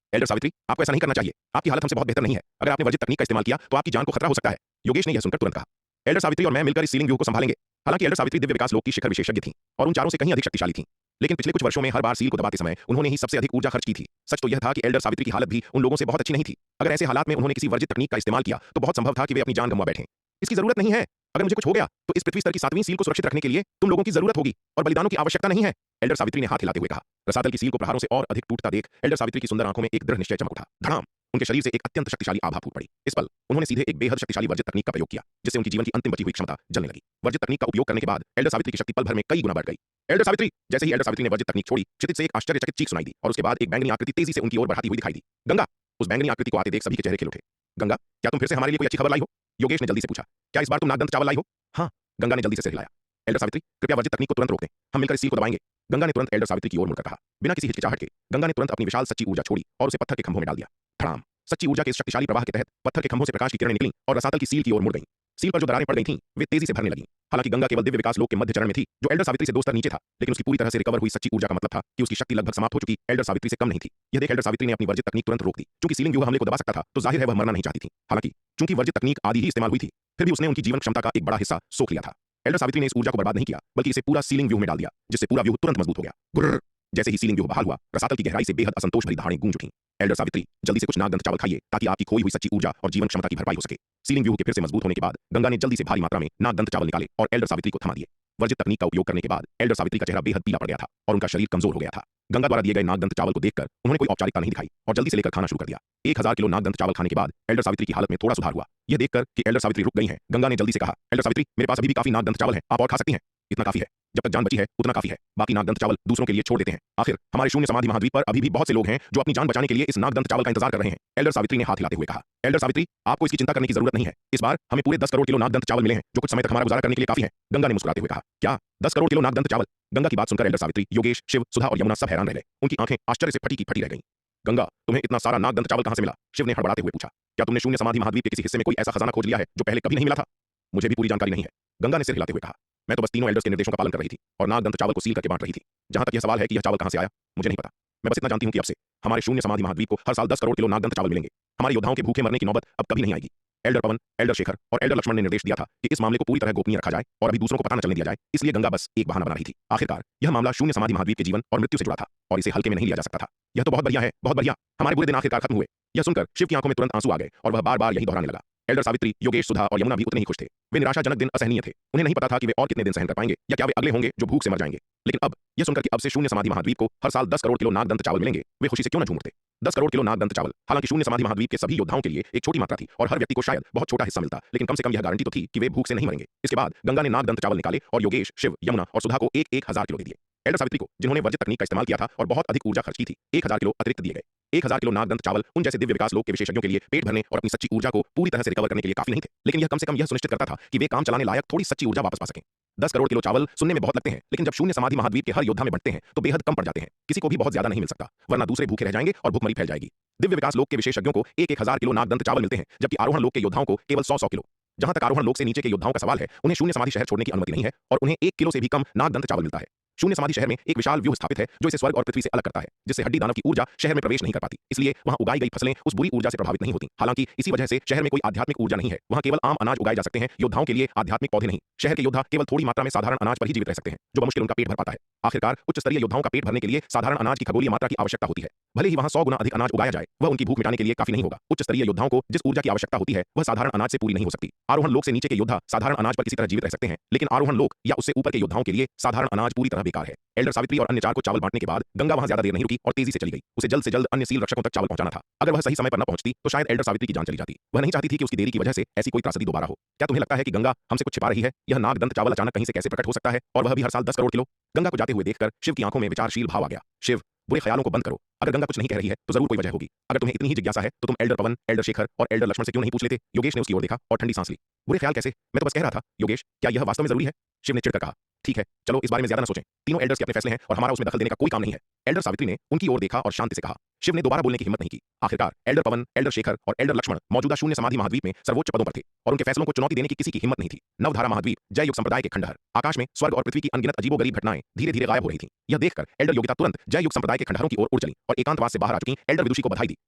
एल्डर सावित्री, आपको ऐसा नहीं करना चाहिए, आपकी हालत हमसे बहुत बेहतर नहीं है। अगर आपने वर्जित तकनीक का इस्तेमाल किया तो आपकी जान को खतरा हो सकता है। योगेश ने यह सुनकर तुरंत कहा, एल्डर सावित्री और मैं मिलकर इस सीलिंग व्यूह को संभालेंगे। हालांकि एल्डर सावित्री दिव्य विकास लोक की शिखर विशेषज्ञ थी और उन चारों से कहीं अधिक शक्तिशाली थी, लेकिन पिछले कुछ वर्षों में हर बार सील को दबाते समय उन्होंने ही सबसे अधिक ऊर्जा खर्च की थी। सच तो यह था कि एल्डर सावित्री की हालत भी उन लोगों से बहुत अच्छी नहीं थी। अगर ऐसे हालात में उन्होंने किसी वर्जित तकनीक का इस्तेमाल किया तो बहुत संभव था कि वे अपनी जान गंवा बैठें। इसकी जरूरत नहीं है, अगर मुझे कुछ हो गया तो इस पृथ्वी स्तर की 7वीं सील को सुरक्षित रखने के लिए तुम लोगों की जरूरत होगी और बलिदानों की आवश्यकता नहीं है। एल्डर सावित्री ने हाथ हिलाते हुए कहा। रसातल की सील को प्रहारों से और अधिक टूटता देख एल्डर सावित्री की सुंदर आंखों में एक दृढ़ निश्चय चमक उठा। धड़ाम, उनके शरीर से एक अत्यंत शक्तिशाली आभा फूट पड़ी। इस पल उन्होंने सीधे एक बेहद शक्तिशाली वर्जित तकनीक का प्रयोग किया जिससे उनकी जीवन की अंतिम बची हुई क्षमता जलने लगी। वर्जित तकनीक का उपयोग करने के बाद एल्डर सावित्री की शक्ति पल भर में कई गुना बढ़ गई। एल्डर सावित्री, जैसे ही एल्डर सावित्री ने वर्जित तकनीक छोड़ी, क्षितिज से एक आश्चर्यचकित चीख सुनाई दी और उसके बाद एक बैंगनी आकृति तेजी से उनकी ओर बढ़ाती हुई दिखाई दी। गंगा! उस बैंगनी आकृति को आते देख सभी के चेहरे खिल उठे। गंगा, क्या तुम फिर से हमारे लिए कोई अच्छी खबर लाई हो? योगेश ने जल्दी से पूछा। क्या इस बार तुम नागदंत चावल लाई हो? हाँ, गंगा ने जल्दी से सिर हिलाया। एल्डर सावित्री, कृपया वर्जित तकनीक को तुरंत रोक दें, हम मिलकर इस सील को दबाएंगे। गंगा ने तुरंत एल्डर सावित्री की ओर मुड़कर कहा। बिना किसी हिचकिचाहट के गंगा ने तुरंत अपनी विशाल सच्ची ऊर्जा छोड़ी और उसे पत्थर के खंभों में डाल दिया। धड़ाम! सच्ची ऊर्जा के इस शक्तिशाली प्रवाह के तहत पत्थर के खंभों से प्रकाश की किरणें निकलीं और रसातल की सील की ओर मुड़ गईं। सील पर जो दरारें पड़ गई थीं, वे तेजी से भरने लगीं। हालांकि गंगा केवल दिव्य विकास लोक के मध्य चरण में थी, जो एल्डर सावित्री से 2 स्तर नीचे था, लेकिन उसकी पूरी तरह से रिकवर हुई सच्ची ऊर्जा का मतलब था कि उसकी शक्ति लगभग समाप्त हो चुकी एल्डर सावित्री से कम नहीं थी। यह देख एल्डर सावित्री ने अपनी वर्जित तकनीक तुरंत रोक दी। चूंकि सीलिंग व्यूह हमले को दबा सकता था, तो जाहिर है वह मरना नहीं चाहती थी। हालांकि चूंकि वर्जित तकनीक आदि ही इस्तेमाल हुई थी, फिर भी उसने उनकी जीवन क्षमता का एक बड़ा हिस्सा सोख लिया था। एल्डर सावित्री ने इस ऊर्जा को बर्बाद नहीं किया, बल्कि इसे पूरा सीलिंग व्यूह में डाल दिया, जिससे पूरा व्यूह तुरंत मजबूत हो गया। गुर्र! जैसे ही सीलिंग व्यूह बहाल हुआ, रसातल की गहराई से बेहद असंतोष भरी दहाड़ें गूंज उठीं। एल्डर सावित्री, जल्दी से कुछ नागदंत चावल खाइए ताकि आपकी खोई हुई सच्ची ऊर्जा और जीवन क्षमता की भरपाई हो सके। सीलिंग व्यूह के फिर से मजबूत होने के बाद गंगा ने जल्दी से भारी मात्रा में नागदंत चावल निकाले और एल्डर सावित्री को थमा दिए। वर्जित तकनीक का उपयोग करने के बाद एल्डर सावित्री का चेहरा बेहद पीला पड़ गया था और उनका शरीर कमजोर हो गया था। गंगा द्वारा दिए गए नागदंत चावल को देखकर उन्होंने कोई औपचारिकता नहीं दिखाई और जल्दी से लेकर खाना शुरू कर दिया। 1000 किलो नागदंत चावल खाने के बाद एल्डर सावित्री की हालत में थोड़ा सुधार हुआ। यह देखकर कि एल्डर सावित्री रुक गई हैं, गंगा ने जल्दी से कहा, एल्डर सावित्री, मेरे पास अभी भी काफी नागदंत चावल हैं, आप और खा सकती हैं। इतना काफी है, जब तक जान बची है उतना काफी है, बाकी नागदंत चावल दूसरों के लिए छोड़ देते हैं। आखिर हमारे शून्य समाधि महाद्वीप पर अभी भी बहुत से लोग हैं जो अपनी जान बचाने के लिए इस नागदंत चावल का इंतजार कर रहे हैं। एल्डर सावित्री ने हाथ हिलाते हुए कहा। एल्डर सावित्री, आपको इसकी चिंता करने की जरूरत नहीं है, इस बार हमें पूरे 10 करोड़ किलो नागदंत चावल मिले हैं जो कुछ समय तक हमारा गुजारा करने के लिए काफी है। गंगा ने मुस्कुराते हुए कहा। क्या 10 करोड़ किलो नागदंत चावल? गंगा की बात सुनकर एल्डर सावित्री, योगेश, शिव, सुधा और यमुना सब हैरान रह गए। उनकी आंखें आश्चर्य से फटी की फटी रह गईं। गंगा, तुम्हें इतना सारा नागदंत चावल कहां से मिला? शिव ने हड़बड़ाते हुए पूछा। क्या तुमने शून्य समाधि महाद्वीप के किसी हिस्से में कोई ऐसा खजाना खोज लिया है जो पहले कभी नहीं मिला था? मुझे भी पूरी जानकारी नहीं है, गंगा ने सिर हिलाते हुए कहा। मैं तो बस तीनों एल्डर्स के निर्देशों का पालन कर रही थी और नागदंत चावल को सील करके बांट रही थी। जहां तक यह सवाल है कि यह चावल कहां से आया, मुझे नहीं पता। मैं बस इतना जानती हूं कि अब से हमारे शून्य समाधि महाद्वीप को हर साल 10 करोड़ किलो नागदंत चावल मिलेंगे। हमारे योद्धाओं के भूखे मरने की नौबत अब कभी नहीं आएगी। एल्डर पवन, एल्डर शेखर और एल्डर लक्ष्मण ने निर्देश दिया था कि इस मामले को पूरी तरह गोपनीय रखा जाए और अभी दूसरों को पता न चलने दिया जाए, इसलिए गंगा बस एक बहाना बना रही थी। आखिरकार यह मामला शून्य समाधि महाद्वीप के जीवन और मृत्यु से जुड़ा था और इसे हल्के में नहीं लिया जा सकता था। यह तो बहुत बढ़िया है, बहुत बढ़िया, हमारे बुरे दिन आखिरकार खत्म हुए। यह सुनकर शिव की आंखों में तुरंत आंसू आ गए और वह बार बार यही दोहराने लगा। एल्डर सावित्री, योगेश, सुधा और यमुना भी उतने ही खुश थे। वे निराशाजनक दिन असहनीय थे। उन्हें नहीं पता था कि वे और कितने दिन सहन कर पाएंगे या क्या वे अगले होंगे जो भूख से मर जाएंगे। लेकिन अब यह सुनकर कि अब से शून्य समाधि महाद्वीप को हर साल 10 करोड़ किलो नागदंत चावल मिलेंगे, वे खुशी से क्यों न झूम उठते। 10 करोड़ किलो नागदंत चावल, हालांकि शून्य समाधि महाद्वीप के सभी योद्धाओं के लिए एक छोटी मात्रा थी और हर व्यक्ति को शायद बहुत छोटा हिस्सा मिलता, लेकिन कम से कम यह गारंटी तो थी कि वे भूख से नहीं मरेंगे। इसके बाद गंगा ने नागदंत चावल निकाले और योगेश, शिव, यमुना और सुधा को 1000 किलो दे दिए। एल्डर सावित्री को, जिन्होंने वर्जित तकनीक का इस्तेमाल किया था और बहुत अधिक ऊर्जा खर्च की थी, 1000 किलो अतिरिक्त दिए गए। 1000 किलो नागदंत चावल उन जैसे दिव्य विकास लोक के विशेषज्ञों के लिए पेट भरने और अपनी सच्ची ऊर्जा को पूरी तरह से रिकवर करने के लिए काफी नहीं थे, लेकिन यह कम से कम यह सुनिश्चित करता था कि वे काम चलाने लायक थोड़ी सच्ची ऊर्जा वापस पा सकें। 10 करोड़ किलो चावल सुनने में बहुत लगते हैं, लेकिन जब शून्य समाधि महाद्वीप के हर योद्धा में बंटते हैं तो बेहद कम पड़ जाते हैं। किसी को भी बहुत ज्यादा नहीं मिल सकता, वरना दूसरे भूखे रह जाएंगे और भुखमरी फैल जाएगी। दिव्य विकास लोक के विशेषज्ञों को 1000 किलो नागदंत चावल मिलते हैं, जबकि आरोहण लोक के योद्धाओं को केवल 100 किलो। जहां तक आरोहण लोक से नीचे के योद्धाओं का सवाल है, उन्हें शून्य समाधि शहर छोड़ने की अनुमति नहीं है और उन्हें 1 किलो से भी कम नागदंत चावल मिलता है। शून्य समाधि शहर में एक विशाल व्यूह स्थापित है जो इसे स्वर्ग और पृथ्वी से अलग करता है, जिससे हड्डी दानव की ऊर्जा शहर में प्रवेश नहीं कर पाती। इसलिए वहां उगाई गई फसलें उस बुरी ऊर्जा से प्रभावित नहीं होती। हालांकि इसी वजह से शहर में कोई आध्यात्मिक ऊर्जा नहीं है। वहां केवल आम अनाज उगाए जा सकते हैं। योद्धाओं के लिए आध्यात्मिक पौधे नहीं। शहर के योद्धा केवल थोड़ी मात्रा में साधारण अनाज पर ही जीवित रह सकते हैं, जो मुश्किल उनका पेट भर पाता है। आखिरकार उच्च स्तरीय योद्धाओं का पेट भरने के लिए साधारण अनाज की खगोलीय मात्रा की आवश्यकता होती है। भले ही वहां 100 गुना अधिक अनाज उगाया जाए, वह उनकी भूख मिटाने के लिए काफी नहीं होगा। उच्च स्तरीय योद्धाओं को जिस ऊर्जा की आवश्यकता होती है वह साधारण अनाज से पूरी नहीं हो सकती। आरोहण लोक से नीचे के योद्धा साधारण अनाज पर किसी तरह जीवित रह सकते हैं, लेकिन आरोहण लोक या उससे ऊपर के योद्धाओं के लिए साधारण अनाज पूरी तरह बेकार है। एल्डर सावित्री और अन्य 4 को चावल बांटने के बाद गंगा वहां ज्यादा देर नहीं रुकी और तेजी से चली गई। उसे जल्द से जल्द अन्य सील रक्षकों तक चावल पहुंचाना था। अगर वह सही समय पर न पहुंचती तो शायद एल्डर सावित्री की जान चली जाती। वह नहीं चाहती थी कि उसकी देरी की वजह से ऐसी कोई त्रासदी दोबारा हो। क्या तुम्हें लगता है कि गंगा हमसे कुछ छिपा रही है? यह नागदंत चावल अचानक कहीं से कैसे प्रकट हो सकता है, और वह भी हर साल 10 करोड़ किलो? गंगा को जाते हुए देखकर शिव की आंखों में विचारशील भाव आ गया। शिव, बुरे ख्यालों को बंद करो। अगर गंगा कुछ नहीं कह रही है तो जरूर कोई वजह होगी। अगर तुम्हें इतनी ही जिज्ञासा है तो तुम एल्डर पवन, एल्डर शेखर और एल्डर लक्ष्मण से क्यों नहीं पूछ लेते? योगेश ने उसकी ओर देखा और ठंडी सांस ली। बुरे ख्याल कैसे? मैं तो बस कह रहा था। योगेश, क्या यह वास्तव में जरूरी है? शिव ने चिढ़कर कहा। ठीक है, चलो इस बारे में ज्यादा न सोचें। तीनों एल्डर्स के अपने फैसले हैं और हमारा उसमें दखल देने का कोई काम नहीं है। एल्डर सावित्री ने उनकी ओर देखा और शांति से कहा। शिव ने दोबारा बोलने की हिम्मत नहीं की। आखिरकार एल्डर पवन, एल्डर शेखर और एल्डर लक्ष्मण मौजूदा शून्य समाधि महाद्वीप में सर्वोच्च पदों पर थे और उनके फैसलों को चुनौती देने की किसी की हिम्मत नहीं थी। नवधारा महाद्वीप, जय युग संप्रदाय के खंडहर। आकाश में स्वर्ग और पृथ्वी की अनगिनत अजीबोगरीब घटनाएं धीरे धीरे गायब हो रही थीं। यह देखकर एल्डर योगिता तुरंत जय युग संप्रदाय के खंडहरों की ओर उड़ चली और एकांतवास से बाहर आ चुकी एल्डर विदुषी को बधाई दी।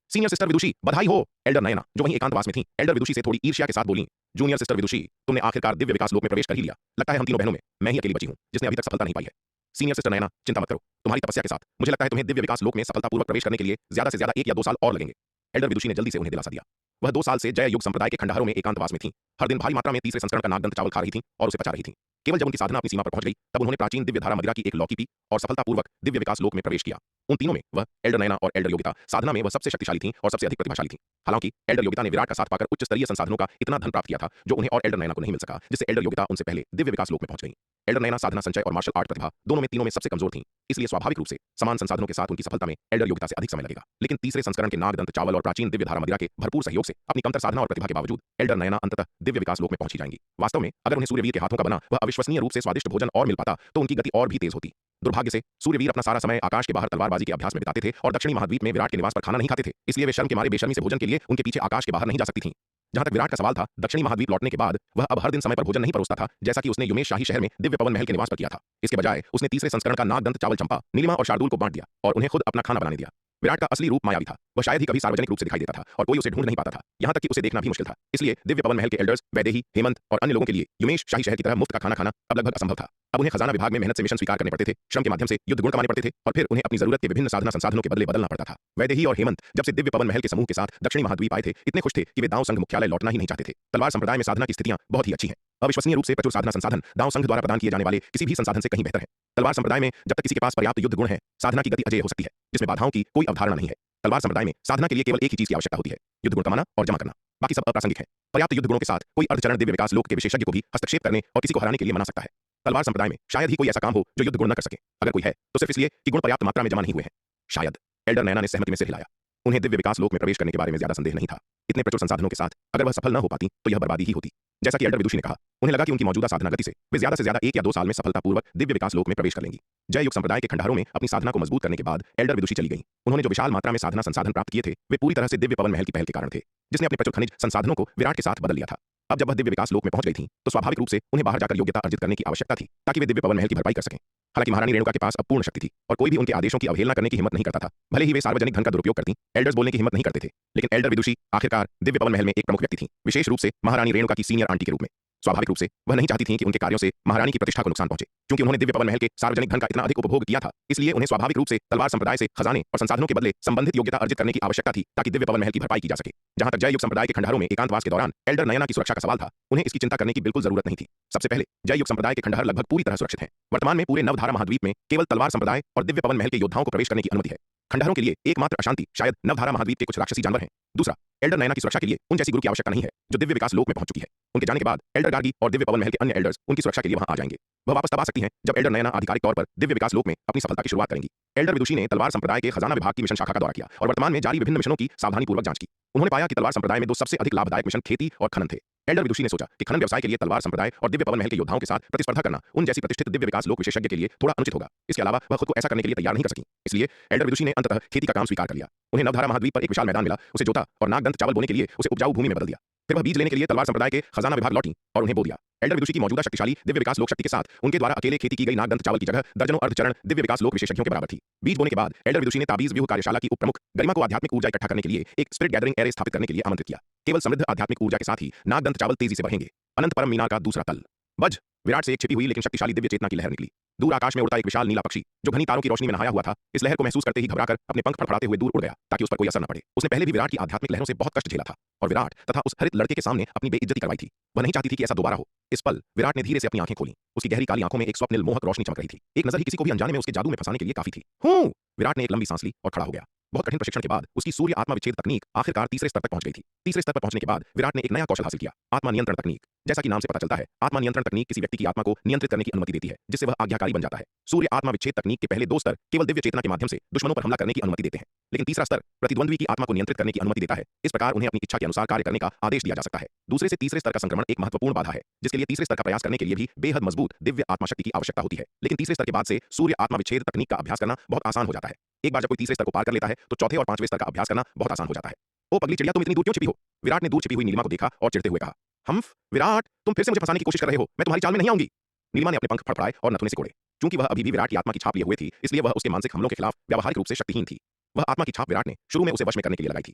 सीनियर सिस्टर विदुषी, बधाई हो। एल्डर नयना, जो वहीं एकांतवास में थी, एल्डर विदुषी से थोड़ी ईर्ष्या के साथ बोली। जूनियर सिस्टर विदुषी, तुमने आखिरकार दिव्य विकास लोक में प्रवेश कर ही लिया। लगता है हम तीनों बहनों में मैं ही अकेली बची हूं जिसने अभी तक सफलता नहीं पाई है। सीनियर सिस्टर नयना, चिंता मत करो। तुम्हारी तपस्या के साथ मुझे लगता है तुम्हें दिव्य विकास लोक में सफलतापूर्वक प्रवेश करने के लिए ज्यादा से ज्यादा 1 या 2 साल और लगेंगे। एल्डर विदुषी ने जल्दी से उन्हें दिलासा दिया। वह 2 साल से जय युग संप्रदाय के खंडहरों में एकांतवास में थी। हर दिन भारी मात्रा में तीसरे संस्करण का नागदंत चावल खा रही थी और उसे पचा रही थी। केवल जब उनकी साधना अपनी सीमा पर पहुंच गई तब उन्होंने प्राचीन दिव्य धारा मदिरा की एक लौकी पी और सफलतापूर्वक दिव्य विकास लोक में प्रवेश किया। उन तीनों में वह, एल्डर नयना और एल्डर योगिता साधना में वह सबसे शक्तिशाली थी और सबसे अधिक प्रतिभाशाली थी। हालांकि एल्डर योगिता ने विराट का साथ पाकर उच्च स्तरीय संसाधनों का इतना धन प्राप्त किया था जो उन्हें और एल्डर नयना को नहीं मिल सका, जिससे एल्डर योगिता उनसे पहले दिव्य विकास लोक में पहुंच गई। एल्डर नयना साधना, संचय और मार्शल आर्ट प्रतिभा दोनों में तीनों में सबसे कमजोर थी। इसलिए स्वाभाविक रूप से समान संसाधनों के साथ उनकी सफलता में एल्डर योगिता से अधिक समय लगेगा। लेकिन तीसरे संस्करण के नागदंत चावल और प्राचीन दिव्य धारा मदिरा के भरपूर सहयोग से अपनी कमतर साधना और प्रतिभा के बावजूद एल्डर नयना अंततः दिव्य विकास लोक में पहुंच ही जाएंगी। वास्तव में अगर उन्हें सूर्यवीर के हाथों का बना वह अविश्वसनीय रूप से स्वादिष्ट भोजन और मिल पाता तो उनकी गति और भी तेज होती। दुर्भाग्य से सूर्यवीर अपना सारा समय आकाश के बाहर तलवारबाजी के अभ्यास में बिताते थे और दक्षिणी महाद्वीप में विराट के निवास पर खाना नहीं खाते थे। इसलिए वे शर्म के मारे बेशर्मी से भोजन के लिए उनके पीछे आकाश के बाहर नहीं जा सकती थीं। जहां तक विराट का सवाल था, दक्षिणी महाद्वीप लौटने के बाद वह अब हर दिन समय पर भोजन नहीं परोसता था जैसा कि उसने युमेश शाही शहर में दिव्य पवन महल के निवास पर किया था। इसके बजाय उसने तीसरे संस्करण का नागदंत चावल चंपा, नीलिमा और शार्दुल को बांट दिया और उन्हें खुद अपना खाना बनाने दिया। विराट का असली रूप मायावी था। वह शायद ही कभी सार्वजनिक रूप से दिखाई देता था और कोई उसे ढूंढ नहीं पाता था। यहां तक कि उसे देखना भी मुश्किल था। इसलिए दिव्य पवन महल के एल्डर्स, वैदेही, हेमंत और अन्य लोगों के लिए युमेश शाही शहर की तरह मुफ्त का खाना खाना अब लगभग असंभव था। अब उन्हें खजाना विभाग में मेहनत से मिशन स्वीकार करने पड़ते थे, श्रम के माध्यम से युद्ध गुण कमाने पड़ते थे और फिर उन्हें अपनी जरूरत के विभिन्न साधना संसाधनों के बदले बदलना पड़ता था। वैदेही और हेमंत जब से दिव्य पवन महल के समूह के साथ दक्षिणी महाद्वीप आए थे, इतने खुश थे कि वे दाव संघ मुख्यालय लौटना ही नहीं चाहते थे। तलवार संप्रदाय में साधना की स्थितियां बहुत ही अच्छी हैं। अविश्वसनीय रूप से प्रचुर साधना संसाधन दाव संघ द्वारा प्रदान किए जाने वाले किसी भी संसाधन से कहीं बेहतर है। तलवार संप्रदाय में जब तक किसी के पास पर्याप्त युद्ध गुण है, साधना की गति अजेय हो सकती है, जिसमें बाधाओं की कोई अवधारणा नहीं है। तलवार संप्रदाय में साधना के लिए केवल एक ही चीज की आवश्यकता होती है, युद्ध गुण कमाना और जमा करना। बाकी सब अप्रासंगिक है। पर्याप्त युद्ध गुणों के साथ कोई अर्धचरण दिव्य विकास लोक के विशेषज्ञ को भी हस्तक्षेप करने और किसी को हराने के लिए मना सकता है। तलवार संप्रदाय में शायद ही कोई ऐसा काम हो जो युद्ध गुण न कर सके। अगर कोई है तो सिर्फ इसलिए कि गुण पर्याप्त मात्रा में जमा नहीं हुए हैं। शायद। एल्डर नयना ने सहमति में सिर हिलाया। उन्हें दिव्य विकास लोक में प्रवेश करने के बारे में ज्यादा संदेह नहीं था। इतने प्रचुर संसाधनों के साथ अगर वह सफल न हो पाती तो यह बर्बादी ही होती। जैसा कि एल्डर विदुषी ने कहा, उन्हें लगा कि उनकी मौजूदा साधना गति से वे ज्यादा से ज्यादा 1 या 2 साल में सफलतापूर्वक दिव्य विकास लोक में प्रवेश कर लेंगी। जय युग संप्रदाय के खंडहरों में अपनी साधना को मजबूत करने के बाद एल्डर विदुषी चली गई। उन्होंने जो विशाल मात्रा में साधना संसाधन प्राप्त किए थे वे पूरी तरह से दिव्य पवन महल की पहल के कारण थे, जिसने अपने प्रचुर खनिज संसाधनों को विराट के साथ बदल लिया था। अब जब वह दिव्य विकास लोक में पहुंच गई थी तो स्वाभाविक रूप से उन्हें बाहर जाकर योग्यता अर्जित करने की आवश्यकता थी ताकि वे दिव्य पवन महल की भरपाई कर सकें। हालांकि महारानी रेणुका के पास अब पूर्ण शक्ति थी और कोई भी उनके आदेशों की अवहेलना करने की हिम्मत नहीं करता था। भले ही वे सार्वजनिक धन का दुरुपयोग करती, एल्डर्स बोलने की हिम्मत नहीं करते थे, लेकिन एल्डर विदुषी आखिरकार दिव्य पवन महल में एक प्रमुख व्यक्ति थी, विशेष रूप से महारानी रेणुका की सीनियर आंटी के रूप में। स्वाभाविक रूप से वह नहीं चाहती थी कि उनके कार्यों से महारानी की प्रतिष्ठा को नुकसान पहुंचे। क्योंकि उन्होंने दिव्य पवन महल के सार्वजनिक धन का इतना अधिक उपभोग किया था, इसलिए उन्हें स्वाभाविक रूप से तलवार संप्रदाय से खजाने और संसाधनों के बदले संबंधित योग्यता अर्जित करने की आवश्यकता थी ताकि दिव्य पवन महल की भरपाई की जा सके। जहां तक जय युग संप्रदाय के खंडहरों में एकांतवास के दौरान एल्डर नयना की सुरक्षा का सवाल था, उन्हें इसकी चिंता करने की बिल्कुल जरूरत नहीं थी। सबसे पहले जय युग संप्रदाय के खंडहर लगभग पूरी तरह सुरक्षित हैं। वर्तमान में पूरे नवधारा महाद्वीप में केवल तलवार संप्रदाय और दिव्य पवन महल के योद्धाओं को प्रवेश करने की अनुमति है। खंडहरों के लिए एकमात्र अशांति शायद नवधारा महाद्वीप के कुछ राक्षसी जानवर हैं। दूसरा, एल्डर नयना की सुरक्षा के लिए उन जैसी गुरु की आवश्यकता नहीं है जो दिव्य विकास लोक में पहुंच चुकी है। उनके जाने के बाद एल्डर गार्गी और दिव्य पवन महल के अन्य एल्डर्स उनकी सुरक्षा के लिए वहां आ जाएंगे। वह वापस तब आ सकती हैं जब एल्डर नयना आधिकारिक तौर पर दिव्य विकास लोक में अपनी सफलता की शुरुआत करेंगी। एल्डर विदुषी ने तलवार संप्रदाय के खजाना विभाग की मिशन शाखा का दौरा किया और वर्तमान में जारी विभिन्न मिशनों की सावधानीपूर्वक जांच की। उन्होंने पाया कि तलवार संप्रदाय में 2 सबसे अधिक लाभदायक मिशन खेती और खनन थे। एल्डर विदुषी ने सोचा कि खनन व्यवसाय के लिए तलवार संप्रदाय और दिव्य पवन महल के योद्धाओं के साथ प्रतिस्पर्धा करना उन जैसी प्रतिष्ठित दिव्य विकास लोक विशेषज्ञ के लिए थोड़ा अनुचित होगा। इसके अलावा वह खुद को ऐसा करने के लिए तैयार नहीं कर सकी। इसलिए एल्डर विदुषी ने अंततः खेती का काम स्वीकार कर लिया। उन्हें नवधारा महाद्वीप पर एक विशाल मैदान मिला, उसे जोता और नागदंत चावल बोने के लिए उसे उपजाऊ भूमि में बदल दिया। फिर वह बीज लेने के लिए तलवार संप्रदाय के खजाना विभाग लौटी और उन्हें बो दिया। एल्डर विदुषी की मौजूदा शक्तिशाली दिव्य विकास लोक शक्ति के साथ उनके द्वारा अकेले खेती की गई नागदंत चावल की जगह दर्जनों अर्धचरण दिव्य विकास लोक विशेषज्ञों के बराबर थी। बीज बोने के बाद एल्डर विदुषी ने ताबीज व्यूह कार्यशाला की उप प्रमुख गरिमा को आध्यात्मिक ऊर्जा इकट्ठा करने के लिए एक स्पिरिट गैदरिंग एरे स्थापित करने के लिए आमंत्रित किया। केवल समृद्ध आध्यात्मिक ऊर्जा के साथ ही नागदंत चावल तेजी से बढ़ेंगे। अनंत परम मीनार का दूसरा तल। बज विराट से एक छिपी हुई लेकिन शक्तिशाली दिव्य चेतना की लहर निकली। दूर आकाश में उड़ता एक विशाल नीला पक्षी जो घनी तारों की रोशनी में नहाया हुआ था, इस लहर को महसूस करते ही घबराकर अपने पंख फड़फड़ाते हुए दूर उड़ गया ताकि उस पर कोई असर न पड़े। उसने पहले भी विराट की आध्यात्मिक लहरों से बहुत कष्ट झेला था और विराट तथा उस हरित लड़के के सामने अपनी बेइज्जती करवाई थी। वह नहीं चाहती थी कि ऐसा दोबारा हो। इस पल विराट ने धीरे से अपनी आंखें खोली। उसकी गहरी काली आंखों में एक स्वप्निल मोहक रोशनी चमक रही थी। एक नजर ही किसी को भी अनजाने में उसके जादू में फंसाने के लिए काफी थी। विराट ने एक लंबी सांस ली और खड़ा हो गया। बहुत कठिन प्रशिक्षण के बाद उसकी सूर्य आत्मा विच्छेद तकनीक आखिरकार तीसरे स्तर तक पहुंच गई थी। तीसरे स्तर पर पहुंचने के बाद विराट ने एक नया कौशल हासिल किया, आत्मा नियंत्रण तकनीक। जैसा कि नाम से पता चलता है, आत्मा नियंत्रण तकनीक किसी व्यक्ति की आत्मा को नियंत्रित करने की अनुमति देती है, जिससे वह आज्ञाकारी बन जाता है। सूर्य आत्मा विच्छेद तकनीक के पहले 2 स्तर केवल दिव्य चेतना के माध्यम से दुश्मनों पर हमला करने की अनुमति देते हैं, लेकिन तीसरा स्तर प्रतिद्वंद्वी की आत्मा को नियंत्रित करने की अनुमति देता है। इस प्रकार उन्हें अपनी इच्छा के अनुसार कार्य करने का आदेश दिया जा सकता है। दूसरे से तीसरे स्तर का संक्रमण एक महत्वपूर्ण बाधा है, जिसके लिए तीसरे स्तर का प्रयास करने के लिए भी बेहद मजबूत दिव्य आत्मा शक्ति की आवश्यकता होती है। लेकिन तीसरे स्तर के बाद से सूर्य आत्मा विच्छेद तकनीक का अभ्यास करना बहुत आसान हो जाता है। एक बार जब कोई तीसरे स्तर को पार कर लेता है तो चौथे और 5वें स्तर का अभ्यास करना बहुत आसान हो जाता है। ओ पगली चिड़िया, तुम इतनी दूर क्यों छिपी हो? विराट ने दूर छिपी हुई नीलिमा को देखा और चिढ़ते हुए कहा। हम्फ विराट, तुम फिर से मुझे फंसाने की कोशिश कर रहे हो। मैं तुम्हारी चाल में नहीं आऊंगी। नीलिमा ने अपने पंख फड़फड़ाए और नथुने से कोड़े। चूंकि वह अभी भी विराट की आत्मा की छाप लिए हुए थी, इसलिए वह उसके मानसिक हमलों के खिलाफ व्यावहारिक रूप से शक्तिहीन थी। वह आत्मा की छाप विराट ने शुरू में उसे वश में करने के लिए लगाई थी।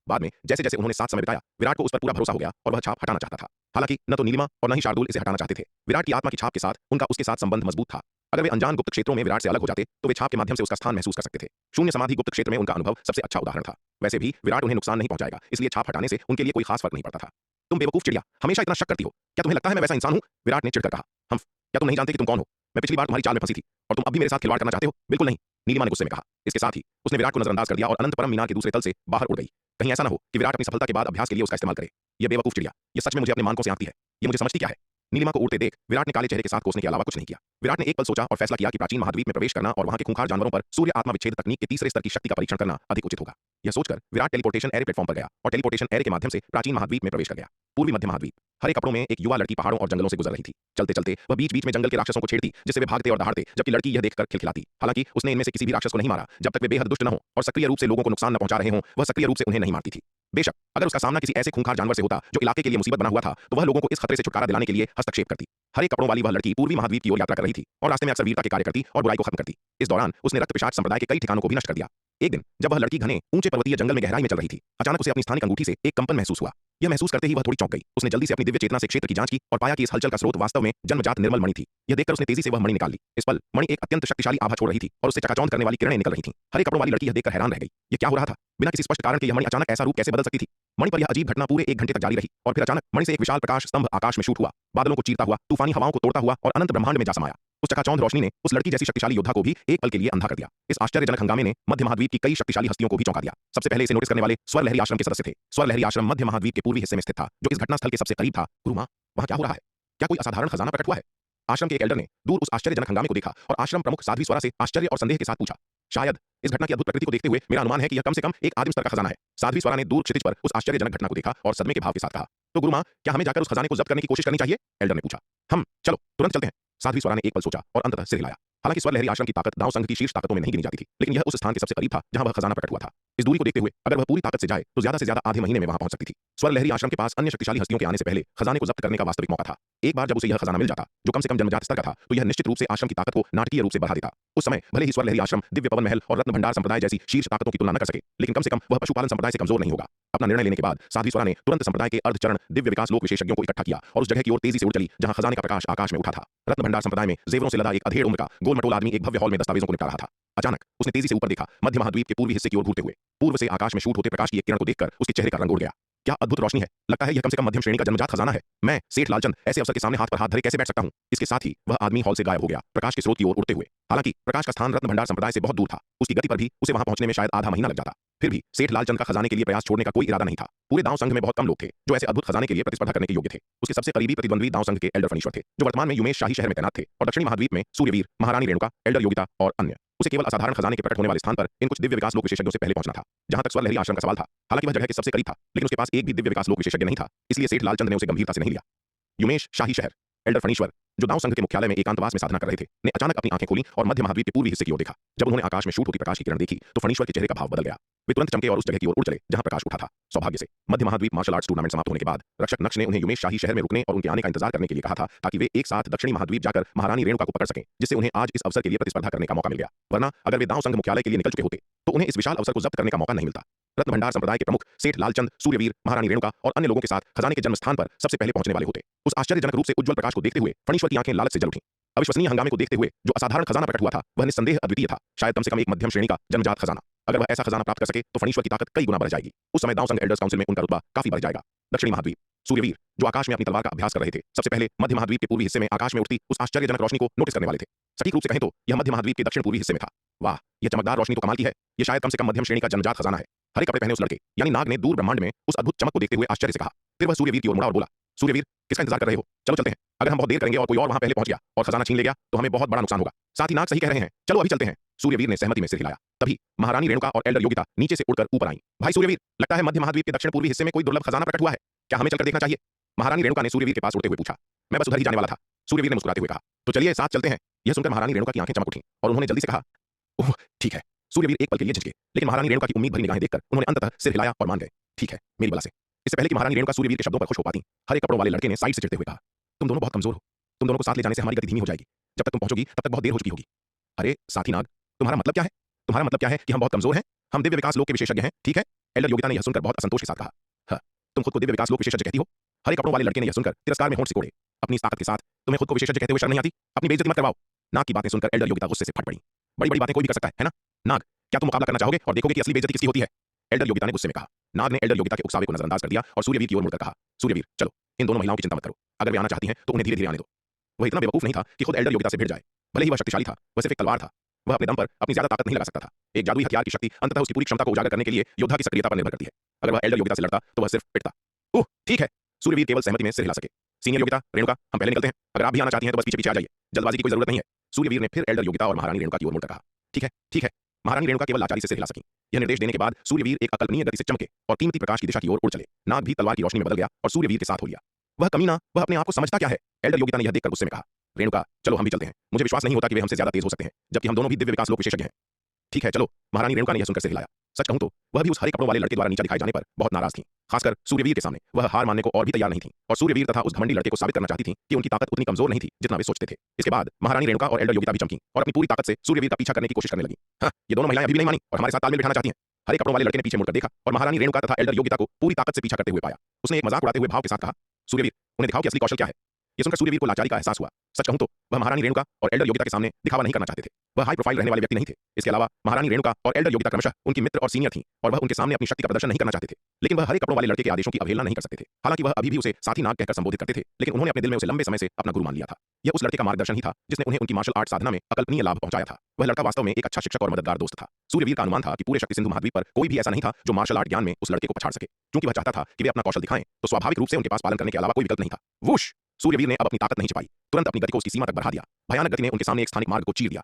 बाद में जैसे जैसे उन्होंने साथ समय बिताया, विराट को उस पर पूरा भरोसा हो गया और वह छाप हटाना चाहता था। हालांकि न तो नीलिमा और न ही शार्दुल इसे हटाना चाहते थे। विराट की आत्मा की छाप के साथ उनका उसके साथ संबंध मजबूत था। अगर वे अनजान गुप्त क्षेत्रों में विराट से अलग हो जाते तो वे छाप के माध्यम से उसका स्थान महसूस कर सकते थे। शून्य समाधि गुप्त क्षेत्र में उनका अनुभव सबसे अच्छा उदाहरण था। वैसे भी विराट उन्हें नुकसान नहीं पहुंचाएगा, इसलिए छाप हटाने से उनके लिए कोई खास फर्क नहीं पड़ता था। तुम बेवकूफ चिड़िया, हमेशा इतना शक करती हो। क्या तुम्हें लगता है मैं वैसा इंसान हूं? विराट ने चिढ़कर कहा। हम क्या तुम नहीं जानते कि तुम कौन हो? मैं पिछली बार तुम्हारी चाल में फंसी थी और तुम अब भी मेरे साथ खिलवाड़ करना चाहते हो? बिल्कुल नहीं, नीलिमा ने गुस्से में कहा। इसके साथ ही उसने विराट को नजरअंदाज कर दिया और अनंत परम मीनार के दूसरे तल से बाहर उड़ गई। कहीं ऐसा न हो कि विराट अपनी सफलता के बाद अभ्यास के लिए उसका इस्तेमाल करे। यह बेवकूफ चिड़िया, यह सच में मुझे अपने मानकों से आंकती है। ये मुझे समझती क्या है? नीलिमा को उड़ते देख विराट ने काले चेहरे के साथ कोसने के अलावा कुछ नहीं किया। विराट ने एक पल सोचा और फैसला किया कि प्राचीन महाद्वीप में प्रवेश करना और वहां के खूंखार जानवरों पर सूर्य आत्मा विच्छेद तकनीक के तीसरे स्तर की शक्ति का परीक्षण करना अधिक उचित होगा। यह सोचकर विराट टेलीपोर्टेशन एरे प्लेटफॉर्म पर गया और टेलीपोर्टेशन एरे के माध्यम से प्राचीन महाद्वीप में प्रवेश कर गया। पूर्वी मध्य महाद्वीप। हरे कपड़ों में एक युवा लड़की पहाड़ों और जंगलों से गुजर रही थी। चलते चलते वह बीच बीच में जंगल के राक्षसों को छेड़ती, जिससे वे भागते और दहाड़ते, जबकि लड़की यह देखकर खिलखिलाती। हालांकि उसने इनमें से किसी भी राक्षस को नहीं मारा जब तक वे बेहद दुष्ट न हो और सक्रिय रूप से लोगों को नुकसान न पहुंचा रहे हों। वह सक्रिय रूप से उन्हें नहीं मारती थी। बेशक अगर उसका सामना किसी ऐसे खूंखार जानवर से होता जो इलाके के लिए मुसीबत बना हुआ था, तो वह लोगों को इस खतरे से छुटकारा दिलाने के लिए हस्तक्षेप करती। हरे कपड़ों वाली वह लड़की पूर्वी महाद्वीप की ओर यात्रा कर रही थी और रास्ते में अक्सर वीरता के कार्य करती और बुराई को खत्म करती। इस दौरान उसने रक्त पिशाच संप्रदाय के कई ठिकानों को भी नष्ट कर दिया। एक दिन जब वह लड़की घने ऊंचे पर्वतीय जंगल में गहराई में चल रही थी, अचानक उसे अपनी स्थानिक अंगूठी से एक कंपन महसूस हुआ। यह महसूस करते ही वह थोड़ी चौंक गई। उसने जल्दी से अपनी दिव्य चेतना से क्षेत्र की जांच की और पाया कि इस हलचल का स्रोत वास्तव में जन्मजात निर्मल मणि थी। यह देखकर उसने तेजी से वह मणि निकाल ली। इस पल मणि एक अत्यंत शक्तिशाली आभा छोड़ रही थी और उससे चकाचौंध करने वाली किरणें निकल रही थीं। हरे कपड़ों वाली लड़की यह देखकर हैरान रह गई। यह क्या हो रहा था? बिना किसी स्पष्ट कारण के यह मणि अचानक ऐसा रूप कैसे बदल सकती थी? मणि पर यह अजीब घटना पूरे 1 घंटे तक जारी रही और फिर अचानक मणि से एक विशाल प्रकाश स्तंभ आकाश में शूट हुआ, बादलों को चीरता हुआ, तूफानी हवाओं को तोड़ता हुआ और अनंत ब्रह्मांड में जा समाया। उस चकाचौंध रोशनी ने उस लड़की जैसी शक्तिशाली योद्धा को भी एक पल के लिए अंधा कर दिया। इस आश्चर्यजनक हंगामे ने मध्य महाद्वीप की कई शक्तिशाली हस्तियों को भी चौंका दिया। सबसे पहले इसे नोटिस करने वाले स्वर लहरी आश्रम के सदस्य थे। स्वर लहरी आश्रम मध्य महाद्वीप के पूर्वी हिस्से में स्थित था, जो इस घटनास्थल के सबसे करीब था। गुरुमा, वहां क्या हो रहा है? क्या कोई असाधारण खजाना प्रकट हुआ है? आश्रम के एक एल्डर ने दूर उस आश्चर्यजनक हंगामे को देखा और आश्रम प्रमुख साध्वी स्वरा से आश्चर्य और संदेह के साथ पूछा। शायद इस घटना की अद्भुत प्रकृति को देखते हुए मेरा अनुमान है कि यह कम से कम एक आदिम स्तर का खजाना है। साध्वी स्वरा ने दूर क्षितिज पर उस आश्चर्यजनक घटना को देखा और सदमे के भाव के साथ कहा। तो गुरुमा, क्या हमें जाकर उस खजाने को जब्त करने की कोशिश करनी चाहिए? एल्डर ने पूछा। हम चलो तुरंत चलते हैं। साध्वी स्वरा ने एक पल सोचा और अंततः सिर हिलाया। हालांकि स्वर लहरी आश्रम की ताकत दाव संघ की शीर्ष ताकतों में नहीं गिनी जाती थी, लेकिन यह उस स्थान के सबसे करीब था जहां वह खजाना प्रकट हुआ था। इस दूरी को देखते हुए अगर वह पूरी ताकत से जाए तो ज्यादा से ज्यादा आधे महीने में वहां पहुंच सकती थी। स्वर लहरी आश्रम के पास अन्य शक्तिशाली हस्तियों के आने से पहले खजाने को जब्त करने का वास्तविक मौका था। एक बार जब उसे यह खजाना मिल जाता, जो कम से कम जन्मजात स्तर का था, तो यह निश्चित रूप से आश्रम की ताकत को नाटकीय रूप से बढ़ा देता। उस समय भले ही स्वर लहरी आश्रम दिव्य पवन महल और रत्न भंडार संप्रदाय जैसी शीर्ष ताकतों की तुलना न कर सके, लेकिन कम से कम वह पशुपालन संप्रदाय से कमजोर नहीं होगा। अपना निर्णय लेने के बाद साध्वी स्वरा ने तुरंत संप्रदाय के अर्धचरण दिव्य विकास लोक विशेषज्ञों को इकट्ठा किया और उस जगह की ओर तेजी से उड़ चली जहां खजाने का प्रकाश आकाश में उठा था। रत्न भंडार संप्रदाय में जेवरों से लदा एक अधेड़ उम्र का गोल-मटोल आदमी एक भव्य हॉल में दस्तावेजों को निपटा रहा था। अचानक उसने तेजी से ऊपर देखा। मध्य महाद्वीप के पूर्वी हिस्से की ओर घूरते हुए पूर्व से आकाश में शूट होते प्रकाश की एक किरण को देखकर उसके चेहरे का रंग उड़ गया। क्या अद्भुत रोशनी है! लगता है यह कम से कम मध्यम श्रेणी का जन्मजात खजाना है। मैं सेठ लालचंद ऐसे अवसर के सामने हाथ पर हाथ धरे कैसे बैठ सकता हूं? इसके साथ ही वह आदमी हॉल से गायब हो गया, प्रकाश के स्रोत की ओर उड़ते हुए। हालांकि प्रकाश का स्थान रत्न भंडार संप्रदाय से बहुत दूर था। उसकी गति पर भी उसे वहां पहुंचने में शायद आधा महीना लग जाता। फिर भी सेठ लालचंद का खजाने के लिए प्रयास छोड़ने का कोई इरादा नहीं था। पूरे दाव संघ में बहुत कम लोग थे जो ऐसे अद्भुत खजाने के लिए प्रतिस्पर्धा करने के योग्य थे। उसके सबसे करीबी प्रतिद्वंद्वी दाव संघ के एल्डर फनीश्वर थे, जो वर्तमान में युमेश शाही शहर में तैनात थे, और दक्षिणी महाद्वीप में सूर्यवीर, महारानी रेणुका, एल्डर योगिता और अन्य। उसे केवल असाधारण खजाने के प्रकट होने वाले स्थान पर इन कुछ दिव्य विकास लोक विशेषज्ञों से पहले पहुंचना था। जहां तक स्वर लहरी आश्रम का सवाल था, हालांकि वह जगह के सबसे करीब था, लेकिन उसके पास एक भी दिव्य विकास लोक विशेषज्ञ नहीं था, इसलिए सेठ लालचंद ने उसे गंभीरता से नहीं लिया। युमेश शाही शहर। एल्डर फनीश्वर, जो दाव संघ के मुख्यालय में एकांतवास में साधना कर रहे थे, ने अचानक अपनी आंखें खोली और मध्य महाद्वीप के पूर्वी हिस्से की ओर देखा। जब उन्होंने आकाश में शूट होती प्रकाश की किरण देखी तो फनीश्वर के चेहरे का भाव बदल गया। वे तुरंत चमके और उस जगह की ओर उड़ चले जहां प्रकाश उठा था। सौभाग्य से मध्य महाद्वीप मार्शल आर्ट्स टूर्नामेंट समाप्त होने के बाद रक्षक नक्श ने उन्हें युमेश शाही शहर में रुकने और उनके आने का इंतजार करने के लिए कहा था, ताकि वे एक साथ दक्षिणी महाद्वीप जाकर महारानी रेणुका को पकड़ सकें, जिससे उन्हें आज इस अवसर के लिए प्रतिस्पर्धा करने का मौका मिल गया। वरना अगर वे दांव संघ मुख्यालय के लिए निकल चुके होते तो उन्हें इस विशाल अवसर को जब्त करने का मौका नहीं मिलता। रत्न भंडार संप्रदाय के प्रमुख सेठ लालचंद, सूर्यवीर, महारानी रेणुका और अन्य लोगों के साथ खजाने के जन्म स्थान पर सबसे पहले पहुंचने वाले होते। उस आश्चर्यजनक रूप से उज्जवल प्रकाश को देखते हुए फणीश्वर की आंखें लालच से जल उठीं। अविश्वसनीय हंगामे को देखते हुए जो असाधारण खजाना प्रकट हुआ था वह निस्संदेह अद्वितीय था, शायद कम से कम एक मध्यम श्रेणी का जन्मजात खजाना। अगर वह ऐसा खजाना प्राप्त कर सके तो फणीश्वर की ताकत कई गुना बढ़ जाएगी। उस समय दांव संघ एल्डर्स काउंसिल में उनका रुतबा काफी बढ़ जाएगा। दक्षिणी महाद्वीप। सूर्यवीर, जो आकाश में अपनी तलवार का अभ्यास कर रहे थे, सबसे पहले मध्य महाद्वीप के पूर्वी हिस्से में आकाश में उठती उस आश्चर्यजनक रोशनी को नोटिस करने वाले थे। सटीक रूप से कहें तो यह मध्य महाद्वीप के दक्षिण पूर्वी हिस्से में था। वाह, यह चमकदार रोशनी तो कमाल की है। यह शायद कम से कम मध्यम श्रेणी का जन्मजात खजाना है। हरे कपड़े पहने उस लड़के यानी नाग ने दूर ब्रह्मांड में उस अद्भुत चमक को देखते हुए आश्चर्य से कहा। फिर वह सूर्यवीर की ओर मुड़ा और बोला, सूर्यवीर, किसका इंतजार कर रहे हो? चलो चलते हैं। अगर हम बहुत देर करेंगे और कोई और वहां पहले पहुंच गया और खजाना छीन ले गया तो हमें बहुत बड़ा नुकसान होगा। साथ ही नाग सही कह रहे हैं, चलो अभी चलते हैं। सूर्यवीर ने सहमति में सिर हिलाया। तभी महारानी रेणुका और एल्डर योगिता नीचे से उड़कर ऊपर आई। भाई सूर्यवीर, लगता है मध्य महाद्वीप के दक्षिण पूर्वी हिस्से में कोई दुर्लभ खजाना प्रकट हुआ है। क्या हमें चलकर देखना चाहिए? महारानी रेणुका ने सूर्यवीर के पास उड़ते हुए पूछा। मैं बस उधर ही जाने वाला था, सूर्यवीर ने मुस्कुराते हुए कहा। तो चलिए साथ चलते हैं। यह सुनकर महारानी रेणुका की आंखें चमक उठीं और उन्होंने जल्दी से कहा, ओह ठीक है। सूर्यवीर एक पल के लिए झिझके, लेकिन महारानी रेणुका की उम्मीद भरी निगाहें देखकर उन्होंने अंततः सिर हिलाया और मान गए। ठीक है, मेरी बला से। इससे पहले कि महारानी रेणुका सूर्यवीर के शब्दों पर खुश हो पाती, हरे कपड़ों वाले लड़के ने साइड से चिढ़ते हुए कहा, तुम दोनों बहुत कमजोर हो। तुम दोनों को साथ ले जाने से हमारी गति धीमी हो जाएगी। जब तक तुम पहुंचोगी तब तक बहुत देर हो चुकी होगी। अरे साथी नाग, तुम्हारा मतलब क्या है? तुम्हारा मतलब क्या है कि हम बहुत कमजोर हैं? हम दिव्य विकास लोक के विशेषज्ञ हैं, ठीक है? एल्डर योगिता ने यह सुनकर बहुत असंतोष के साथ कहा। हाँ, तुम खुद को दिव्य विकास लोक विशेषज्ञ कहती हो? हरे कपड़ों वाले लड़के ने यह सुनकर तिरस्कार में होंठ सिकोड़े। अपनी इस ताकत के साथ तुम्हें खुद को विशेषज्ञ कहते हुए शर्म नहीं आती? अपनी बेइज्जती मत करवाओ। नाग की बातें सुनकर एल्डर योगिता गुस्से से फट पड़ी। बड़ी बड़ी बातें कोई भी कर सकता है ना? नाग, क्या तुम मुकाबला करना चाहोगे और देखोगे कि असली बेइज्जती किसकी होती है? एल्डर योगिता ने गुस्से में कहा। नाग ने एल्डर योगिता के उकसावे को नजरअंदाज कर दिया और सूर्यवीर की ओर मुड़कर कहा, सूर्यवीर चलो, इन दोनों महिलाओं की चिंता मत करो। अगर वे आना चाहती हैं तो उन्हें धीरे धीरे आने दो। वह इतना बेवकूफ नहीं था कि खुद एल्डर योगिता से भिड़ जाए। भले ही वह शक्तिशाली था, वह सिर्फ एक तलवार था। वह अपने दम पर अपनी ज्यादा ताकत नहीं लगा सकता था। एक जादुई हथियार की शक्ति अंततः उसकी पूरी क्षमता को उजागर करने के लिए योद्धा की सक्रियता पर निर्भर करती है। अगर वह एल्डर योगिता से लड़ता तो वह सिर्फ पिटता। ओह ठीक है, सूर्यवीर केवल सहमति में सिर हिला सके। सीनियर योगिता, रेणुका, हम पहले निकलते हैं। अगर आप भी आना चाहती हैं तो बस पीछे पीछे आ जाइए, जल्दबाजी की कोई जरूरत नहीं है। सूर्यवीर ने फिर एल्डर योगिता और महारानी रेणुका की ओर मुड़कर कहा। ठीक है, ठीक है। महारानी रेणुका केवल लाचारी से सिर हिला सकी। यह निर्देश देने के बाद सूर्यवीर एक अकल्पनीय गति से चमके और कीमती प्रकाश की दिशा की ओर उड़ चले। नाग भी तलवार की रोशनी में बदल गया और सूर्यवीर के साथ हो लिया। वह कमीना, वह अपने आप को समझता क्या है? एल्डर योगिता ने यह देखकर गुस्से में कहा। रेणुका, चलो हम भी चलते हैं। मुझे विश्वास नहीं होता कि वे हमसे ज्यादा तेज हो सकते हैं, जबकि हम दोनों भी दिव्य विकास लोक विशेषज्ञ हैं। ठीक है चलो, महारानी रेणुका ने यह सुनकर सिर हिलाया। सच कहूं तो वह भी उस हरे कपड़ों वाले लड़के द्वारा नीचा दिखाए जाने पर बहुत नाराज थी। खासकर सूर्यवीर के सामने वह हार मानने को और भी तैयार नहीं थी और सूर्यवीर तथा उस घमंडी लड़के को साबित करना चाहती थी कि उनकी ताकत उतनी कमजोर नहीं थी जितना वे सोचते थे। इसके बाद महारानी रेणुका और एल्डर योगिता भी चमकी और अपनी पूरी ताकत से सूर्यवीर का पीछा करने की कोशिश करने लगी। हाँ, ये दोनों महिलाएं अभी भी नहीं मानी और हमारे साथ तालमेल बिठाना चाहती हैं। हरे कपड़ों वाले लड़के ने पीछे मुड़कर देखा और महारानी रेणुका तथा एल्डर योगिता को पूरी ताकत से पीछा करते हुए पाया। उसने एक मजाक उड़ाते हुए भाव के साथ कहा, सूर्यवीर, उन्हें दिखाओ कि असली कौशल क्या है। यह सुनकर सूर्यवीर को लाचारी का एहसास हुआ। सच कहूं तो वह महारानी रेणुका और एल्डर योगिता के सामने दिखावा नहीं करना चाहते थे। वह हाई प्रोफाइल रहने वाले व्यक्ति नहीं थे। इसके अलावा महारानी रेणुका और एल्डर योगिता क्रमशः उनकी मित्र और सीनियर थीं और वह उनके सामने अपनी शक्ति का प्रदर्शन नहीं करना चाहते थे। लेकिन वह हरे कपड़ों वाले लड़के के आदेशों की अवहेलना नहीं कर सकते थे। हालांकि वह अभी भी उसे साथी नाग कहकर संबोधित करते थे, लेकिन उन्होंने अपने दिल में उसे लंबे समय से अपना गुरु मान लिया था। यह उस लड़के का मार्गदर्शन ही था जिसने उन्हें उनकी मार्शल आर्ट साधना में अकल्पनीय लाभ पहुंचाया था। वह लड़का वास्तव में एक अच्छा शिक्षक और मददगार दोस्त था। सूर्यवीर का अनुमान था कि पूरे शक्ति सिंधु महाद्वीप पर कोई भी ऐसा नहीं था जो मार्शल आर्ट ज्ञान में उस लड़के को पछाड़ सके। क्योंकि वह चाहता था कि वे अपना कौशल दिखाएं, तो स्वाभाविक रूप से उनके पास पालन करने के अलावा कोई विकल्प नहीं था। वुश! सूर्यवीर ने अब अपनी ताकत नहीं छिपाई, तुरंत अपनी गति को उसकी सीमा तक बढ़ा दिया। भयानक गति ने उनके सामने एक स्थानिक मार्ग को चीर दिया।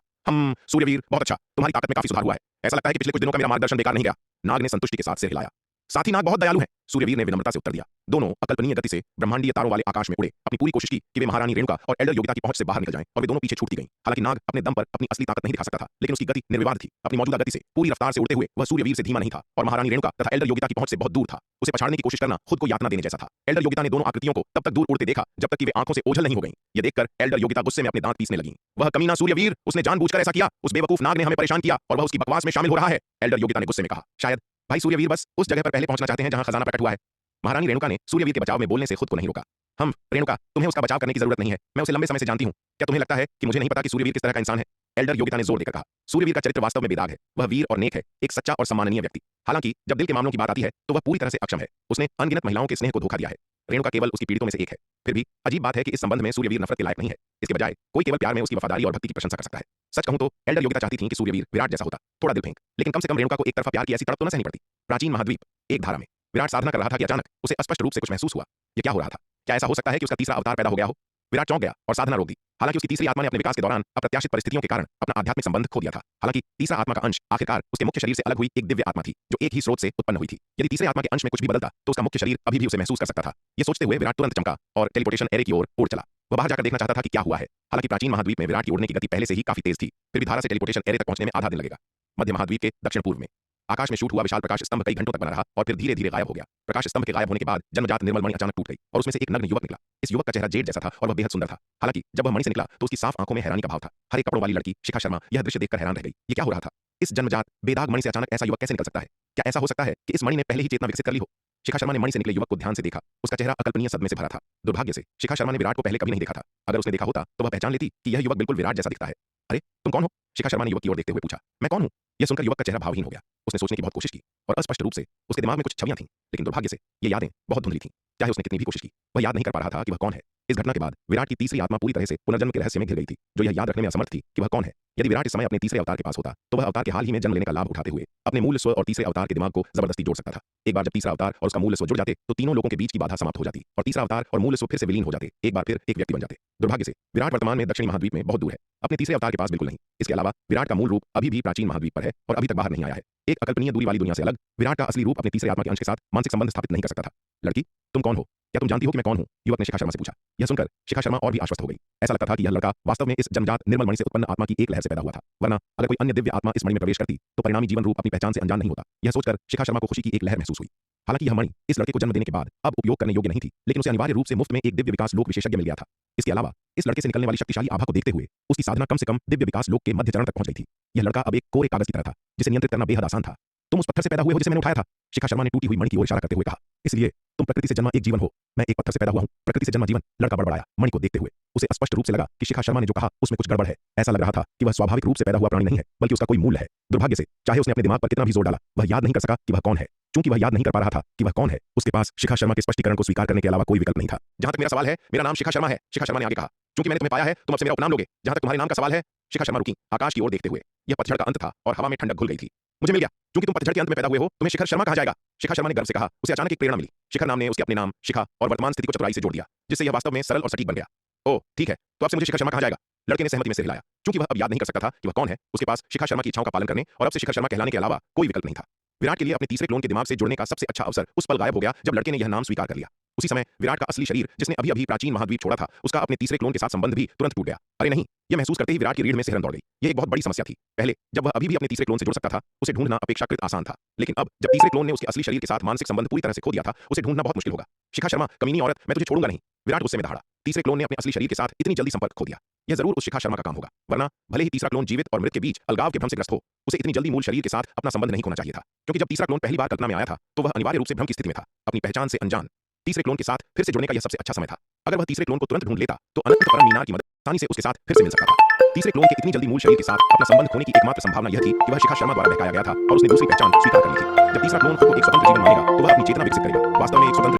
सूर्यवीर, बहुत अच्छा, तुम्हारी ताकत में काफी सुधार हुआ है। ऐसा लगता है कि पिछले कुछ दिनों का मेरा मार्गदर्शन बेकार नहीं गया। नाग ने संतुष्टि के साथ सिर हिलाया। साथी नाग बहुत दयालु हैं, सूर्यवीर ने विनम्रता से उत्तर दिया। दोनों अकल्पनीय गति से ब्रह्मांडीय तारों वाले आकाश में उड़े, अपनी पूरी कोशिश की कि वे महारानी रेणुका और एल्डर योगिता की पहुंच से बाहर निकल जाएं और वे दोनों पीछे छूटती गईं। हालांकि नाग अपने दम पर अपनी असली ताकत नहीं दिखा सकता था, लेकिन उसकी गति निर्विवाद थी। अपनी मौजूदा गति से पूरी रफ्तार से उड़ते हुए वह सूर्यवीर से धीमा नहीं था और महारानी रेणुका तथा एल्डर योगिता की पहुंच से बहुत दूर था। उसे पछाड़ने की कोशिश करना खुद को यातना देने जैसा था। एल्डर योगिता ने दोनों आकृतियों को तब तक दूर उड़ते देखा जब तक कि वे आंखों से ओझल नहीं हो गईं। यह देखकर एल्डर योगिता गुस्से में अपने दांत पीसने लगी। वह कमीना सूर्यवीर, उसने जानबूझकर ऐसा किया। उस बेवकूफ नाग ने हमें परेशान किया और वह उसकी बकवास में शामिल हो रहा है। एल्डर योगिता ने गुस्से में कहा। शायद भाई सूर्यवीर बस उस जगह पर पहले पहुंचना चाहते हैं जहां खजाना प्रकट हुआ है। महारानी रेणुका ने सूर्यवीर के बचाव में बोलने से खुद को नहीं रोका। हम रेणुका, तुम्हें उसका बचाव करने की जरूरत नहीं है। मैं उसे लंबे समय से जानती हूं। क्या तुम्हें लगता है कि मुझे नहीं पता कि सूर्यवीर किस तरह का इंसान है? एल्डर योगिता ने जोर देकर कहा। सूर्यवीर का चरित्र वास्तव में बेदाग है। वह वीर और नेक है, एक सच्चा और सम्माननीय व्यक्ति। हालांकि जब दिल के मामलों की बात आती है तो वह पूरी तरह से अक्षम है। उसने अनगिनत महिलाओं के स्नेह को धोखा दिया है। रेणुका केवल उसकी पीड़ितों में से एक है। फिर भी अजीब बात है कि इस संबंध में सूर्यवीर नफरत के लायक नहीं है। इसके बजाय कोई केवल प्यार में उसकी वफादारी और भक्ति की प्रशंसा कर सकता है। सच कहूं तो एल्डर योगिता चाहती थी कि सूर्यवीर विराट जैसा होता, थोड़ा दिल फेंक, लेकिन कम से कम रेणुका को एक तरफा प्यार की ऐसी तड़प तो न सहनी पड़ती। प्राचीन महाद्वीप, एक धारा में विराट साधना कर रहा था कि अचानक उसे स्पष्ट रूप से कुछ महसूस हुआ। यह क्या हो रहा था? क्या ऐसा हो सकता है कि उसका तीसरा अवतार पैदा हो गया हो? विराट चौंक गया और साधना रोक दी। हालांकि उसकी तीसरी आत्मा ने अपने विकास के दौरान अप्रत्याशित परिस्थितियों के कारण अपना आध्यात्मिक संबंध खो दिया था। हालांकि तीसरा आत्मा का अंश आखिरकार उसके मुख्य शरीर से अलग हुई एक दिव्य आत्मा थी जो एक ही स्रोत से उत्पन्न हुई थी। यदि तीसरे आत्मा के अंश में कुछ भी बदलता तो उसका मुख्य शरीर अभी भी उसे महसूस कर सकता था। यह सोचते हुए विराट तुरंत चमका और टेलीपोर्टेशन एरे की ओर उड़ चला। वह बाहर जाकर देखना चाहता था कि क्या हुआ है। हालांकि प्राचीन महाद्वीप में विराट की उड़ने की गति पहले से ही काफी तेज थी, फिर भी धारा से टेलीपोर्टेशन एरे तक पहुंचने में आधा दिन लगेगा। मध्य महाद्वीप के दक्षिण पूर्व में आकाश में शूट हुआ विशाल प्रकाश स्तंभ कई घंटों तक बना रहा और फिर धीरे धीरे गायब हो गया। प्रकाश स्तंभ के गायब होने के बाद जन्मजात निर्मल मणि अचानक टूट गई और उसमें से एक नग्न युवक निकला। इस युवक का चेहरा जेड जैसा था और वह बेहद सुंदर था। हालांकि जब वह मणि से निकला तो उसकी साफ आंखों में हैरानी का भाव था। हरे कपड़ों वाली लड़की शिखा शर्मा यह दृश्य देखकर हैरान रह गई। ये क्या हो रहा था? इस जन्मजात बेदाग मणि से अचानक ऐसा युवक कैसे निकल सकता है? क्या ऐसा हो सकता है कि इस मणि ने पहले ही चेतना विकसित कर ली हो? शिखा शर्मा ने मणि से निकले युवक को ध्यान से देखा। उसका चेहरा अकल्पनीय सदमे से भरा था। दुर्भाग्य से शिखा शर्मा ने विराट को पहले कभी नहीं देखा था। अगर उसने देखा होता तो वह पहचान लेती कि यह युवक बिल्कुल विराट जैसा दिखता है। अरे तुम कौन हो? शिखा शर्मा ने युवक की ओर देखते हुए पूछा। मैं कौन हूं? यह सुनकर युवक का चेहरा भावहीन हो गया। उसने सोचने की बहुत कोशिश की और अस्पष्ट रूप से उसके दिमाग में कुछ छवियां थीं, लेकिन दुर्भाग्य से ये यादें बहुत धुंधली थीं। चाहे उसने कितनी भी कोशिश की, वह याद नहीं कर पा रहा था कि वह कौन है। इस घटना के बाद विराट की तीसरी आत्मा पूरी तरह से पुनर्जन्म के रहस्य में घिर गई थी, जो यह याद रखने में असमर्थ थी कि वह कौन है। यदि विराट इस समय अपने तीसरे अवतार के पास होता तो वह अवतार के हाल ही में जन्म लेने का लाभ उठाते हुए अपने मूल स्व और तीसरे अवतार के दिमाग को जबरदस्ती जोड़ सकता था। एक बार जब तीसरा अवतार और उसका मूल स्व जुड़ जाते तो तीनों लोगों के बीच की बाधा समाप्त हो जाती और तीसरा अवतार और मूल स्व फिर से विलीन हो जाते, एक बार फिर एक व्यक्ति बन जाते। दुर्भाग्य से विराट वर्तमान में दक्षिणी महाद्वीप में बहुत दूर है, अपने तीसरे अवतार के पास बिल्कुल नहीं। इसके अलावा विराट का मूल रूप अभी भी प्राचीन महाद्वीप पर है और अभी तक बाहर नहीं आया है। एक अकल्पनीय दूरी वाली दुनिया से अलग विराट का असली रूप अपने तीसरे आत्मा के अंश के साथ मानसिक संबंध स्थापित नहीं कर सकता था। लड़की, तुम कौन हो? क्या तुम जानती हो कि मैं कौन हूं? युवक ने शिखा शर्मा से पूछा। यह सुनकर शिखा शर्मा और भी आश्वस्त हो गई। ऐसा लगता था कि यह लड़का वास्तव में इस जन्मजात निर्मल मणि से उत्पन्न आत्मा की एक लहर से पैदा हुआ था, वरना अगर कोई अन्य दिव्य आत्मा इस मणि में प्रवेश करती तो परिणामी जीवन रूप अपनी पहचान से अनजान नहीं होता। यह सोचकर शिखा शर्मा को खुशी की एक लहर महसूस हुई। हालांकि यह मणि इस लड़के को जन्म देने के बाद अब उपयोग करने योग्य नहीं थी, लेकिन उसे अनिवार्य रूप से मुफ्त में एक दिव्य विकास लोक विशेषज्ञ मिल गया था। इसके अलावा इस लड़के से निकलने वाली शक्तिशाली आभा को देखते हुए उसकी साधना कम से कम दिव्य विकास लोक के मध्य चरण तक पहुंच गई थी। यह लड़का अब एक कोरे कागज की तरह था जिसे नियंत्रित करना बेहद आसान था। तुम उस पत्थर से पैदा हुए हो जिसे मैंने उठाया था? शिखा शर्मा ने टूटी हुई मणि की ओर इशारा करते हुए कहा। इसलिए तुम प्रकृति से जन्मा एक जीवन हो। मैं एक पत्थर से पैदा हुआ हूं, प्रकृति से जन्मा जीवन। लड़का बड़बड़ाया। मणि को देखते हुए उसे स्पष्ट रूप से लगा कि शिखा शर्मा ने जो कहा उसमें कुछ गड़बड़ है। ऐसा लग रहा था कि वह स्वाभाविक रूप से पैदा हुआ प्राणी नहीं है, बल्कि उसका कोई मूल्य है। दुर्भाग्य से चाहे उसने अपने दिमाग पर कितना भी जोर डाला, वह याद नहीं कर सका कि वह कौन है। चूंकि वह याद नहीं कर पा रहा था कि वह कौन है, उसके पास शिखा शर्मा के स्पष्टीकरण को स्वीकार करने के अलावा कोई विकल्प नहीं था। जहां तक मेरा सवाल है, मेरा नाम शिखा शर्मा है, शिखा शर्मा ने आगे कहा। चूंकि मैंने तुम्हें पाया है, तुम अब से मेरा उपनाम लोगे। जहां तक तुम्हारे नाम का सवाल है, शिखा शर्मा रुकी, आकाश की ओर देखते हुए। यह पतझड़ का अंत था और हवा में ठंडक घुल गई थी। मुझे मिल गया। चूंकि तुम पतझड़ के अंत में पैदा हुए हो, तुम्हें शिखर शर्मा कहा जाएगा। शिखा शर्मा ने गर्व से कहा। उसे अचानक एक प्रेरणा मिली। शिखर नाम ने उसके अपने नाम शिखा और वर्तमान स्थिति को चतुराई से जोड़ दिया, जिससे यह वास्तव में सरल और सटीक बन गया। ओह ठीक है, तो अब से मुझे शिखर शर्मा कहा जाएगा। लड़के ने सहमति में सिर हिलाया। चूंकि वह अब याद नहीं कर सकता था कि वह कौन है, उसके पास शिखा शर्मा की इच्छाओं का पालन करने और अब से शिखर शर्मा कहलाने के अलावा कोई विकल्प नहीं था। विराट के लिए अपने तीसरे क्लोन के दिमाग से जुड़ने का सबसे अच्छा अवसर उस पल गायब हो गया जब लड़के ने यह नाम स्वीकार कर लिया। उसी समय विराट का असली शरीर, जिसने अभी अभी प्राचीन महाद्वीप छोड़ा था, उसका अपने तीसरे क्लोन के साथ संबंध भी तुरंत टूट गया। अरे नहीं, यह महसूस करते ही विराट की रीढ़ में सिहरन दौड़ गई। यह एक बहुत बड़ी समस्या थी। पहले जब वह अभी भी अपने तीसरे क्लोन से जुड़ सकता था, उसे ढूंढना अपेक्षाकृत आसान था, लेकिन अब जब तीसरे क्लोन ने उसके असली शरीर के साथ मानसिक संबंध पूरी तरह से खो दिया था, उसे ढूंढना बहुत मुश्किल होगा। शिखा शर्मा, कमीनी औरत, मैं तुझे छोड़ूंगा नहीं। विराट गुस्से में दहाड़ा। तीसरे क्लोन ने अपने असली शरीर के साथ इतनी जल्दी संपर्क खो दिया। यह जरूर उस शिखा शर्मा का काम होगा, वरना भले ही तीसरा क्लोन जीवित और मृत के बीच अलगाव के भ्रम से ग्रस्त हो, उसे इतनी जल्दी मूल शरीर के साथ अपना संबंध नहीं खोना चाहिए था। क्योंकि जब तीसरा क्लोन पहली बार कल्पना में आया था, तो वह अनिवार्य रूप से भ्रम की स्थिति में था, अपनी पहचान से अनजान। तीसरे क्लोन के साथ फिर से जुड़ने का यह सबसे अच्छा समय था। अगर वह तीसरे क्लोन को तुरंत ढूंढ लेता तो अनंत परम मीनार की मदद आसानी से उसके साथ फिर से मिल सकता था। तीसरे क्लोन के इतनी जल्दी मूल शरीर के साथ अपना संबंध खोने की एकमात्र संभावना यह थी कि वह शिखा शर्मा द्वारा बहकाया गया था और उसने दूसरी पहचान स्वीकार कर ली थी। जब तीसरा क्लोन खुद को एक स्वतंत्र जीवन मानेगा तो वह अपनी चेतना विकसित करेगा, वास्तव में एक स्वतंत्र